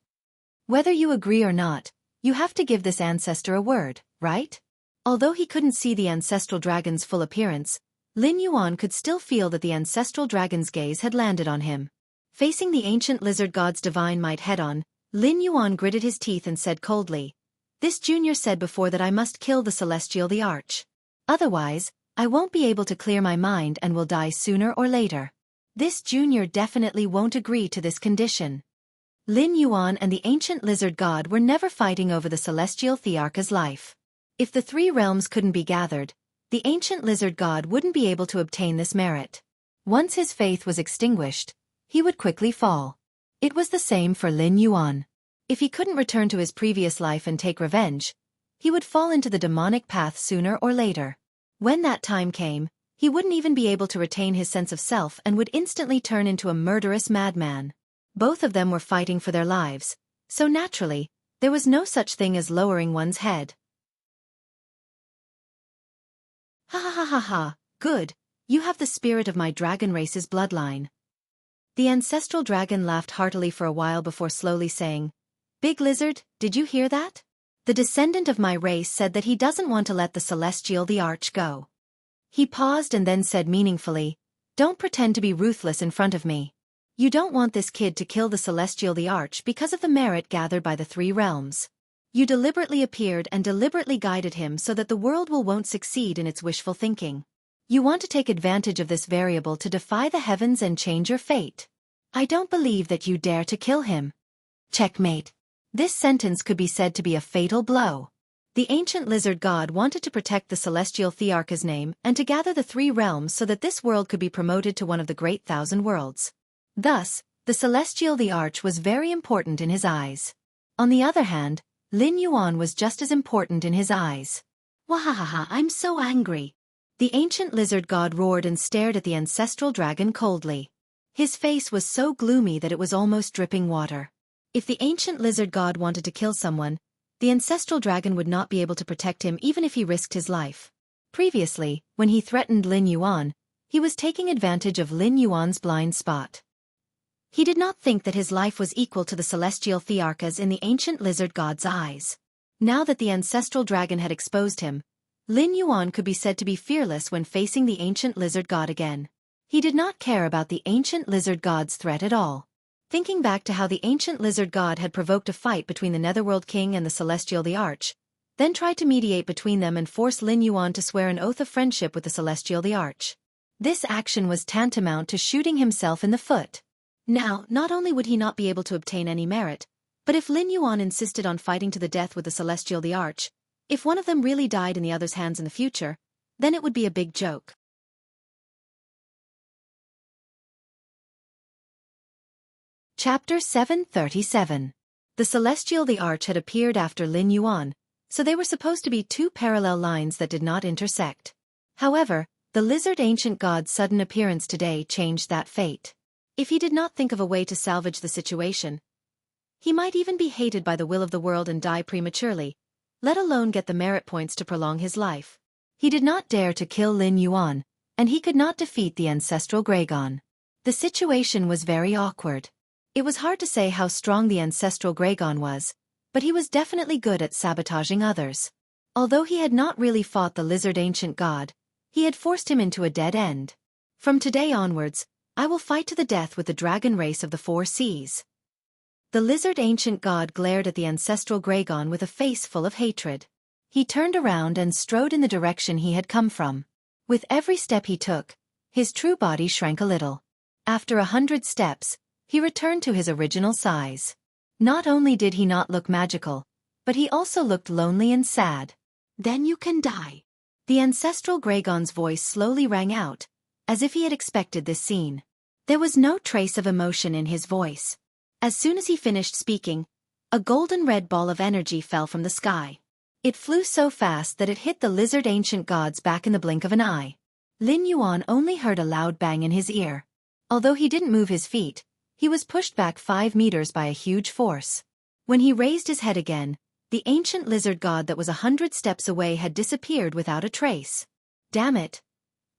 [SPEAKER 1] Whether you agree or not, you have to give this ancestor a word, right? Although he couldn't see the ancestral dragon's full appearance, Lin Yuan could still feel that the ancestral dragon's gaze had landed on him. Facing the ancient lizard god's divine might head-on, Lin Yuan gritted his teeth and said coldly, "This junior said before that I must kill the celestial the arch. Otherwise, I won't be able to clear my mind and will die sooner or later. This junior definitely won't agree to this condition." Lin Yuan and the ancient lizard god were never fighting over the celestial thearch's life. If the three realms couldn't be gathered, the ancient lizard god wouldn't be able to obtain this merit. Once his faith was extinguished, he would quickly fall. It was the same for Lin Yuan. If he couldn't return to his previous life and take revenge, he would fall into the demonic path sooner or later. When that time came, he wouldn't even be able to retain his sense of self and would instantly turn into a murderous madman. Both of them were fighting for their lives, so naturally, there was no such thing as lowering one's head. Ha ha ha ha ha, good, you have the spirit of my dragon race's bloodline. The ancestral dragon laughed heartily for a while before slowly saying, "Big Lizard, did you hear that? The descendant of my race said that he doesn't want to let the celestial the arch go." He paused and then said meaningfully, "Don't pretend to be ruthless in front of me. You don't want this kid to kill the celestial the arch because of the merit gathered by the three realms. You deliberately appeared and deliberately guided him so that the world won't succeed in its wishful thinking. You want to take advantage of this variable to defy the heavens and change your fate. I don't believe that you dare to kill him." Checkmate. This sentence could be said to be a fatal blow. The ancient lizard god wanted to protect the celestial thearch's name and to gather the three realms so that this world could be promoted to one of the great thousand worlds. Thus, the celestial the arch was very important in his eyes. On the other hand, Lin Yuan was just as important in his eyes. "Wahahaha, I'm so angry." The ancient lizard god roared and stared at the ancestral dragon coldly. His face was so gloomy that it was almost dripping water. If the ancient lizard god wanted to kill someone, the ancestral dragon would not be able to protect him even if he risked his life. Previously, when he threatened Lin Yuan, he was taking advantage of Lin Yuan's blind spot. He did not think that his life was equal to the celestial thearch's in the ancient lizard god's eyes. Now that the ancestral dragon had exposed him, Lin Yuan could be said to be fearless when facing the ancient lizard god again. He did not care about the ancient lizard god's threat at all. Thinking back to how the ancient lizard god had provoked a fight between the Netherworld King and the celestial the arch, then tried to mediate between them and force Lin Yuan to swear an oath of friendship with the celestial the arch. This action was tantamount to shooting himself in the foot. Now, not only would he not be able to obtain any merit, but if Lin Yuan insisted on fighting to the death with the celestial the arch, if one of them really died in the other's hands in the future, then it would be a big joke. Chapter 737. The celestial the arch had appeared after Lin Yuan, so they were supposed to be two parallel lines that did not intersect. However, the lizard ancient god's sudden appearance today changed that fate. If he did not think of a way to salvage the situation, he might even be hated by the will of the world and die prematurely, let alone get the merit points to prolong his life. He did not dare to kill Lin Yuan, and he could not defeat the ancestral Gragon. The situation was very awkward. It was hard to say how strong the ancestral Gragon was, but he was definitely good at sabotaging others. Although he had not really fought the lizard ancient god, he had forced him into a dead end. From today onwards, I will fight to the death with the dragon race of the four seas. The lizard ancient god glared at the ancestral Gragon with a face full of hatred. He turned around and strode in the direction he had come from. With every step he took, his true body shrank a little. After 100 steps, he returned to his original size. Not only did he not look magical, but he also looked lonely and sad. "Then you can die." The ancestral Gragon's voice slowly rang out, as if he had expected this scene. There was no trace of emotion in his voice. As soon as he finished speaking, a golden red ball of energy fell from the sky. It flew so fast that it hit the lizard ancient god's back in the blink of an eye. Lin Yuan only heard a loud bang in his ear. Although he didn't move his feet, he was pushed back 5 meters by a huge force. When he raised his head again, The ancient lizard god that was 100 steps away had disappeared without a trace. Damn it!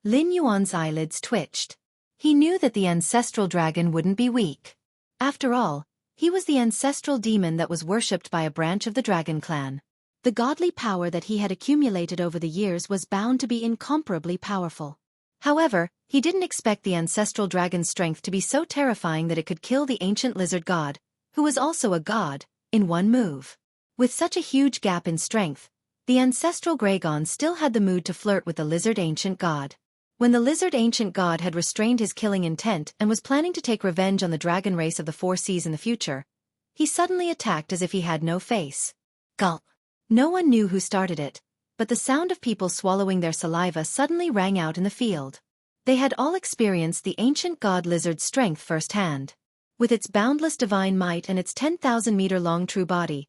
[SPEAKER 1] Lin Yuan's eyelids twitched. He knew that the ancestral dragon wouldn't be weak. After all, he was the ancestral demon that was worshipped by a branch of the dragon clan. The godly power that he had accumulated over the years was bound to be incomparably powerful. However, he didn't expect the ancestral dragon's strength to be so terrifying that it could kill the ancient lizard god, who was also a god, in one move. With such a huge gap in strength, the ancestral Gragon still had the mood to flirt with the lizard ancient god. When the lizard ancient god had restrained his killing intent and was planning to take revenge on the dragon race of the Four Seas in the future, he suddenly attacked as if he had no face. Gulp. No one knew who started it, but the sound of people swallowing their saliva suddenly rang out in the field. They had all experienced the ancient god lizard's strength firsthand. With its boundless divine might and its 10,000-meter-long true body,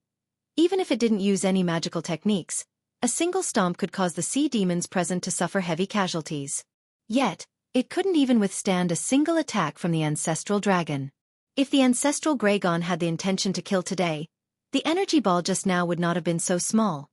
[SPEAKER 1] even if it didn't use any magical techniques, a single stomp could cause the sea demons present to suffer heavy casualties. Yet, it couldn't even withstand a single attack from the ancestral dragon. If the ancestral Gragon had the intention to kill today, the energy ball just now would not have been so small.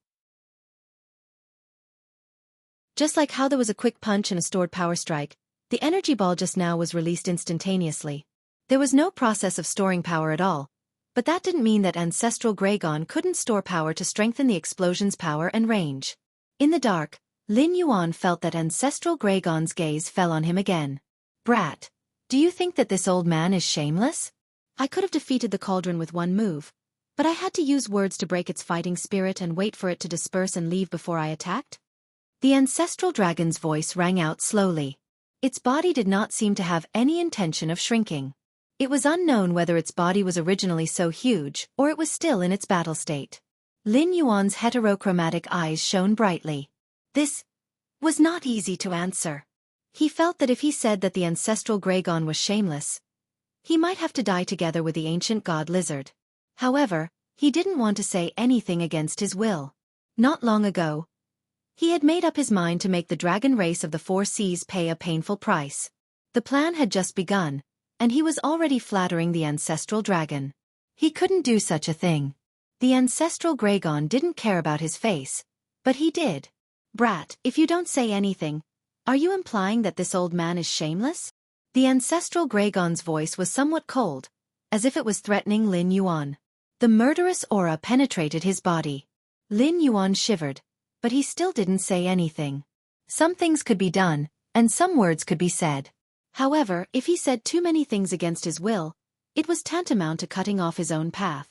[SPEAKER 1] Just like how there was a quick punch and a stored power strike, the energy ball just now was released instantaneously. There was no process of storing power at all, but that didn't mean that ancestral Gragon couldn't store power to strengthen the explosion's power and range. In the dark, Lin Yuan felt that ancestral Gragon's gaze fell on him again. Brat, do you think that this old man is shameless? I could have defeated the cauldron with one move, but I had to use words to break its fighting spirit and wait for it to disperse and leave before I attacked? The ancestral dragon's voice rang out slowly. Its body did not seem to have any intention of shrinking. It was unknown whether its body was originally so huge or it was still in its battle state. Lin Yuan's heterochromatic eyes shone brightly. This was not easy to answer. He felt that if he said that the ancestral Gragon was shameless, he might have to die together with the ancient god lizard. However, he didn't want to say anything against his will. Not long ago, he had made up his mind to make the dragon race of the Four Seas pay a painful price. The plan had just begun, and he was already flattering the ancestral dragon. He couldn't do such a thing. The ancestral Gragon didn't care about his face, but he did. Brat, if you don't say anything, are you implying that this old man is shameless? The ancestral Gragon's voice was somewhat cold, as if it was threatening Lin Yuan. The murderous aura penetrated his body. Lin Yuan shivered, but he still didn't say anything. Some things could be done, and some words could be said. However, if he said too many things against his will, it was tantamount to cutting off his own path.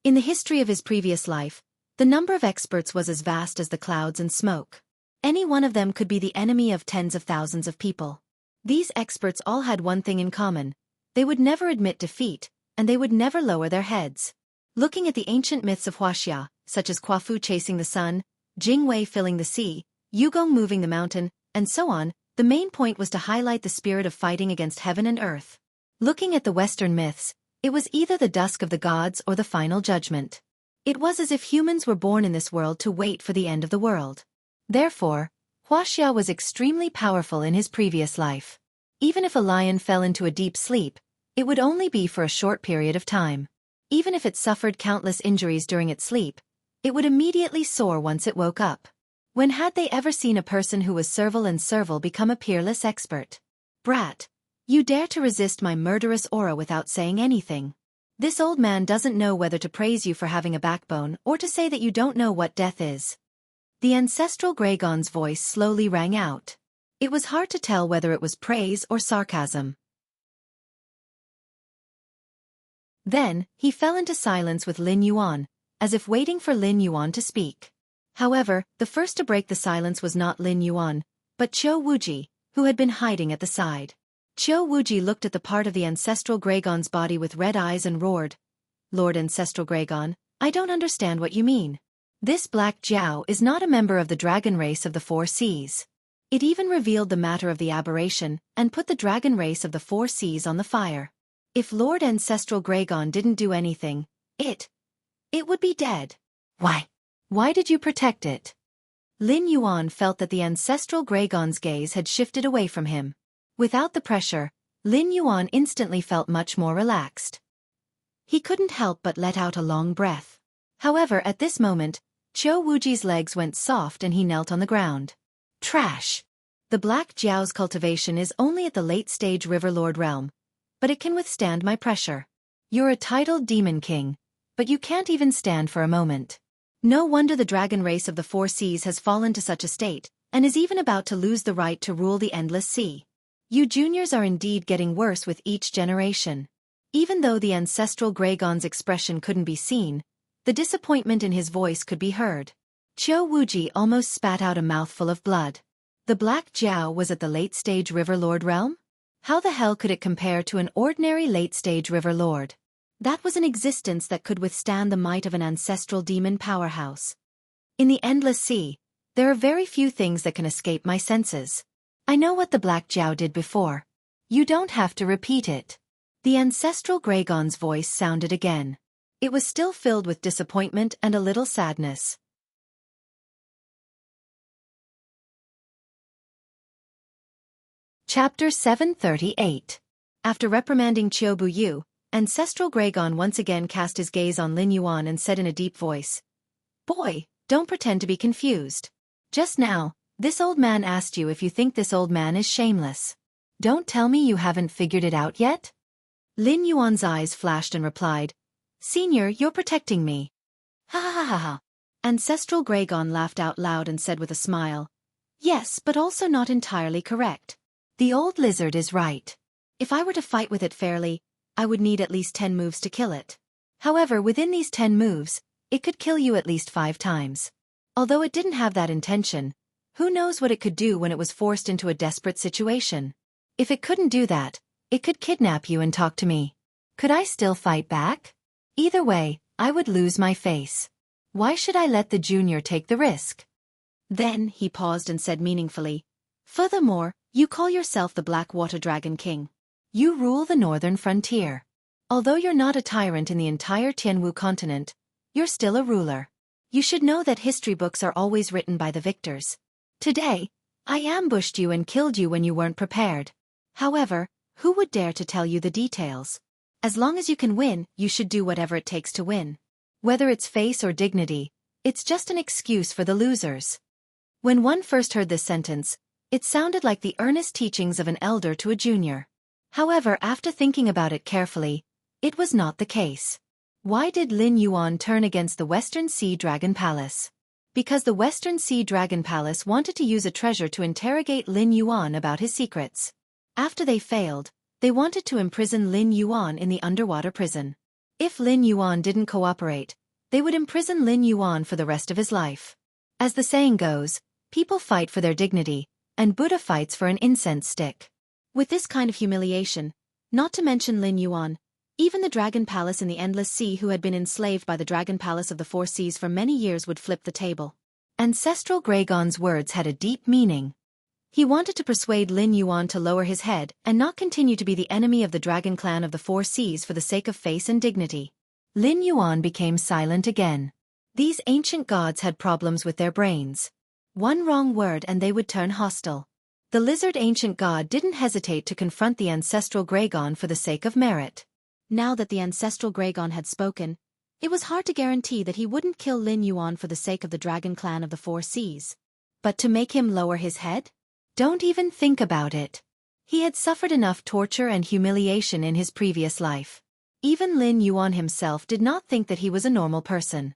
[SPEAKER 1] In the history of his previous life, the number of experts was as vast as the clouds and smoke. Any one of them could be the enemy of tens of thousands of people. These experts all had one thing in common: they would never admit defeat, and they would never lower their heads. Looking at the ancient myths of Huaxia, such as Quafu chasing the sun, Jingwei filling the sea, Yugong moving the mountain, and so on, the main point was to highlight the spirit of fighting against heaven and earth. Looking at the Western myths, it was either the dusk of the gods or the final judgment. It was as if humans were born in this world to wait for the end of the world. Therefore, Huaxia was extremely powerful in his previous life. Even if a lion fell into a deep sleep, it would only be for a short period of time. Even if it suffered countless injuries during its sleep, it would immediately soar once it woke up. When had they ever seen a person who was servile and servile become a peerless expert? Brat, you dare to resist my murderous aura without saying anything. This old man doesn't know whether to praise you for having a backbone or to say that you don't know what death is. The ancestral Gragon's voice slowly rang out. It was hard to tell whether it was praise or sarcasm. Then, he fell into silence with Lin Yuan, as if waiting for Lin Yuan to speak. However, the first to break the silence was not Lin Yuan, but Qiu Wuji, who had been hiding at the side. Qiu Wuji looked at the part of the ancestral Gragon's body with red eyes and roared, "Lord Ancestral Gragon, I don't understand what you mean. This Black Jiao is not a member of the dragon race of the Four Seas." It even revealed the matter of the aberration and put the dragon race of the Four Seas on the fire. If Lord Ancestral Gragon didn't do anything, it would be dead. Why did you protect it? Lin Yuan felt that the ancestral Gragon's gaze had shifted away from him. Without the pressure, Lin Yuan instantly felt much more relaxed. He couldn't help but let out a long breath. However, at this moment, Qiu Wuji's legs went soft and he knelt on the ground. Trash! The Black Jiao's cultivation is only at the late-stage Riverlord realm, but it can withstand my pressure. You're a titled demon king, but you can't even stand for a moment. No wonder the dragon race of the Four Seas has fallen to such a state, and is even about to lose the right to rule the endless sea. You juniors are indeed getting worse with each generation. Even though the ancestral Greygon's expression couldn't be seen, the disappointment in his voice could be heard. Qiu Wuji almost spat out a mouthful of blood. The Black Jiao was at the late-stage Riverlord realm? How the hell could it compare to an ordinary late-stage Riverlord? That was an existence that could withstand the might of an ancestral demon powerhouse. In the endless sea, there are very few things that can escape my senses. I know what the Black Jiao did before. You don't have to repeat it. The ancestral Greygon's voice sounded again. It was still filled with disappointment and a little sadness. Chapter 738. After reprimanding Qiu Buyu, ancestral Greygon once again cast his gaze on Lin Yuan and said in a deep voice, "Boy, don't pretend to be confused. Just now, this old man asked you if you think this old man is shameless. Don't tell me you haven't figured it out yet?" Lin Yuan's eyes flashed and replied, "Senior, you're protecting me." Ha ha ha ha. Ancestral Greygon laughed out loud and said with a smile, "Yes, but also not entirely correct. The old lizard is right. If I were to fight with it fairly, I would need at least 10 moves to kill it. However, within these 10 moves, it could kill you at least 5 times. Although it didn't have that intention, who knows what it could do when it was forced into a desperate situation? If it couldn't do that, it could kidnap you and talk to me. Could I still fight back? Either way, I would lose my face. Why should I let the junior take the risk?" Then he paused and said meaningfully, "Furthermore, you call yourself the Black Water Dragon King. You rule the northern frontier. Although you're not a tyrant in the entire Tianwu continent, you're still a ruler. You should know that history books are always written by the victors. Today, I ambushed you and killed you when you weren't prepared. However, who would dare to tell you the details? As long as you can win, you should do whatever it takes to win. Whether it's face or dignity, it's just an excuse for the losers." When one first heard this sentence, it sounded like the earnest teachings of an elder to a junior. However, after thinking about it carefully, it was not the case. Why did Lin Yuan turn against the Western Sea Dragon Palace? Because the Western Sea Dragon Palace wanted to use a treasure to interrogate Lin Yuan about his secrets. After they failed, they wanted to imprison Lin Yuan in the underwater prison. If Lin Yuan didn't cooperate, they would imprison Lin Yuan for the rest of his life. As the saying goes, people fight for their dignity, and Buddha fights for an incense stick. With this kind of humiliation, not to mention Lin Yuan, even the Dragon Palace in the Endless Sea who had been enslaved by the Dragon Palace of the Four Seas for many years would flip the table. Ancestral Greygon's words had a deep meaning. He wanted to persuade Lin Yuan to lower his head and not continue to be the enemy of the Dragon Clan of the Four Seas for the sake of face and dignity. Lin Yuan became silent again. These ancient gods had problems with their brains. One wrong word and they would turn hostile. The lizard ancient god didn't hesitate to confront the ancestral Greygon for the sake of merit. Now that the ancestral Greygon had spoken, it was hard to guarantee that he wouldn't kill Lin Yuan for the sake of the Dragon Clan of the Four Seas. But to make him lower his head? Don't even think about it. He had suffered enough torture and humiliation in his previous life. Even Lin Yuan himself did not think that he was a normal person.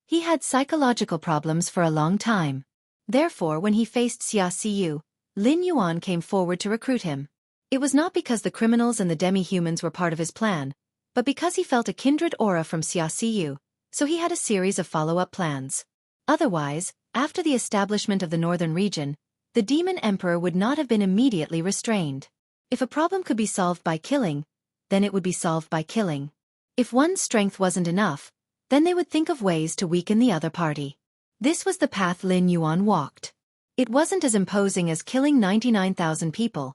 [SPEAKER 1] He had psychological problems for a long time. Therefore, when he faced Xia Siyu, Lin Yuan came forward to recruit him. It was not because the criminals and the demi-humans were part of his plan, but because he felt a kindred aura from Xia Siyu, so he had a series of follow-up plans. Otherwise, after the establishment of the northern region, the demon emperor would not have been immediately restrained. If a problem could be solved by killing, then it would be solved by killing. If one's strength wasn't enough, then they would think of ways to weaken the other party. This was the path Lin Yuan walked. It wasn't as imposing as killing 99,000 people,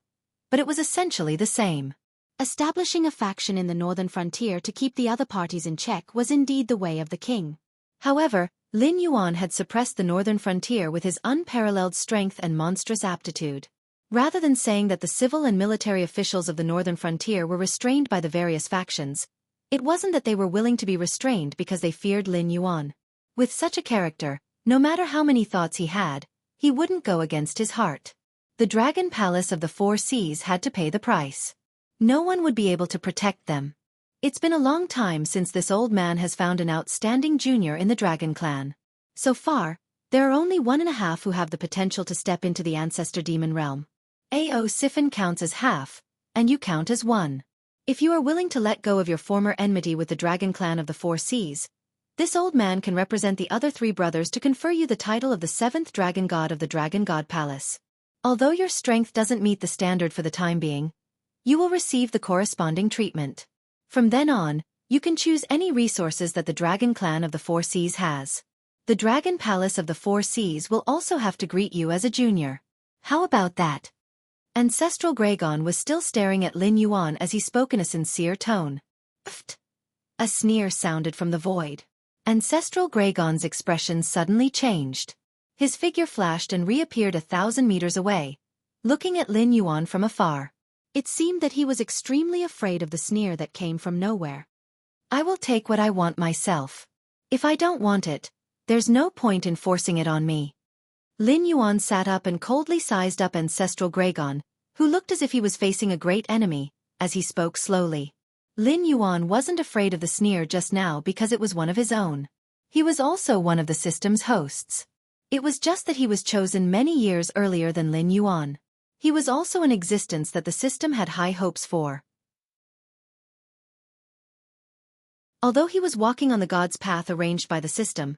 [SPEAKER 1] but it was essentially the same. Establishing a faction in the northern frontier to keep the other parties in check was indeed the way of the king. However, Lin Yuan had suppressed the northern frontier with his unparalleled strength and monstrous aptitude. Rather than saying that the civil and military officials of the northern frontier were restrained by the various factions, It wasn't that they were willing to be restrained because they feared Lin Yuan. With such a character, no matter how many thoughts he had, he wouldn't go against his heart. The Dragon Palace of the Four Seas had to pay the price. No one would be able to protect them. It's been a long time since this old man has found an outstanding junior in the Dragon Clan. So far, there are only 1.5 who have the potential to step into the Ancestor Demon realm. AO Siphon counts as half, and you count as 1. If you are willing to let go of your former enmity with the Dragon Clan of the Four Seas, this old man can represent the other 3 brothers to confer you the title of the 7th Dragon God of the Dragon God Palace. Although your strength doesn't meet the standard for the time being, you will receive the corresponding treatment. From then on, you can choose any resources that the Dragon Clan of the Four Seas has. The Dragon Palace of the Four Seas will also have to greet you as a junior. How about that? Ancestral Gregon was still staring at Lin Yuan as he spoke in a sincere tone. Pfft! A sneer sounded from the void. Ancestral Gregon's expression suddenly changed. His figure flashed and reappeared 1,000 meters away, looking at Lin Yuan from afar. It seemed that he was extremely afraid of the sneer that came from nowhere. I will take what I want myself. If I don't want it, there's no point in forcing it on me. Lin Yuan sat up and coldly sized up Ancestral Gregon, who looked as if he was facing a great enemy, as he spoke slowly. Lin Yuan wasn't afraid of the sneer just now because it was one of his own. He was also one of the system's hosts. It was just that he was chosen many years earlier than Lin Yuan. He was also an existence that the system had high hopes for. Although he was walking on the god's path arranged by the system,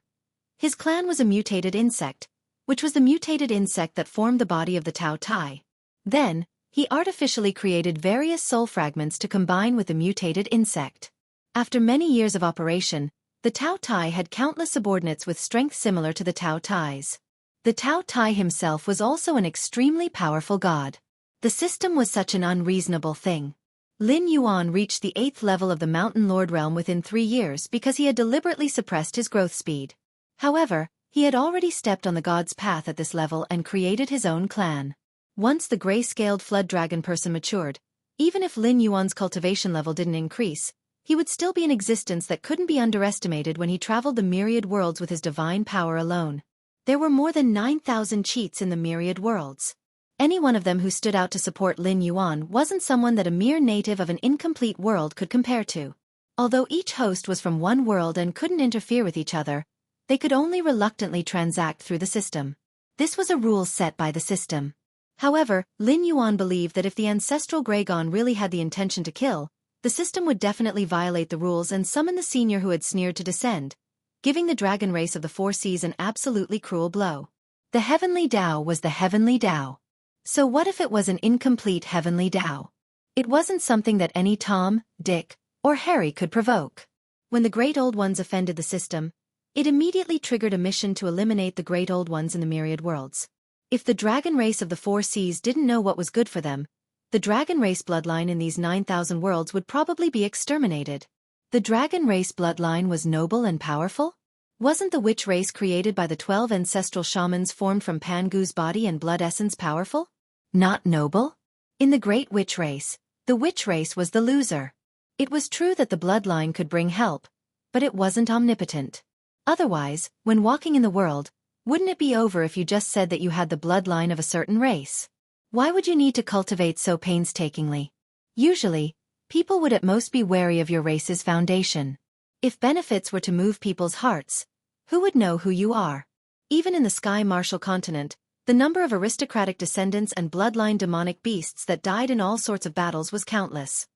[SPEAKER 1] his clan was a mutated insect, which was the mutated insect that formed the body of the Tao Tai. Then, he artificially created various soul fragments to combine with the mutated insect. After many years of operation, the Tao Tai had countless subordinates with strength similar to the Tao Tai's. The Tao Tai himself was also an extremely powerful god. The system was such an unreasonable thing. Lin Yuan reached the 8th level of the Mountain Lord realm within 3 years because he had deliberately suppressed his growth speed. However, he had already stepped on the god's path at this level and created his own clan. Once the gray-scaled flood dragon person matured, even if Lin Yuan's cultivation level didn't increase, he would still be an existence that couldn't be underestimated when he traveled the myriad worlds with his divine power alone. There were more than 9,000 cheats in the myriad worlds. Any one of them who stood out to support Lin Yuan wasn't someone that a mere native of an incomplete world could compare to. Although each host was from one world and couldn't interfere with each other, they could only reluctantly transact through the system. This was a rule set by the system. However, Lin Yuan believed that if the Ancestral Gregon really had the intention to kill, the system would definitely violate the rules and summon the senior who had sneered to descend, giving the dragon race of the Four Seas an absolutely cruel blow. The Heavenly Tao was the Heavenly Tao. So what if it was an incomplete Heavenly Tao? It wasn't something that any Tom, Dick, or Harry could provoke. When the Great Old Ones offended the system, it immediately triggered a mission to eliminate the Great Old Ones in the myriad worlds. If the dragon race of the Four Seas didn't know what was good for them, the dragon race bloodline in these 9,000 worlds would probably be exterminated. The dragon race bloodline was noble and powerful? Wasn't the witch race created by the 12 ancestral shamans formed from Pangu's body and blood essence powerful? Not noble? In the Great Witch Race, the witch race was the loser. It was true that the bloodline could bring help, but it wasn't omnipotent. Otherwise, when walking in the world, wouldn't it be over if you just said that you had the bloodline of a certain race? Why would you need to cultivate so painstakingly? Usually, people would at most be wary of your race's foundation. If benefits were to move people's hearts, who would know who you are? Even in the Sky Martial continent, the number of aristocratic descendants and bloodline demonic beasts that died in all sorts of battles was countless.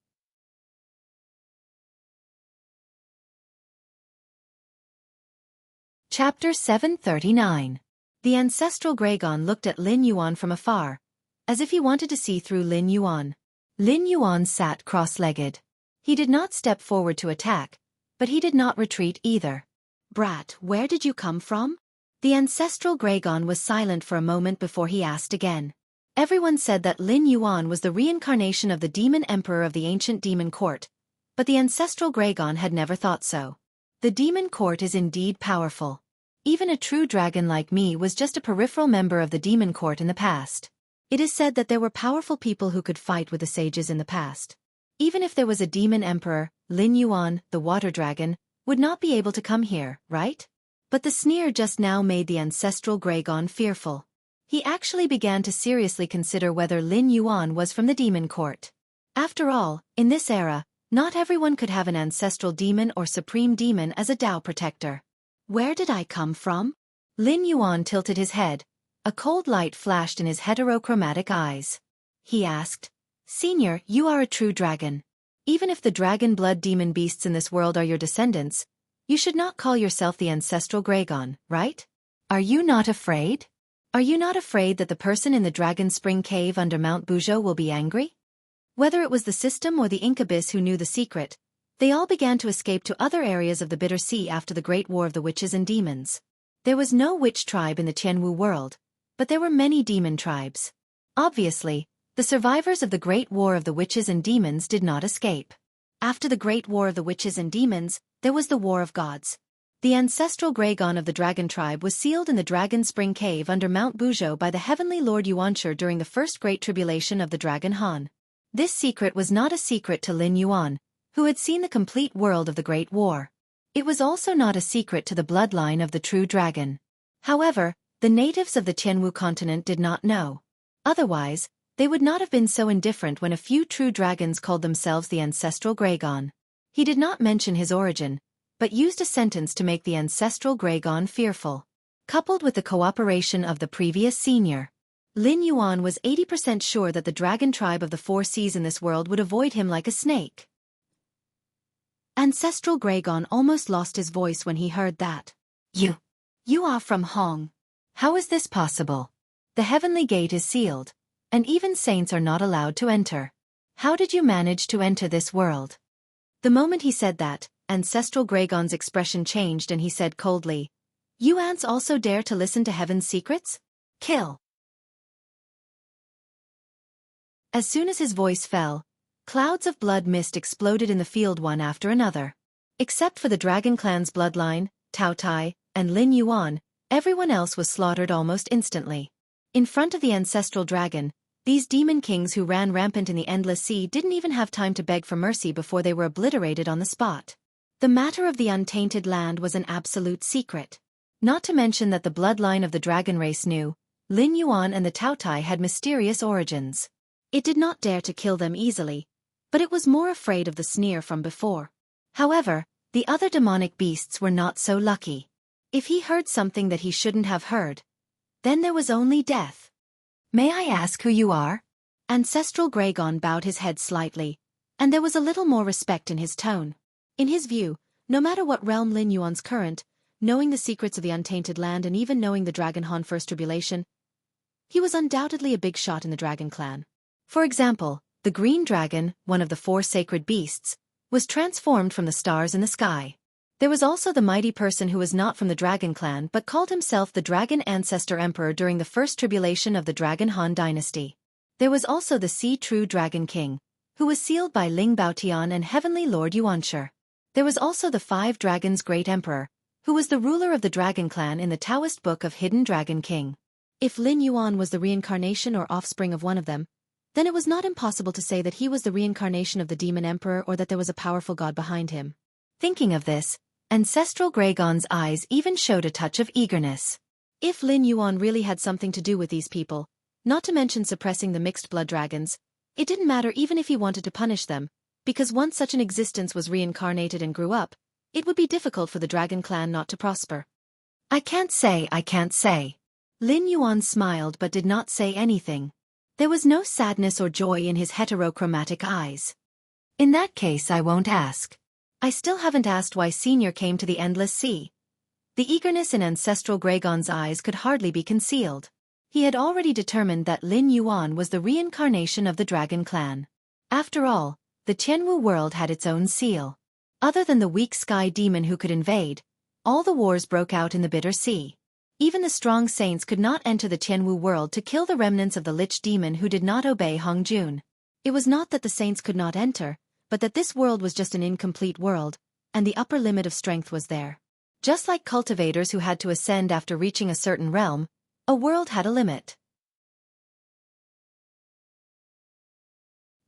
[SPEAKER 1] Chapter 739. The Ancestral Gregon looked at Lin Yuan from afar, as if he wanted to see through Lin Yuan. Lin Yuan sat cross-legged. He did not step forward to attack, but he did not retreat either. Brat, where did you come from? The Ancestral Gregon was silent for a moment before he asked again. Everyone said that Lin Yuan was the reincarnation of the demon emperor of the ancient demon court, but the Ancestral Gregon had never thought so. The demon court is indeed powerful. Even a true dragon like me was just a peripheral member of the demon court in the past. It is said that there were powerful people who could fight with the sages in the past. Even if there was a demon emperor, Lin Yuan, the water dragon, would not be able to come here, right? But the sneer just now made the ancestral Gregon fearful. He actually began to seriously consider whether Lin Yuan was from the demon court. After all, in this era, not everyone could have an ancestral demon or supreme demon as a Tao protector. Where did I come from? Lin Yuan tilted his head. A cold light flashed in his heterochromatic eyes. He asked, "Senior, you are a true dragon. Even if the dragon blood demon beasts in this world are your descendants, you should not call yourself the ancestral Gregon, right? Are you not afraid? Are you not afraid that the person in the Dragon Spring Cave under Mount Bujo will be angry?" Whether it was the system or the incubus who knew the secret, they all began to escape to other areas of the Bitter Sea after the Great War of the Witches and Demons. There was no witch tribe in the Tianwu world, but there were many demon tribes. Obviously, the survivors of the Great War of the Witches and Demons did not escape. After the Great War of the Witches and Demons, there was the War of Gods. The ancestral Gregon of the Dragon Tribe was sealed in the Dragon Spring Cave under Mount Bujo by the Heavenly Lord Yuanshi during the First Great Tribulation of the Dragon Han. This secret was not a secret to Lin Yuan, who had seen the complete world of the Great War. It was also not a secret to the bloodline of the true dragon. However, the natives of the Tianwu continent did not know. Otherwise, they would not have been so indifferent when a few true dragons called themselves the ancestral Gregon. He did not mention his origin, but used a sentence to make the ancestral Gregon fearful. Coupled with the cooperation of the previous senior, Lin Yuan was 80% sure that the dragon tribe of the Four Seas in this world would avoid him like a snake. Ancestral Gregon almost lost his voice when he heard that. You are from Hong. How is this possible? The heavenly gate is sealed, and even saints are not allowed to enter. How did you manage to enter this world? The moment he said that, ancestral Gregon's expression changed and he said coldly, "You ants also dare to listen to heaven's secrets? Kill." As soon as his voice fell, clouds of blood mist exploded in the field one after another. Except for the Dragon Clan's bloodline, Tao Tai, and Lin Yuan, everyone else was slaughtered almost instantly. In front of the ancestral dragon, these demon kings who ran rampant in the endless sea didn't even have time to beg for mercy before they were obliterated on the spot. The matter of the untainted land was an absolute secret. Not to mention that the bloodline of the dragon race knew, Lin Yuan and the Tao Tai had mysterious origins. It did not dare to kill them easily, but it was more afraid of the sneer from before. However, the other demonic beasts were not so lucky. If he heard something that he shouldn't have heard, then there was only death. "May I ask who you are?" Ancestral Gregon bowed his head slightly, and there was a little more respect in his tone. In his view, no matter what realm Lin Yuan's current, knowing the secrets of the untainted land and even knowing the Dragon Han First Tribulation, he was undoubtedly a big shot in the Dragon Clan. For example, the Green Dragon, one of the four sacred beasts, was transformed from the stars in the sky. There was also the mighty person who was not from the Dragon Clan but called himself the Dragon Ancestor Emperor during the First Tribulation of the Dragon Han Dynasty. There was also the Sea True Dragon King, who was sealed by Ling Baotian and Heavenly Lord Yuanshi. There was also the Five Dragons Great Emperor, who was the ruler of the Dragon Clan in the Taoist book of Hidden Dragon King. If Lin Yuan was the reincarnation or offspring of one of them, then it was not impossible to say that he was the reincarnation of the Demon Emperor or that there was a powerful god behind him. Thinking of this, ancestral Gregon's eyes even showed a touch of eagerness. If Lin Yuan really had something to do with these people, not to mention suppressing the mixed blood dragons, it didn't matter even if he wanted to punish them, because once such an existence was reincarnated and grew up, it would be difficult for the Dragon Clan not to prosper. I can't say. Lin Yuan smiled but did not say anything. There was no sadness or joy in his heterochromatic eyes. In that case I won't ask. I still haven't asked why Senior came to the Endless Sea. The eagerness in ancestral Gregon's eyes could hardly be concealed. He had already determined that Lin Yuan was the reincarnation of the Dragon Clan. After all, the Tianwu world had its own seal. Other than the weak sky demon who could invade, all the wars broke out in the Bitter Sea. Even the strong saints could not enter the Tianwu world to kill the remnants of the Lich demon who did not obey Hong Jun. It was not that the saints could not enter, but that this world was just an incomplete world, and the upper limit of strength was there. Just like cultivators who had to ascend after reaching a certain realm, a world had a limit.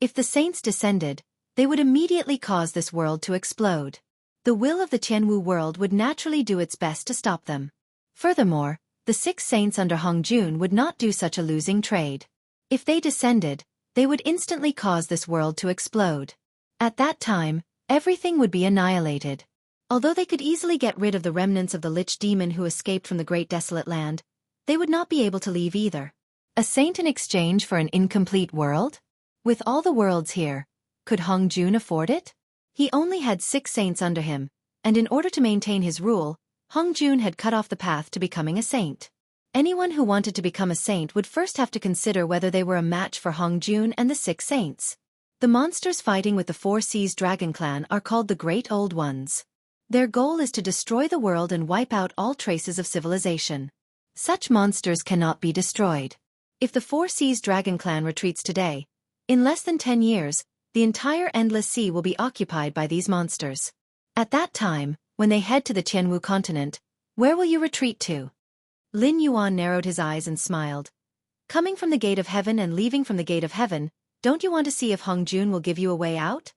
[SPEAKER 1] If the saints descended, they would immediately cause this world to explode. The will of the Tianwu world would naturally do its best to stop them. Furthermore, the 6 saints under Hong Jun would not do such a losing trade. If they descended, they would instantly cause this world to explode. At that time, everything would be annihilated. Although they could easily get rid of the remnants of the Lich demon who escaped from the Great Desolate Land, they would not be able to leave either. A saint in exchange for an incomplete world? With all the worlds here, could Hong Jun afford it? He only had 6 saints under him, and in order to maintain his rule, Hong Jun had cut off the path to becoming a saint. Anyone who wanted to become a saint would first have to consider whether they were a match for Hong Jun and the 6 saints. The monsters fighting with the 4 Seas Dragon Clan are called the Great Old Ones. Their goal is to destroy the world and wipe out all traces of civilization. Such monsters cannot be destroyed. If the 4 Seas Dragon Clan retreats today, in less than 10 years, the entire Endless Sea will be occupied by these monsters. At that time, when they head to the Tianwu continent, where will you retreat to? Lin Yuan narrowed his eyes and smiled. Coming from the Gate of Heaven and leaving from the Gate of Heaven, don't you want to see if Hong Jun will give you a way out?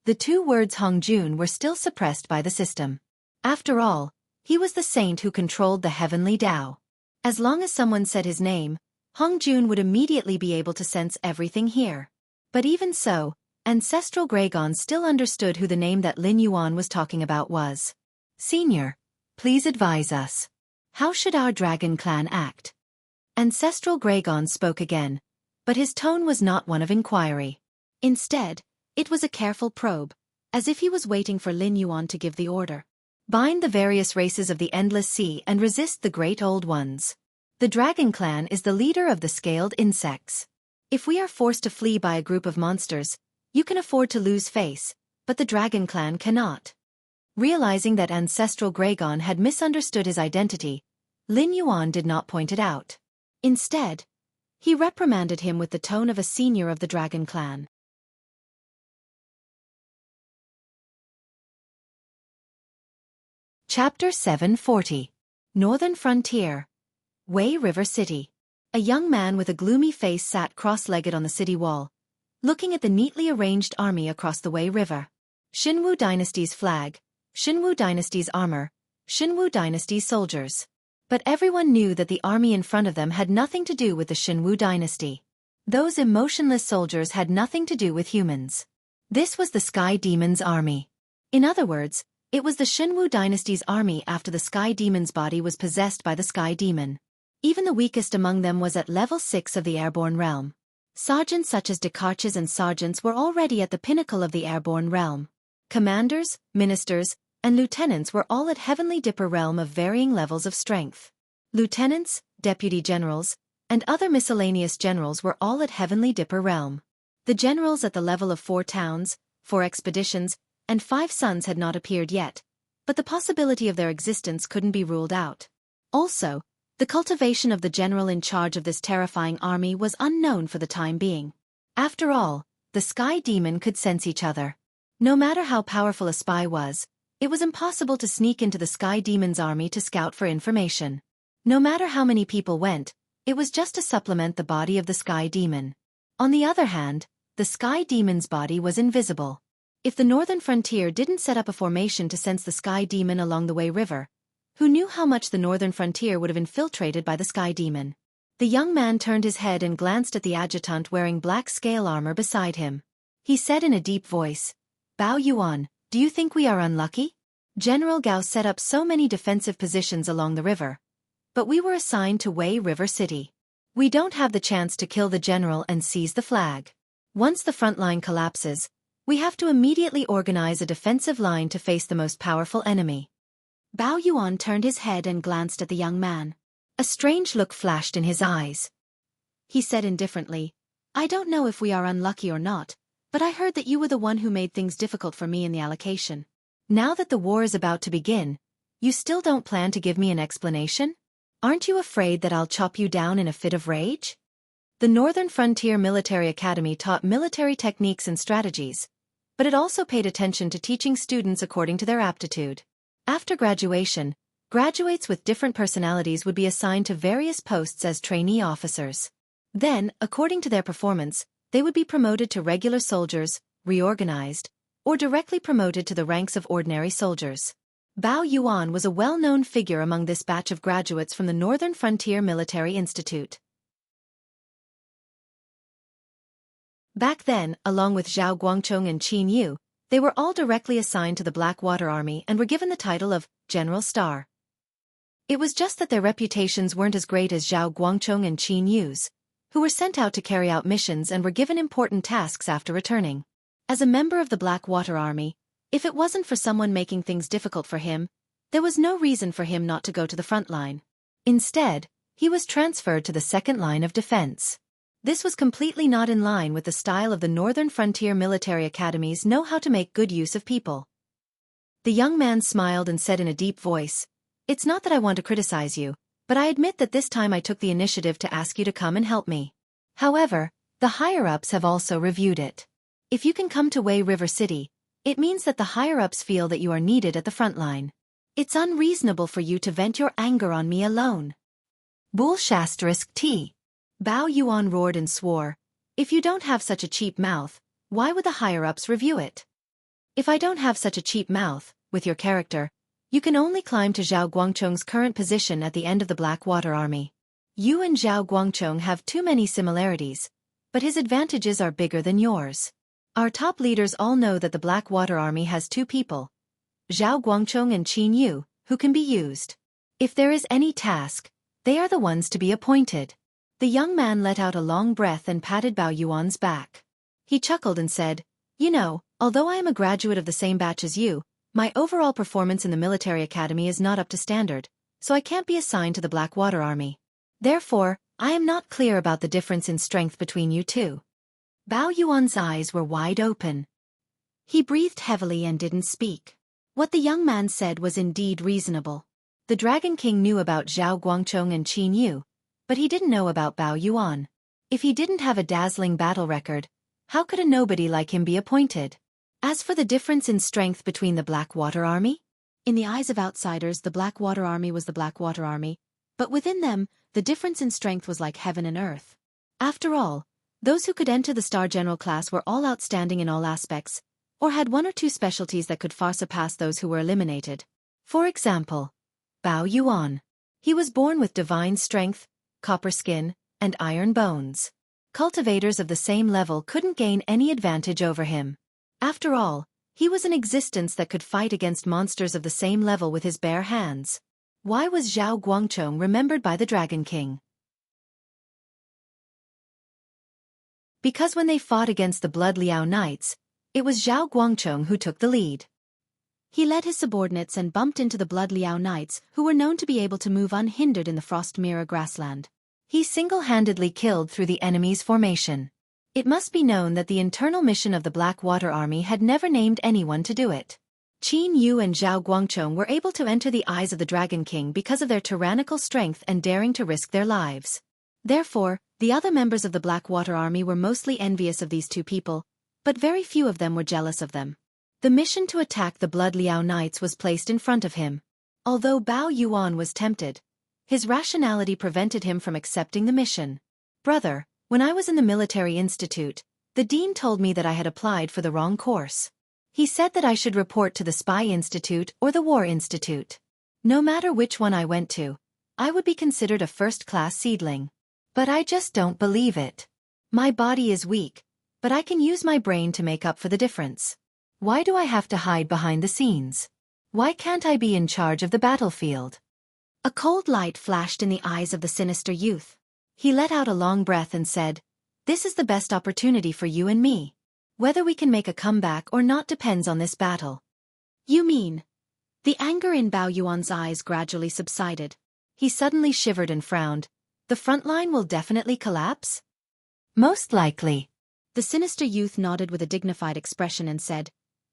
[SPEAKER 1] The 2 words Hong Jun were still suppressed by the system. After all, he was the saint who controlled the heavenly Tao. As long as someone said his name, Hong Jun would immediately be able to sense everything here. But even so, Ancestral Gregon still understood who the name that Lin Yuan was talking about was. Senior, please advise us. How should our dragon clan act? Ancestral Gregon spoke again, but his tone was not one of inquiry. Instead, it was a careful probe, as if he was waiting for Lin Yuan to give the order. Bind the various races of the Endless Sea and resist the Great Old Ones. The Dragon Clan is the leader of the scaled insects. If we are forced to flee by a group of monsters, you can afford to lose face, but the Dragon Clan cannot. Realizing that Ancestral Gregon had misunderstood his identity, Lin Yuan did not point it out. Instead, he reprimanded him with the tone of a senior of the Dragon Clan. Chapter 740. Northern Frontier. Wei River City. A young man with a gloomy face sat cross-legged on the city wall, looking at the neatly arranged army across the Wei River. Xinwu Dynasty's flag, Xinwu Dynasty's armor, Xinwu Dynasty's soldiers. But everyone knew that the army in front of them had nothing to do with the Xinwu Dynasty. Those emotionless soldiers had nothing to do with humans. This was the Sky Demon's army. In other words, it was the Xinwu Dynasty's army after the Sky Demon's body was possessed by the Sky Demon. Even the weakest among them was at level 6 of the airborne realm. Sergeants such as Dekarches and sergeants were already at the pinnacle of the airborne realm. Commanders, ministers, and lieutenants were all at Heavenly Dipper realm of varying levels of strength. Lieutenants, deputy generals, and other miscellaneous generals were all at Heavenly Dipper realm. The generals at the level of 4 towns, 4 expeditions, and 5 suns had not appeared yet, but the possibility of their existence couldn't be ruled out. Also, the cultivation of the general in charge of this terrifying army was unknown for the time being. After all, the Sky Demon could sense each other. No matter how powerful a spy was, it was impossible to sneak into the Sky Demon's army to scout for information. No matter how many people went, it was just to supplement the body of the Sky Demon. On the other hand, the Sky Demon's body was invisible. If the Northern Frontier didn't set up a formation to sense the Sky Demon along the Wei River, who knew how much the Northern Frontier would have infiltrated by the Sky Demon? The young man turned his head and glanced at the adjutant wearing black scale armor beside him. He said in a deep voice, "Bao Yuan, do you think we are unlucky? General Gao set up so many defensive positions along the river, but we were assigned to Wei River City. We don't have the chance to kill the general and seize the flag. Once the front line collapses, we have to immediately organize a defensive line to face the most powerful enemy." Bao Yuan turned his head and glanced at the young man. A strange look flashed in his eyes. He said indifferently, "I don't know if we are unlucky or not, but I heard that you were the one who made things difficult for me in the allocation. Now that the war is about to begin, you still don't plan to give me an explanation? Aren't you afraid that I'll chop you down in a fit of rage?" The Northern Frontier Military Academy taught military techniques and strategies, but it also paid attention to teaching students according to their aptitude. After graduation, graduates with different personalities would be assigned to various posts as trainee officers. Then, according to their performance, they would be promoted to regular soldiers, reorganized, or directly promoted to the ranks of ordinary soldiers. Bao Yuan was a well-known figure among this batch of graduates from the Northern Frontier Military Institute. Back then, along with Zhao Guangchong and Qin Yu, they were all directly assigned to the Blackwater Army and were given the title of General Star. It was just that their reputations weren't as great as Zhao Guangchong and Qin Yu's, who were sent out to carry out missions and were given important tasks after returning. As a member of the Blackwater Army, if it wasn't for someone making things difficult for him, there was no reason for him not to go to the front line. Instead, he was transferred to the second line of defense. This was completely not in line with the style of the Northern Frontier military academies know how to make good use of people. The young man smiled and said in a deep voice, "It's not that I want to criticize you, but I admit that this time I took the initiative to ask you to come and help me. However, the higher-ups have also reviewed it. If you can come to Wei River City, it means that the higher-ups feel that you are needed at the front line. It's unreasonable for you to vent your anger on me alone." Bull*T. Bao Yuan roared and swore, "If you don't have such a cheap mouth, why would the higher-ups review it? If I don't have such a cheap mouth, with your character, you can only climb to Zhao Guangchong's current position at the end of the Blackwater Army. You and Zhao Guangchong have too many similarities, but his advantages are bigger than yours. Our top leaders all know that the Blackwater Army has two people, Zhao Guangchong and Qin Yu, who can be used. If there is any task, they are the ones to be appointed." The young man let out a long breath and patted Bao Yuan's back. He chuckled and said, "You know, although I am a graduate of the same batch as you, my overall performance in the military academy is not up to standard, so I can't be assigned to the Blackwater Army. Therefore, I am not clear about the difference in strength between you two." Bao Yuan's eyes were wide open. He breathed heavily and didn't speak. What the young man said was indeed reasonable. The Dragon King knew about Zhao Guangchong and Qin Yu, but he didn't know about Bao Yuan. If he didn't have a dazzling battle record, how could a nobody like him be appointed? As for the difference in strength between the Blackwater Army, in the eyes of outsiders the Blackwater Army was the Blackwater Army, but within them, the difference in strength was like heaven and earth. After all, those who could enter the Star General class were all outstanding in all aspects, or had one or two specialties that could far surpass those who were eliminated. For example, Bao Yuan. He was born with divine strength, copper skin, and iron bones. Cultivators of the same level couldn't gain any advantage over him. After all, he was an existence that could fight against monsters of the same level with his bare hands. Why was Zhao Guangchong remembered by the Dragon King? Because when they fought against the Blood Liao Knights, it was Zhao Guangchong who took the lead. He led his subordinates and bumped into the Blood Liao Knights, who were known to be able to move unhindered in the Frost Mirror grassland. He single-handedly killed through the enemy's formation. It must be known that the internal mission of the Blackwater Army had never named anyone to do it. Qin Yu and Zhao Guangchong were able to enter the eyes of the Dragon King because of their tyrannical strength and daring to risk their lives. Therefore, the other members of the Blackwater Army were mostly envious of these two people, but very few of them were jealous of them. The mission to attack the Blood Liao Knights was placed in front of him. Although Bao Yuan was tempted, his rationality prevented him from accepting the mission. "Brother, when I was in the military institute, the dean told me that I had applied for the wrong course. He said that I should report to the Spy Institute or the War Institute. No matter which one I went to, I would be considered a first-class seedling. But I just don't believe it. My body is weak, but I can use my brain to make up for the difference. Why do I have to hide behind the scenes? Why can't I be in charge of the battlefield?" A cold light flashed in the eyes of the sinister youth. He let out a long breath and said, "This is the best opportunity for you and me. Whether we can make a comeback or not depends on this battle." "You mean?" The anger in Bao Yuan's eyes gradually subsided. He suddenly shivered and frowned. "The front line will definitely collapse?" "Most likely." The sinister youth nodded with a dignified expression and said,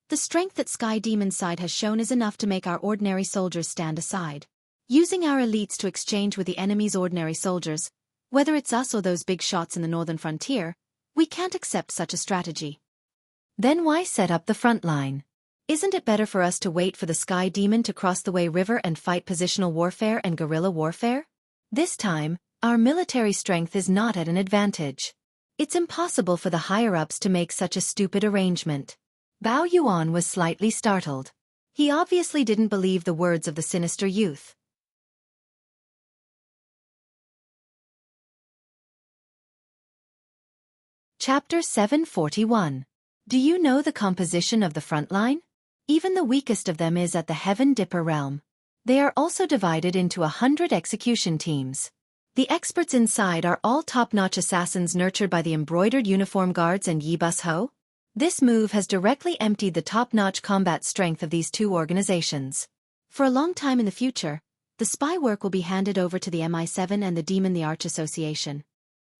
[SPEAKER 1] "The strength that Sky Demon's side has shown is enough to make our ordinary soldiers stand aside. Using our elites to exchange with the enemy's ordinary soldiers, whether it's us or those big shots in the northern frontier, we can't accept such a strategy." "Then why set up the front line? Isn't it better for us to wait for the Sky Demon to cross the Wei River and fight positional warfare and guerrilla warfare? This time, our military strength is not at an advantage. It's impossible for the higher-ups to make such a stupid arrangement. Bao Yuan was slightly startled. He obviously didn't believe the words of the sinister youth. Chapter 741. Do you know the composition of the front line? Even the weakest of them is at the Heaven Dipper realm. They are also divided into 100 execution teams. The experts inside are all top-notch assassins nurtured by the embroidered uniform guards and Yi Bus Ho. This move has directly emptied the top-notch combat strength of these two organizations. For a long time in the future, the spy work will be handed over to the MI7 and the Demon the Arch Association.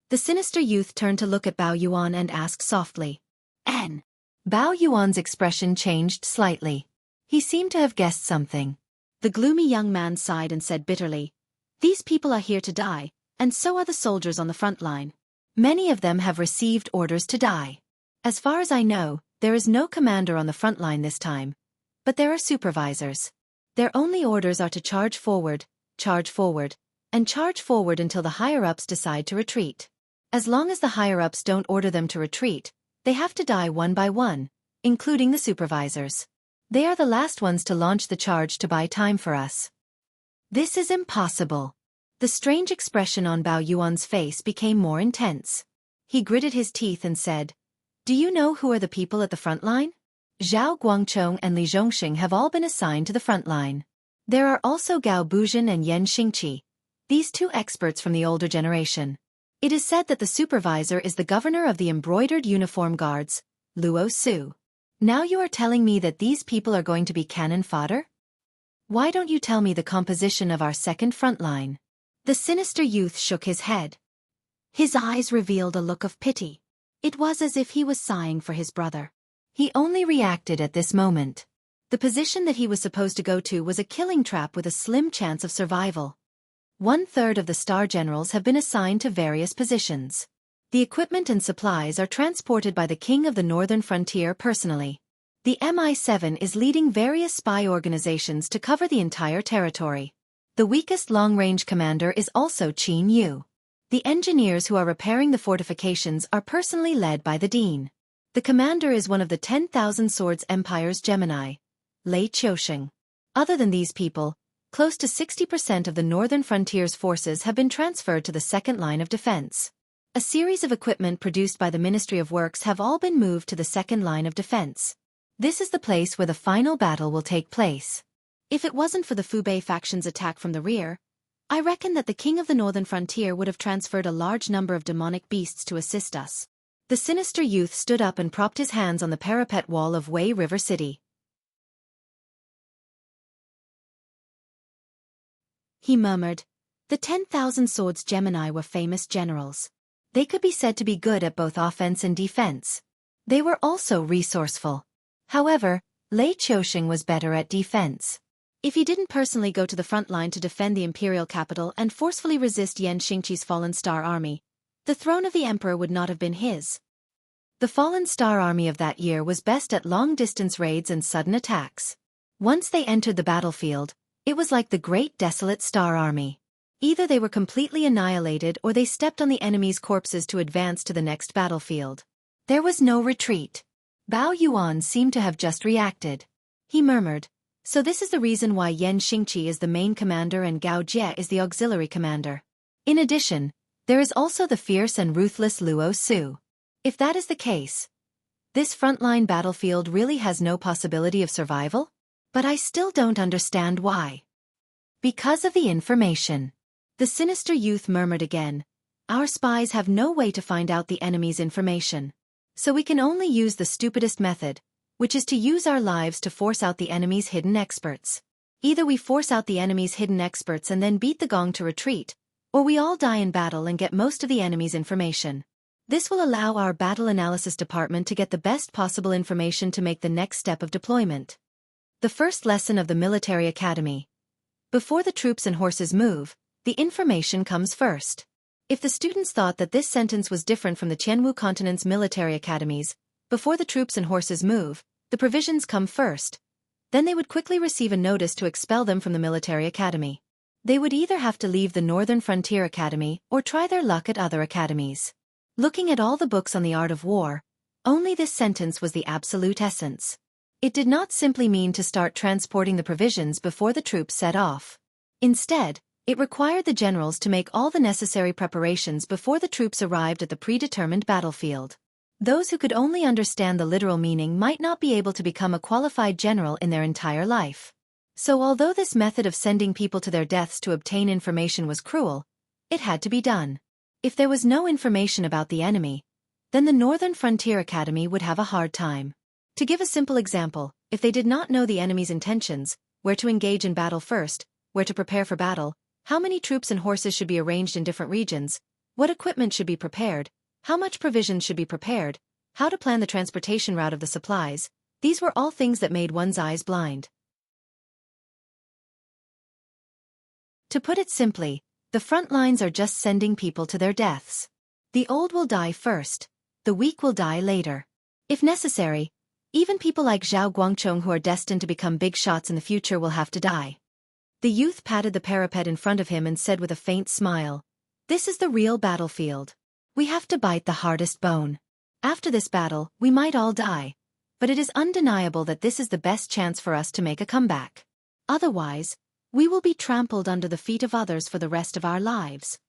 [SPEAKER 1] The sinister youth turned to look at Bao Yuan and asked softly, "N." Bao Yuan's expression changed slightly. He seemed to have guessed something. The gloomy young man sighed and said bitterly, "These people are here to die, and so are the soldiers on the front line. Many of them have received orders to die. As far as I know, there is no commander on the front line this time, but there are supervisors. Their only orders are to charge forward, and charge forward until the higher-ups decide to retreat. As long as the higher-ups don't order them to retreat, they have to die one by one, including the supervisors. They are the last ones to launch the charge to buy time for us." "This is impossible." The strange expression on Bao Yuan's face became more intense. He gritted his teeth and said, "Do you know who are the people at the front line? Zhao Guangchong and Li Zhongxing have all been assigned to the front line. There are also Gao Buzhen and Yan Xingqi, these two experts from the older generation. It is said that the supervisor is the governor of the embroidered uniform guards, Luo Su. Now you are telling me that these people are going to be cannon fodder? Why don't you tell me the composition of our second front line?" The sinister youth shook his head. His eyes revealed a look of pity. It was as if he was sighing for his brother. He only reacted at this moment. The position that he was supposed to go to was a killing trap with a slim chance of survival. 1/3 of the star generals have been assigned to various positions. The equipment and supplies are transported by the King of the Northern Frontier personally. The MI7 is leading various spy organizations to cover the entire territory. The weakest long-range commander is also Qin Yu. The engineers who are repairing the fortifications are personally led by the Dean. The commander is one of the 10,000 Swords Empire's Gemini, Lei Qiusheng. Other than these people, close to 60% of the Northern Frontier's forces have been transferred to the second line of defense. A series of equipment produced by the Ministry of Works have all been moved to the second line of defense. This is the place where the final battle will take place. If it wasn't for the Fubei faction's attack from the rear, I reckon that the King of the Northern Frontier would have transferred a large number of demonic beasts to assist us. The sinister youth stood up and propped his hands on the parapet wall of Wei River City. He murmured, "The 10,000 Swords Gemini were famous generals. They could be said to be good at both offense and defense. They were also resourceful. However, Lei Qiusheng was better at defense. If he didn't personally go to the front line to defend the imperial capital and forcefully resist Yan Xingqi's fallen star army, the throne of the emperor would not have been his. The fallen star army of that year was best at long-distance raids and sudden attacks. Once they entered the battlefield, it was like the great desolate star army. Either they were completely annihilated or they stepped on the enemy's corpses to advance to the next battlefield. There was no retreat." Bao Yuan seemed to have just reacted. He murmured, "So this is the reason why Yan Xingqi is the main commander and Gao Jie is the auxiliary commander. In addition, there is also the fierce and ruthless Luo Su. If that is the case, this frontline battlefield really has no possibility of survival? But I still don't understand why." "Because of the information." The sinister youth murmured again, "Our spies have no way to find out the enemy's information. So we can only use the stupidest method, which is to use our lives to force out the enemy's hidden experts. Either we force out the enemy's hidden experts and then beat the gong to retreat, or we all die in battle and get most of the enemy's information. This will allow our battle analysis department to get the best possible information to make the next step of deployment." The first lesson of the military academy. Before the troops and horses move, the information comes first. If the students thought that this sentence was different from the Qianwu continent's military academies, before the troops and horses move, the provisions come first, then they would quickly receive a notice to expel them from the military academy. They would either have to leave the Northern Frontier Academy or try their luck at other academies. Looking at all the books on the art of war, only this sentence was the absolute essence. It did not simply mean to start transporting the provisions before the troops set off. Instead, it required the generals to make all the necessary preparations before the troops arrived at the predetermined battlefield. Those who could only understand the literal meaning might not be able to become a qualified general in their entire life. So although this method of sending people to their deaths to obtain information was cruel, it had to be done. If there was no information about the enemy, then the Northern Frontier Academy would have a hard time. To give a simple example, if they did not know the enemy's intentions, where to engage in battle first, where to prepare for battle, how many troops and horses should be arranged in different regions, what equipment should be prepared, how much provisions should be prepared, how to plan the transportation route of the supplies, these were all things that made one's eyes blind. To put it simply, the front lines are just sending people to their deaths. The old will die first, the weak will die later. If necessary, even people like Zhao Guangchong who are destined to become big shots in the future will have to die. The youth patted the parapet in front of him and said with a faint smile, "This is the real battlefield. We have to bite the hardest bone. After this battle, we might all die, but it is undeniable that this is the best chance for us to make a comeback. Otherwise, we will be trampled under the feet of others for the rest of our lives."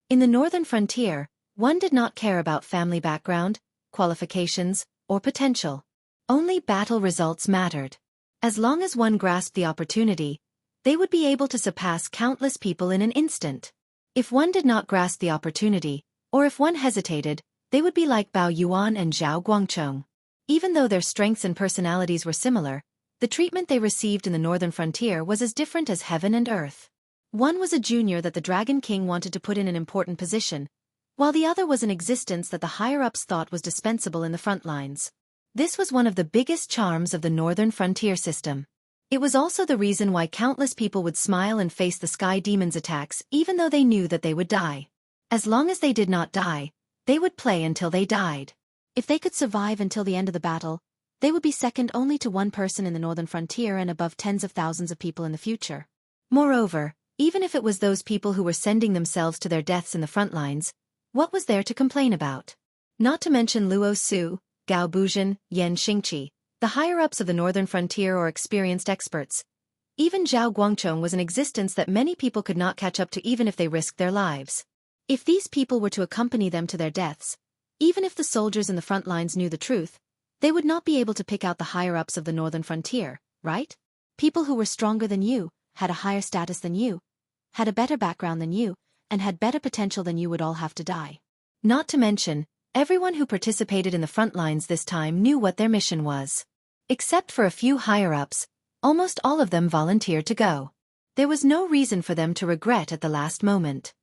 [SPEAKER 1] In the northern frontier, one did not care about family background, qualifications, or potential. Only battle results mattered. As long as one grasped the opportunity, they would be able to surpass countless people in an instant. If one did not grasp the opportunity, or if one hesitated, they would be like Bao Yuan and Zhao Guangchong. Even though their strengths and personalities were similar, the treatment they received in the northern frontier was as different as heaven and earth. One was a junior that the Dragon King wanted to put in an important position, while the other was an existence that the higher-ups thought was dispensable in the front lines. This was one of the biggest charms of the northern frontier system. It was also the reason why countless people would smile and face the Sky Demon's attacks even though they knew that they would die. As long as they did not die, they would play until they died. If they could survive until the end of the battle, they would be second only to one person in the northern frontier and above tens of thousands of people in the future. Moreover, even if it was those people who were sending themselves to their deaths in the front lines, what was there to complain about? Not to mention Luo Su, Gao Buzhan, Yan Xingqi, the higher-ups of the northern frontier or experienced experts. Even Zhao Guangchong was an existence that many people could not catch up to even if they risked their lives. If these people were to accompany them to their deaths, even if the soldiers in the front lines knew the truth, they would not be able to pick out the higher-ups of the northern frontier, right? People who were stronger than you, had a higher status than you, had a better background than you, and had better potential than you would all have to die. Not to mention, everyone who participated in the front lines this time knew what their mission was. Except for a few higher-ups, almost all of them volunteered to go. There was no reason for them to regret at the last moment.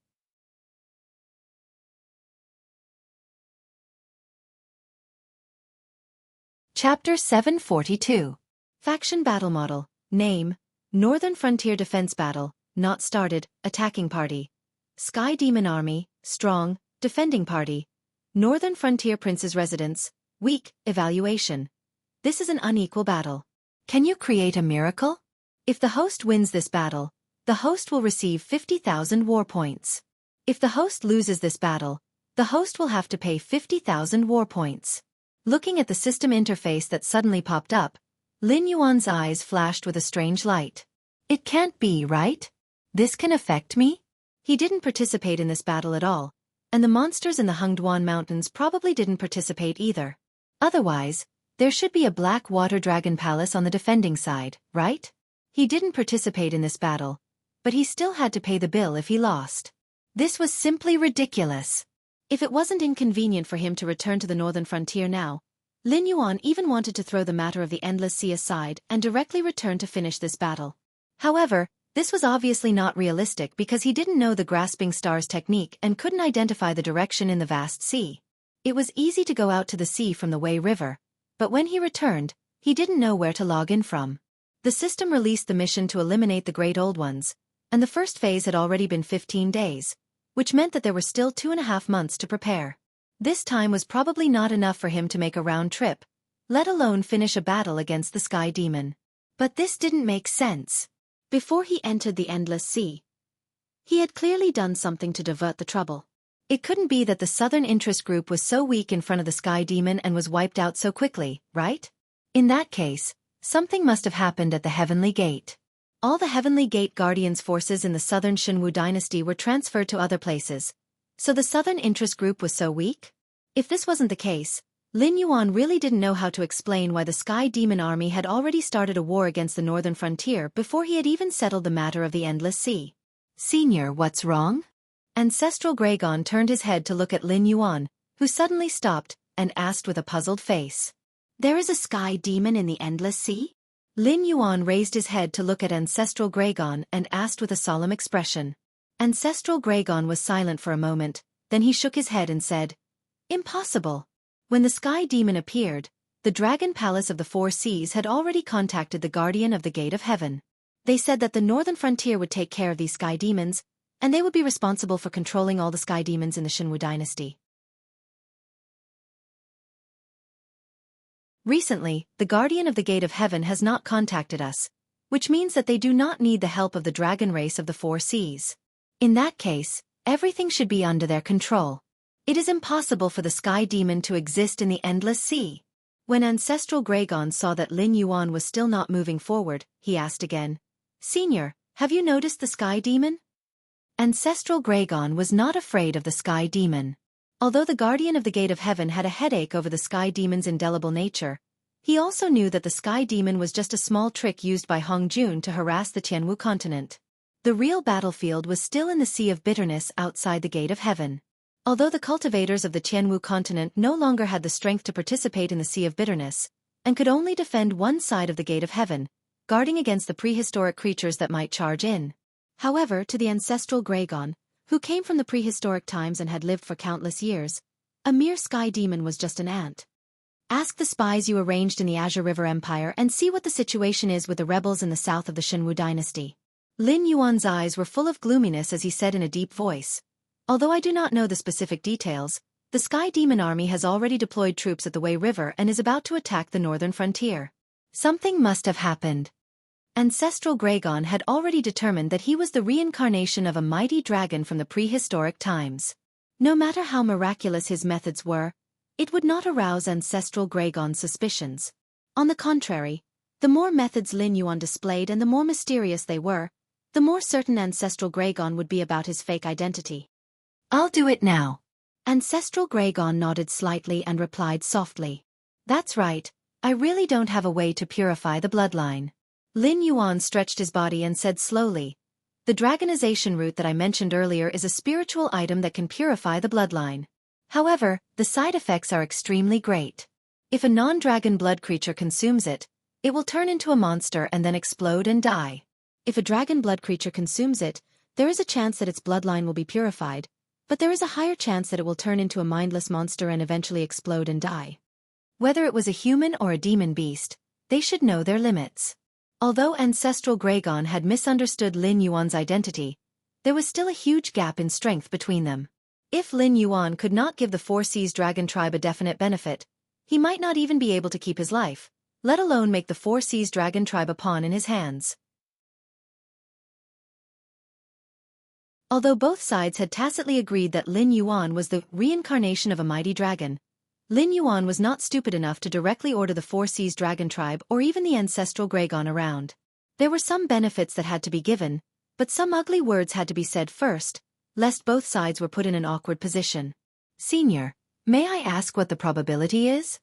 [SPEAKER 1] Chapter 742. Faction Battle Model. Name: Northern Frontier Defense Battle, not started, attacking party. Sky Demon Army, strong, defending party. Northern Frontier Prince's residence, weak, evaluation. This is an unequal battle. Can you create a miracle? If the host wins this battle, the host will receive 50,000 war points. If the host loses this battle, the host will have to pay 50,000 war points. Looking at the system interface that suddenly popped up, Lin Yuan's eyes flashed with a strange light. It can't be, right? This can affect me? He didn't participate in this battle at all, and the monsters in the Hengduan Mountains probably didn't participate either. Otherwise, there should be a black water dragon palace on the defending side, right? He didn't participate in this battle, but he still had to pay the bill if he lost. This was simply ridiculous. If it wasn't inconvenient for him to return to the northern frontier now, Lin Yuan even wanted to throw the matter of the Endless Sea aside and directly return to finish this battle. However, this was obviously not realistic because he didn't know the grasping stars technique and couldn't identify the direction in the vast sea. It was easy to go out to the sea from the Wei River, but when he returned, he didn't know where to log in from. The system released the mission to eliminate the Great Old Ones, and the first phase had already been 15 days, which meant that there were still 2.5 months to prepare. This time was probably not enough for him to make a round trip, let alone finish a battle against the Sky Demon. But this didn't make sense. Before he entered the Endless Sea, he had clearly done something to divert the trouble. It couldn't be that the Southern Interest Group was so weak in front of the Sky Demon and was wiped out so quickly, right? In that case, something must have happened at the Heavenly Gate. All the Heavenly Gate Guardians forces in the Southern Shinwu dynasty were transferred to other places. So the Southern Interest Group was so weak? If this wasn't the case, Lin Yuan really didn't know how to explain why the Sky Demon army had already started a war against the northern frontier before he had even settled the matter of the Endless Sea. Senior, what's wrong? Ancestral Gregon turned his head to look at Lin Yuan, who suddenly stopped and asked with a puzzled face. There is a Sky Demon in the Endless Sea? Lin Yuan raised his head to look at Ancestral Gregon and asked with a solemn expression. Ancestral Gregon was silent for a moment, then he shook his head and said, Impossible. When the Sky Demon appeared, the Dragon Palace of the Four Seas had already contacted the Guardian of the Gate of Heaven. They said that the northern frontier would take care of these Sky Demons, and they would be responsible for controlling all the Sky Demons in the Shinwu dynasty. Recently, the Guardian of the Gate of Heaven has not contacted us, which means that they do not need the help of the dragon race of the Four Seas. In that case, everything should be under their control. It is impossible for the Sky Demon to exist in the Endless Sea. When Ancestral Gregon saw that Lin Yuan was still not moving forward, he asked again, Senior, have you noticed the Sky Demon? Ancestral Gregon was not afraid of the Sky Demon. Although the Guardian of the Gate of Heaven had a headache over the Sky Demon's indelible nature, he also knew that the Sky Demon was just a small trick used by Hong Jun to harass the Tianwu continent. The real battlefield was still in the Sea of Bitterness outside the Gate of Heaven. Although the cultivators of the Tianwu continent no longer had the strength to participate in the Sea of Bitterness, and could only defend one side of the Gate of Heaven, guarding against the prehistoric creatures that might charge in. However, to the Ancestral Gregon, who came from the prehistoric times and had lived for countless years, a mere Sky Demon was just an ant. Ask the spies you arranged in the Azure River Empire and see what the situation is with the rebels in the south of the Shinwu dynasty. Lin Yuan's eyes were full of gloominess as he said in a deep voice, Although I do not know the specific details, the Sky Demon army has already deployed troops at the Wei River and is about to attack the northern frontier. Something must have happened. Ancestral Gregon had already determined that he was the reincarnation of a mighty dragon from the prehistoric times. No matter how miraculous his methods were, it would not arouse Ancestral Gregon's suspicions. On the contrary, the more methods Lin Yuan displayed and the more mysterious they were, the more certain Ancestral Gregon would be about his fake identity. I'll do it now. Ancestral Gregon nodded slightly and replied softly. That's right, I really don't have a way to purify the bloodline. Lin Yuan stretched his body and said slowly, the dragonization root that I mentioned earlier is a spiritual item that can purify the bloodline. However, the side effects are extremely great. If a non-dragon blood creature consumes it, it will turn into a monster and then explode and die. If a dragon blood creature consumes it, there is a chance that its bloodline will be purified, but there is a higher chance that it will turn into a mindless monster and eventually explode and die. Whether it was a human or a demon beast, they should know their limits. Although Ancestral Gregon had misunderstood Lin Yuan's identity, there was still a huge gap in strength between them. If Lin Yuan could not give the Four Seas Dragon tribe a definite benefit, he might not even be able to keep his life, let alone make the Four Seas Dragon tribe a pawn in his hands. Although both sides had tacitly agreed that Lin Yuan was the reincarnation of a mighty dragon, Lin Yuan was not stupid enough to directly order the Four Seas Dragon tribe or even the Ancestral Gregon around. There were some benefits that had to be given, but some ugly words had to be said first, lest both sides were put in an awkward position. Senior, may I ask what the probability is?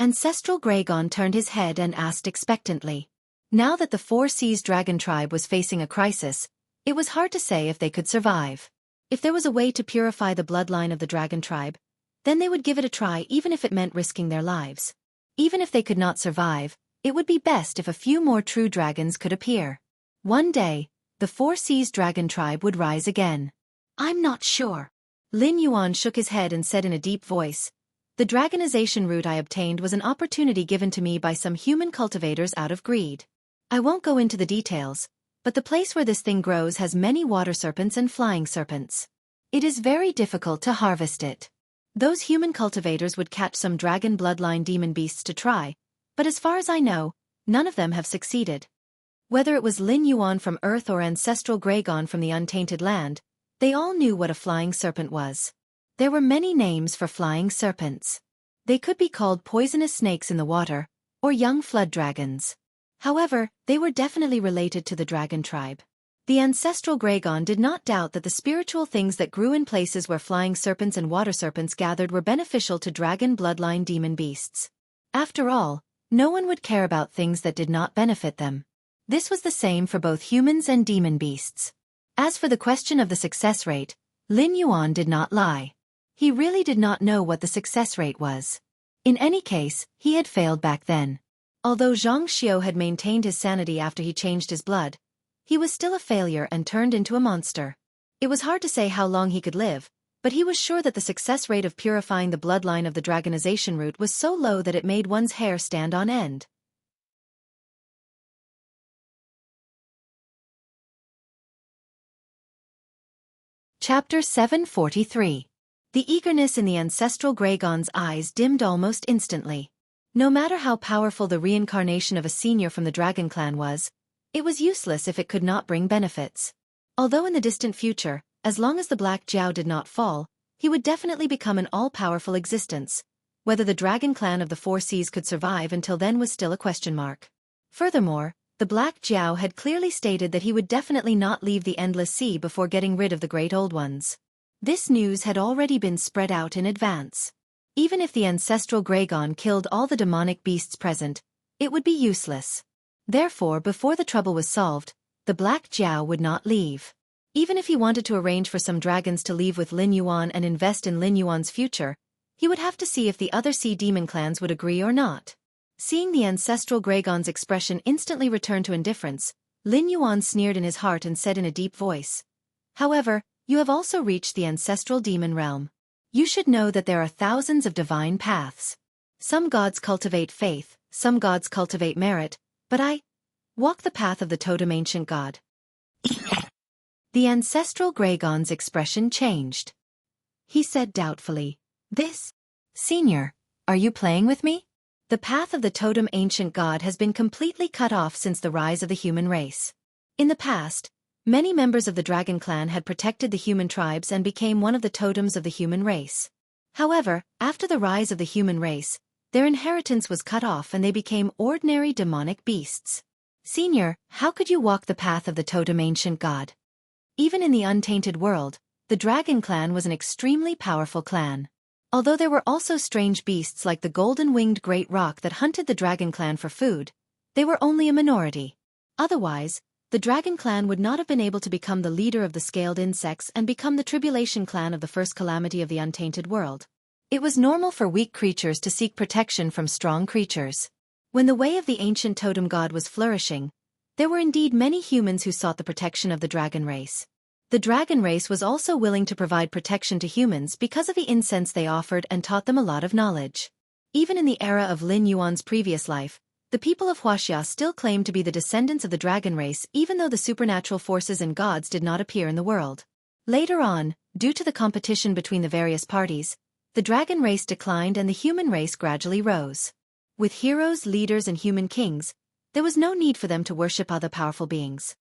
[SPEAKER 1] Ancestral Gregon turned his head and asked expectantly. Now that the Four Seas Dragon tribe was facing a crisis, it was hard to say if they could survive. If there was a way to purify the bloodline of the dragon tribe, then they would give it a try even if it meant risking their lives. Even if they could not survive, it would be best if a few more true dragons could appear. One day, the Four Seas Dragon tribe would rise again. I'm not sure. Lin Yuan shook his head and said in a deep voice, the dragonization root I obtained was an opportunity given to me by some human cultivators out of greed. I won't go into the details, but the place where this thing grows has many water serpents and flying serpents. It is very difficult to harvest it. Those human cultivators would catch some dragon bloodline demon beasts to try, but as far as I know, none of them have succeeded. Whether it was Lin Yuan from Earth or Ancestral Gregon from the Untainted Land, they all knew what a flying serpent was. There were many names for flying serpents. They could be called poisonous snakes in the water, or young flood dragons. However, they were definitely related to the dragon tribe. The ancestral Gragon did not doubt that the spiritual things that grew in places where flying serpents and water serpents gathered were beneficial to dragon bloodline demon beasts. After all, no one would care about things that did not benefit them. This was the same for both humans and demon beasts. As for the question of the success rate, Lin Yuan did not lie. He really did not know what the success rate was. In any case, he had failed back then. Although Zhang Xiao had maintained his sanity after he changed his blood, he was still a failure and turned into a monster. It was hard to say how long he could live, but he was sure that the success rate of purifying the bloodline of the dragonization root was so low that it made one's hair stand on end. Chapter 743. The eagerness in the ancestral Gragon's eyes dimmed almost instantly. No matter how powerful the reincarnation of a senior from the dragon clan was, it was useless if it could not bring benefits. Although in the distant future, as long as the Black Jiao did not fall, he would definitely become an all-powerful existence. Whether the dragon clan of the Four Seas could survive until then was still a question mark. Furthermore, the Black Jiao had clearly stated that he would definitely not leave the Endless Sea before getting rid of the Great Old Ones. This news had already been spread out in advance. Even if the ancestral Gragon killed all the demonic beasts present, it would be useless. Therefore, before the trouble was solved, the Black Jiao would not leave. Even if he wanted to arrange for some dragons to leave with Lin Yuan and invest in Lin Yuan's future, he would have to see if the other sea demon clans would agree or not. Seeing the ancestral Gragon's expression instantly return to indifference, Lin Yuan sneered in his heart and said in a deep voice, "However, you have also reached the ancestral demon realm. You should know that there are thousands of divine paths. Some gods cultivate faith, some gods cultivate merit, but I walk the path of the totem ancient god." The ancestral Gragon's expression changed. He said doubtfully, "This, Senior, are you playing with me? The path of the totem ancient god has been completely cut off since the rise of the human race. In the past, many members of the dragon clan had protected the human tribes and became one of the totems of the human race. However, after the rise of the human race, their inheritance was cut off and they became ordinary demonic beasts. Senior, how could you walk the path of the totem ancient god?" Even in the untainted world, the dragon clan was an extremely powerful clan. Although there were also strange beasts like the golden-winged great roc that hunted the dragon clan for food, they were only a minority. Otherwise, the dragon clan would not have been able to become the leader of the scaled insects and become the tribulation clan of the first calamity of the untainted world. It was normal for weak creatures to seek protection from strong creatures. When the way of the ancient totem god was flourishing, there were indeed many humans who sought the protection of the dragon race. The dragon race was also willing to provide protection to humans because of the incense they offered and taught them a lot of knowledge. Even in the era of Lin Yuan's previous life, the people of Huaxia still claimed to be the descendants of the dragon race even though the supernatural forces and gods did not appear in the world. Later on, due to the competition between the various parties, the dragon race declined and the human race gradually rose. With heroes, leaders and human kings, there was no need for them to worship other powerful beings.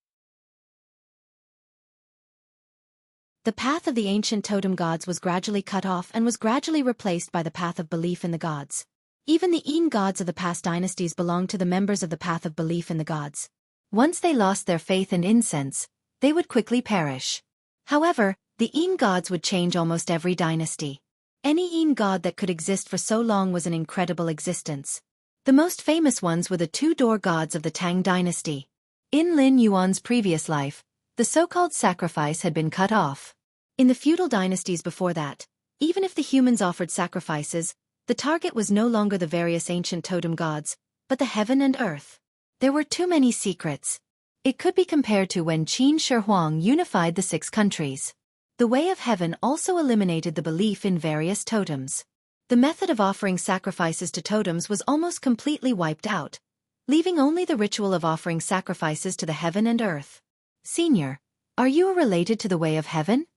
[SPEAKER 1] The path of the ancient totem gods was gradually cut off and was gradually replaced by the path of belief in the gods. Even the Yin gods of the past dynasties belonged to the members of the path of belief in the gods. Once they lost their faith and incense, they would quickly perish. However, the Yin gods would change almost every dynasty. Any Yin god that could exist for so long was an incredible existence. The most famous ones were the two-door gods of the Tang dynasty. In Lin Yuan's previous life, the so-called sacrifice had been cut off. In the feudal dynasties before that, even if the humans offered sacrifices, the target was no longer the various ancient totem gods, but the heaven and earth. There were too many secrets. It could be compared to when Qin Shi Huang unified the 6 countries. The way of heaven also eliminated the belief in various totems. The method of offering sacrifices to totems was almost completely wiped out, leaving only the ritual of offering sacrifices to the heaven and earth. Senior, are you related to the way of heaven?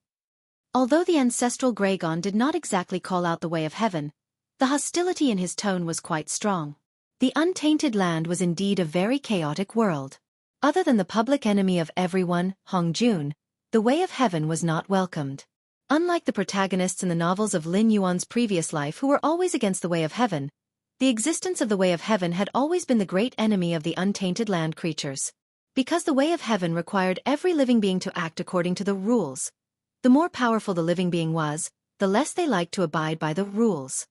[SPEAKER 1] Although the ancestral Gragon did not exactly call out the way of heaven, the hostility in his tone was quite strong. The untainted land was indeed a very chaotic world. Other than the public enemy of everyone, Hong Jun, the way of heaven was not welcomed. Unlike the protagonists in the novels of Lin Yuan's previous life who were always against the way of heaven, the existence of the way of heaven had always been the great enemy of the untainted land creatures. Because the way of heaven required every living being to act according to the rules. The more powerful the living being was, the less they liked to abide by the rules.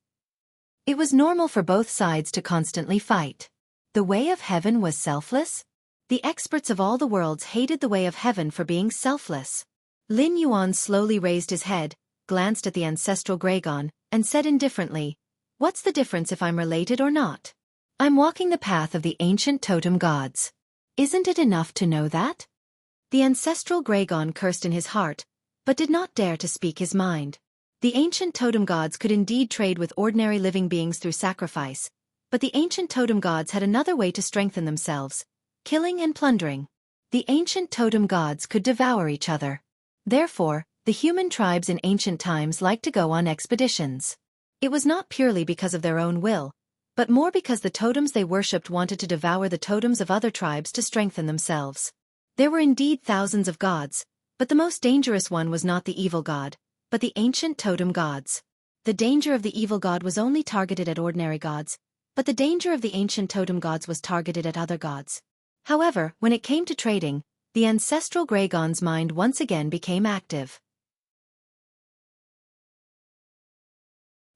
[SPEAKER 1] It was normal for both sides to constantly fight. The way of heaven was selfless? The experts of all the worlds hated the way of heaven for being selfless. Lin Yuan slowly raised his head, glanced at the ancestral Gragon, and said indifferently, "What's the difference if I'm related or not? I'm walking the path of the ancient totem gods. Isn't it enough to know that?" The ancestral Gragon cursed in his heart, but did not dare to speak his mind. The ancient totem gods could indeed trade with ordinary living beings through sacrifice, but the ancient totem gods had another way to strengthen themselves: killing and plundering. The ancient totem gods could devour each other. Therefore, the human tribes in ancient times liked to go on expeditions. It was not purely because of their own will, but more because the totems they worshipped wanted to devour the totems of other tribes to strengthen themselves. There were indeed thousands of gods, but the most dangerous one was not the evil god, but the ancient totem gods. The danger of the evil god was only targeted at ordinary gods, but the danger of the ancient totem gods was targeted at other gods. However, when it came to trading, the ancestral Gragon's mind once again became active.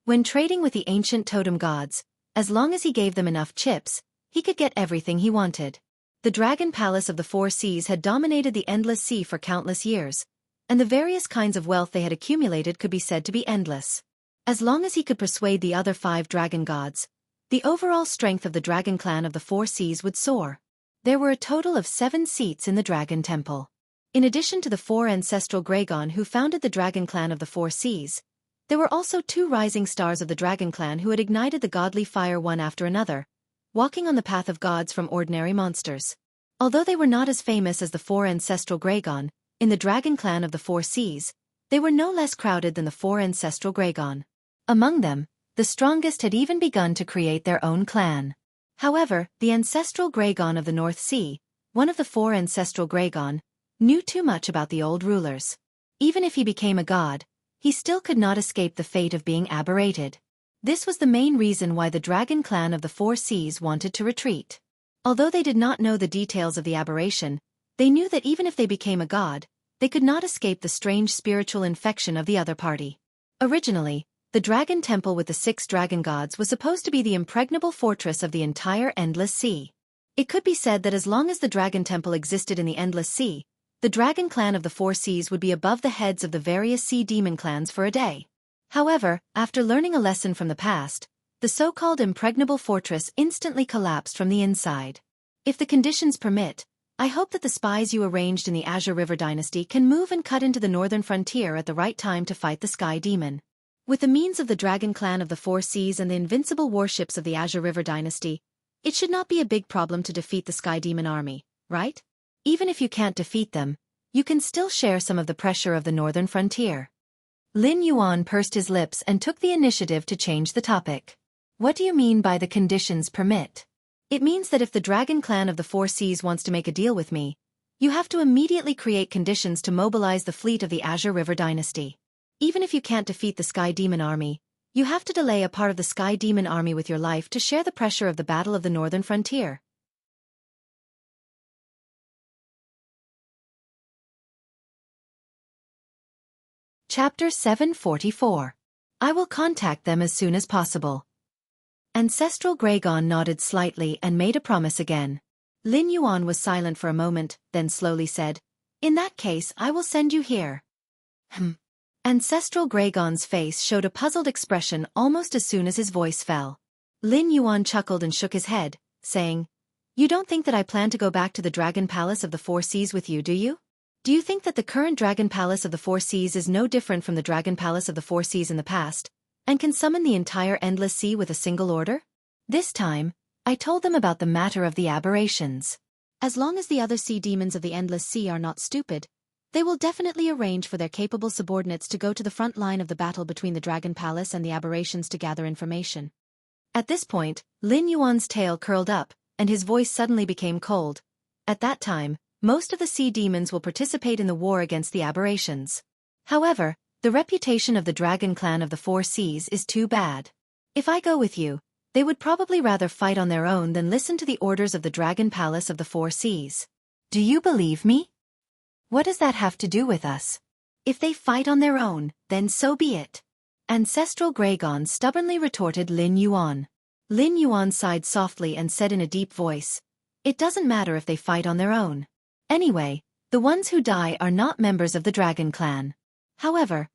[SPEAKER 1] When trading with the ancient totem gods, as long as he gave them enough chips, he could get everything he wanted. The Dragon Palace of the Four Seas had dominated the endless sea for countless years, and the various kinds of wealth they had accumulated could be said to be endless. As long as he could persuade the other 5 dragon gods, the overall strength of the dragon clan of the Four Seas would soar. There were a total of 7 seats in the Dragon Temple. In addition to the 4 ancestral Gragon who founded the Dragon Clan of the Four Seas, there were also 2 rising stars of the Dragon Clan who had ignited the godly fire one after another, walking on the path of gods from ordinary monsters. Although they were not as famous as the 4 ancestral Gragon, in the Dragon Clan of the Four Seas, they were no less crowded than the 4 ancestral Gragon. Among them, the strongest had even begun to create their own clan. However, the ancestral Gragon of the North Sea, one of the 4 ancestral Gragon, knew too much about the old rulers. Even if he became a god, he still could not escape the fate of being aberrated. This was the main reason why the Dragon Clan of the Four Seas wanted to retreat. Although they did not know the details of the aberration, they knew that even if they became a god, they could not escape the strange spiritual infection of the other party. Originally, the Dragon Temple with the 6 dragon gods was supposed to be the impregnable fortress of the entire endless sea. It could be said that as long as the Dragon Temple existed in the endless sea, the Dragon Clan of the Four Seas would be above the heads of the various sea demon clans for a day. However, after learning a lesson from the past, the so-called impregnable fortress instantly collapsed from the inside. If the conditions permit, I hope that the spies you arranged in the Azure River Dynasty can move and cut into the northern frontier at the right time to fight the Sky Demon. With the means of the Dragon Clan of the Four Seas and the invincible warships of the Azure River Dynasty, it should not be a big problem to defeat the Sky Demon army, right? Even if you can't defeat them, you can still share some of the pressure of the northern frontier. Lin Yuan pursed his lips and took the initiative to change the topic. What do you mean by the conditions permit? It means that if the Dragon Clan of the Four Seas wants to make a deal with me, you have to immediately create conditions to mobilize the fleet of the Azure River Dynasty. Even if you can't defeat the Sky Demon army, you have to delay a part of the Sky Demon army with your life to share the pressure of the Battle of the Northern Frontier. Chapter 744. I will contact them as soon as possible. Ancestral Gragon nodded slightly and made a promise again. Lin Yuan was silent for a moment, then slowly said, "In that case, I will send you here." Ancestral Gragon's face showed a puzzled expression almost as soon as his voice fell. Lin Yuan chuckled and shook his head, saying, "You don't think that I plan to go back to the Dragon Palace of the Four Seas with you, do you? Do you think that the current Dragon Palace of the Four Seas is no different from the Dragon Palace of the Four Seas in the past, and can summon the entire endless sea with a single order?" This time, I told them about the matter of the aberrations. As long as the other sea demons of the endless sea are not stupid, they will definitely arrange for their capable subordinates to go to the front line of the battle between the Dragon Palace and the aberrations to gather information. At this point, Lin Yuan's tail curled up, and his voice suddenly became cold. At that time, most of the sea demons will participate in the war against the aberrations. However, The reputation of the dragon clan of the Four Seas is too bad. If I go with you, they would probably rather fight on their own than listen to the orders of the Dragon Palace of the Four Seas. Do you believe me? What does that have to do with us? If they fight on their own, then so be it. Ancestral Graygon stubbornly retorted Lin Yuan. Lin Yuan sighed softly and said in a deep voice, "It doesn't matter if they fight on their own. Anyway, the ones who die are not members of the Dragon Clan. However,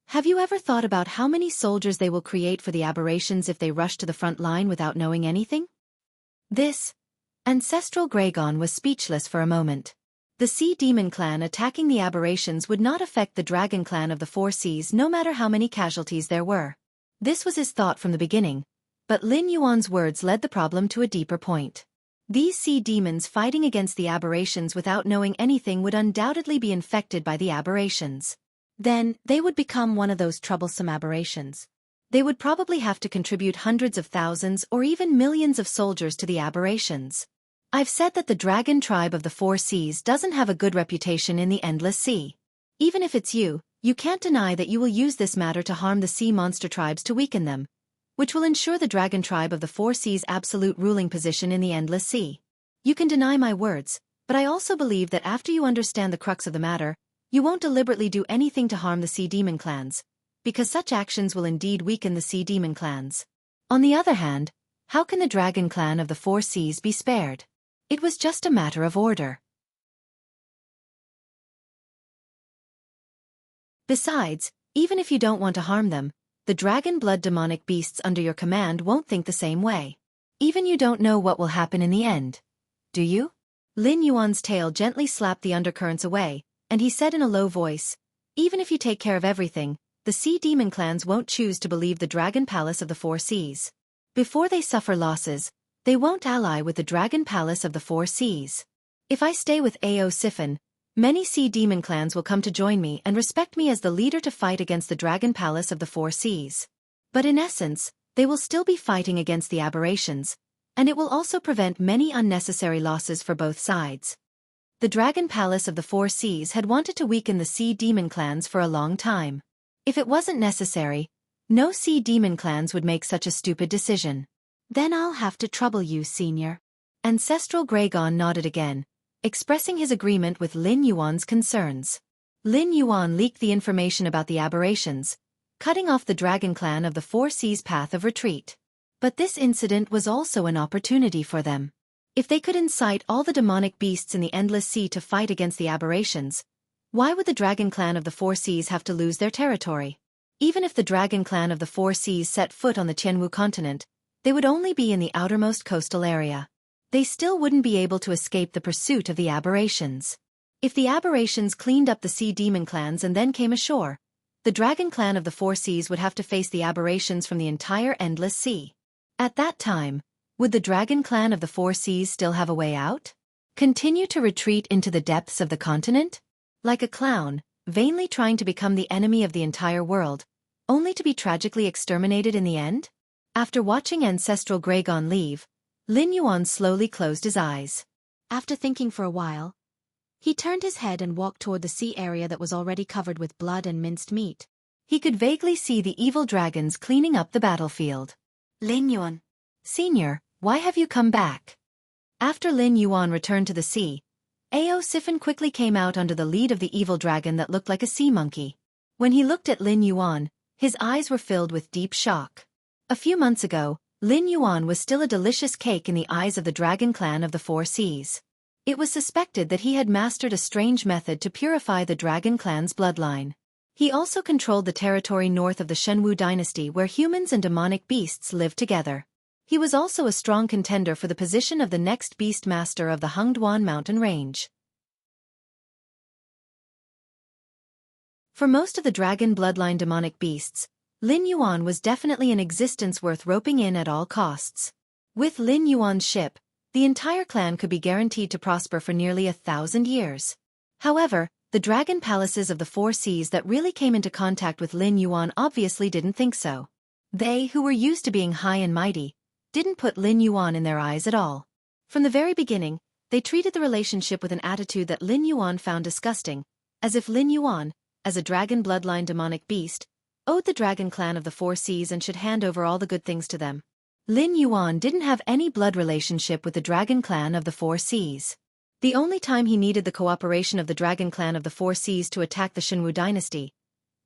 [SPEAKER 1] have you ever thought about how many soldiers they will create for the aberrations if they rush to the front line without knowing anything?" Ancestral Graygon was speechless for a moment. The Sea Demon Clan attacking the aberrations would not affect the Dragon Clan of the Four Seas no matter how many casualties there were. This was his thought from the beginning, but Lin Yuan's words led the problem to a deeper point. These sea demons fighting against the aberrations without knowing anything would undoubtedly be infected by the aberrations. Then, they would become one of those troublesome aberrations. They would probably have to contribute hundreds of thousands or even millions of soldiers to the aberrations. I've said that the dragon tribe of the Four Seas doesn't have a good reputation in the Endless Sea. Even if it's you, you can't deny that you will use this matter to harm the sea monster tribes to weaken them, which will ensure the dragon tribe of the Four Seas' absolute ruling position in the Endless Sea. You can deny my words, but I also believe that after you understand the crux of the matter, you won't deliberately do anything to harm the Sea Demon clans, because such actions will indeed weaken the Sea Demon clans. On the other hand, how can the Dragon Clan of the Four Seas be spared? It was just a matter of order. Besides, even if you don't want to harm them, the dragon blood demonic beasts under your command won't think the same way. Even you don't know what will happen in the end. Do you? Lin Yuan's tail gently slapped the undercurrents away, and he said in a low voice, "Even if you take care of everything, the Sea Demon clans won't choose to believe the Dragon Palace of the Four Seas. Before they suffer losses, they won't ally with the Dragon Palace of the Four Seas. If I stay with Ao Siphon, many Sea Demon clans will come to join me and respect me as the leader to fight against the Dragon Palace of the Four Seas. But in essence, they will still be fighting against the aberrations, and it will also prevent many unnecessary losses for both sides." The Dragon Palace of the Four Seas had wanted to weaken the Sea Demon clans for a long time. If it wasn't necessary, no Sea Demon clans would make such a stupid decision. "Then I'll have to trouble you, Senior." Ancestral Graygon nodded again, expressing his agreement with Lin Yuan's concerns. Lin Yuan leaked the information about the aberrations, cutting off the Dragon Clan of the Four Seas' path of retreat. But this incident was also an opportunity for them. If they could incite all the demonic beasts in the Endless Sea to fight against the aberrations, why would the Dragon Clan of the Four Seas have to lose their territory? Even if the Dragon Clan of the Four Seas set foot on the Tianwu continent, they would only be in the outermost coastal area. They still wouldn't be able to escape the pursuit of the aberrations. If the aberrations cleaned up the Sea Demon clans and then came ashore, the Dragon Clan of the Four Seas would have to face the aberrations from the entire Endless Sea. At that time, would the Dragon Clan of the Four Seas still have a way out? Continue to retreat into the depths of the continent? Like a clown, vainly trying to become the enemy of the entire world, only to be tragically exterminated in the end? After watching Ancestral Graygon leave, Lin Yuan slowly closed his eyes. After thinking for a while, he turned his head and walked toward the sea area that was already covered with blood and minced meat. He could vaguely see the evil dragons cleaning up the battlefield. "Lin Yuan. Senior, why have you come back?" After Lin Yuan returned to the sea, Ao Siphon quickly came out under the lead of the evil dragon that looked like a sea monkey. When he looked at Lin Yuan, his eyes were filled with deep shock. A few months ago, Lin Yuan was still a delicious cake in the eyes of the Dragon Clan of the Four Seas. It was suspected that he had mastered a strange method to purify the Dragon Clan's bloodline. He also controlled the territory north of the Shenwu dynasty where humans and demonic beasts lived together. He was also a strong contender for the position of the next beast master of the Hengduan mountain range. For most of the dragon bloodline demonic beasts, Lin Yuan was definitely an existence worth roping in at all costs. With Lin Yuan's ship, the entire clan could be guaranteed to prosper for nearly 1,000 years. However, the dragon palaces of the Four Seas that really came into contact with Lin Yuan obviously didn't think so. They, who were used to being high and mighty, didn't put Lin Yuan in their eyes at all. From the very beginning, they treated the relationship with an attitude that Lin Yuan found disgusting, as if Lin Yuan, as a dragon bloodline demonic beast, owed the dragon clan of the Four Seas and should hand over all the good things to them. Lin Yuan didn't have any blood relationship with the dragon clan of the Four Seas. The only time he needed the cooperation of the dragon clan of the Four Seas to attack the Xinwu dynasty,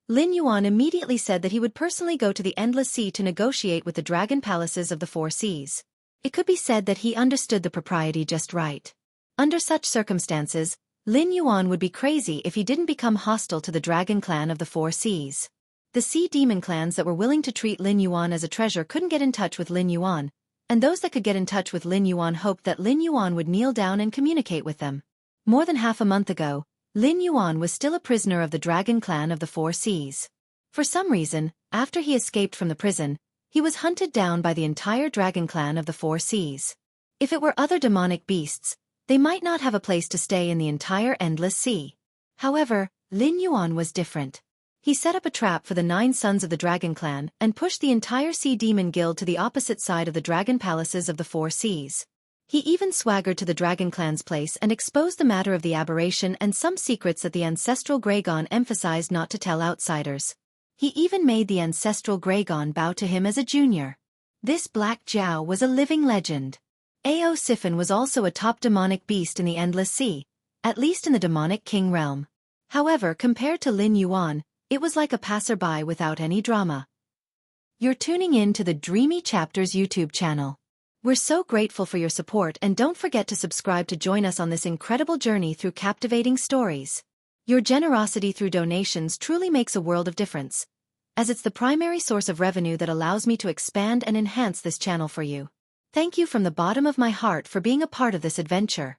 [SPEAKER 1] Lin Yuan immediately said that he would personally go to the Endless Sea to negotiate with the dragon palaces of the Four Seas. It could be said that he understood the propriety just right. Under such circumstances, Lin Yuan would be crazy if he didn't become hostile to the dragon clan of the Four Seas. The sea demon clans that were willing to treat Lin Yuan as a treasure couldn't get in touch with Lin Yuan, and those that could get in touch with Lin Yuan hoped that Lin Yuan would kneel down and communicate with them. More than half a month ago, Lin Yuan was still a prisoner of the dragon clan of the Four Seas. For some reason, after he escaped from the prison, he was hunted down by the entire dragon clan of the Four Seas. If it were other demonic beasts, they might not have a place to stay in the entire Endless Sea. However, Lin Yuan was different. He set up a trap for the 9 sons of the dragon clan and pushed the entire sea demon guild to the opposite side of the dragon palaces of the Four Seas. He even swaggered to the dragon clan's place and exposed the matter of the aberration and some secrets that the ancestral Greygon emphasized not to tell outsiders. He even made the ancestral Greygon bow to him as a junior. This Black Jiao was a living legend. Ao Siphon was also a top demonic beast in the Endless Sea, at least in the demonic king realm. However, compared to Lin Yuan, it was like a passerby without any drama. You're tuning in to the Dreamy Chapters YouTube channel. We're so grateful for your support, and don't forget to subscribe to join us on this incredible journey through captivating stories. Your generosity through donations truly makes a world of difference, as it's the primary source of revenue that allows me to expand and enhance this channel for you. Thank you from the bottom of my heart for being a part of this adventure.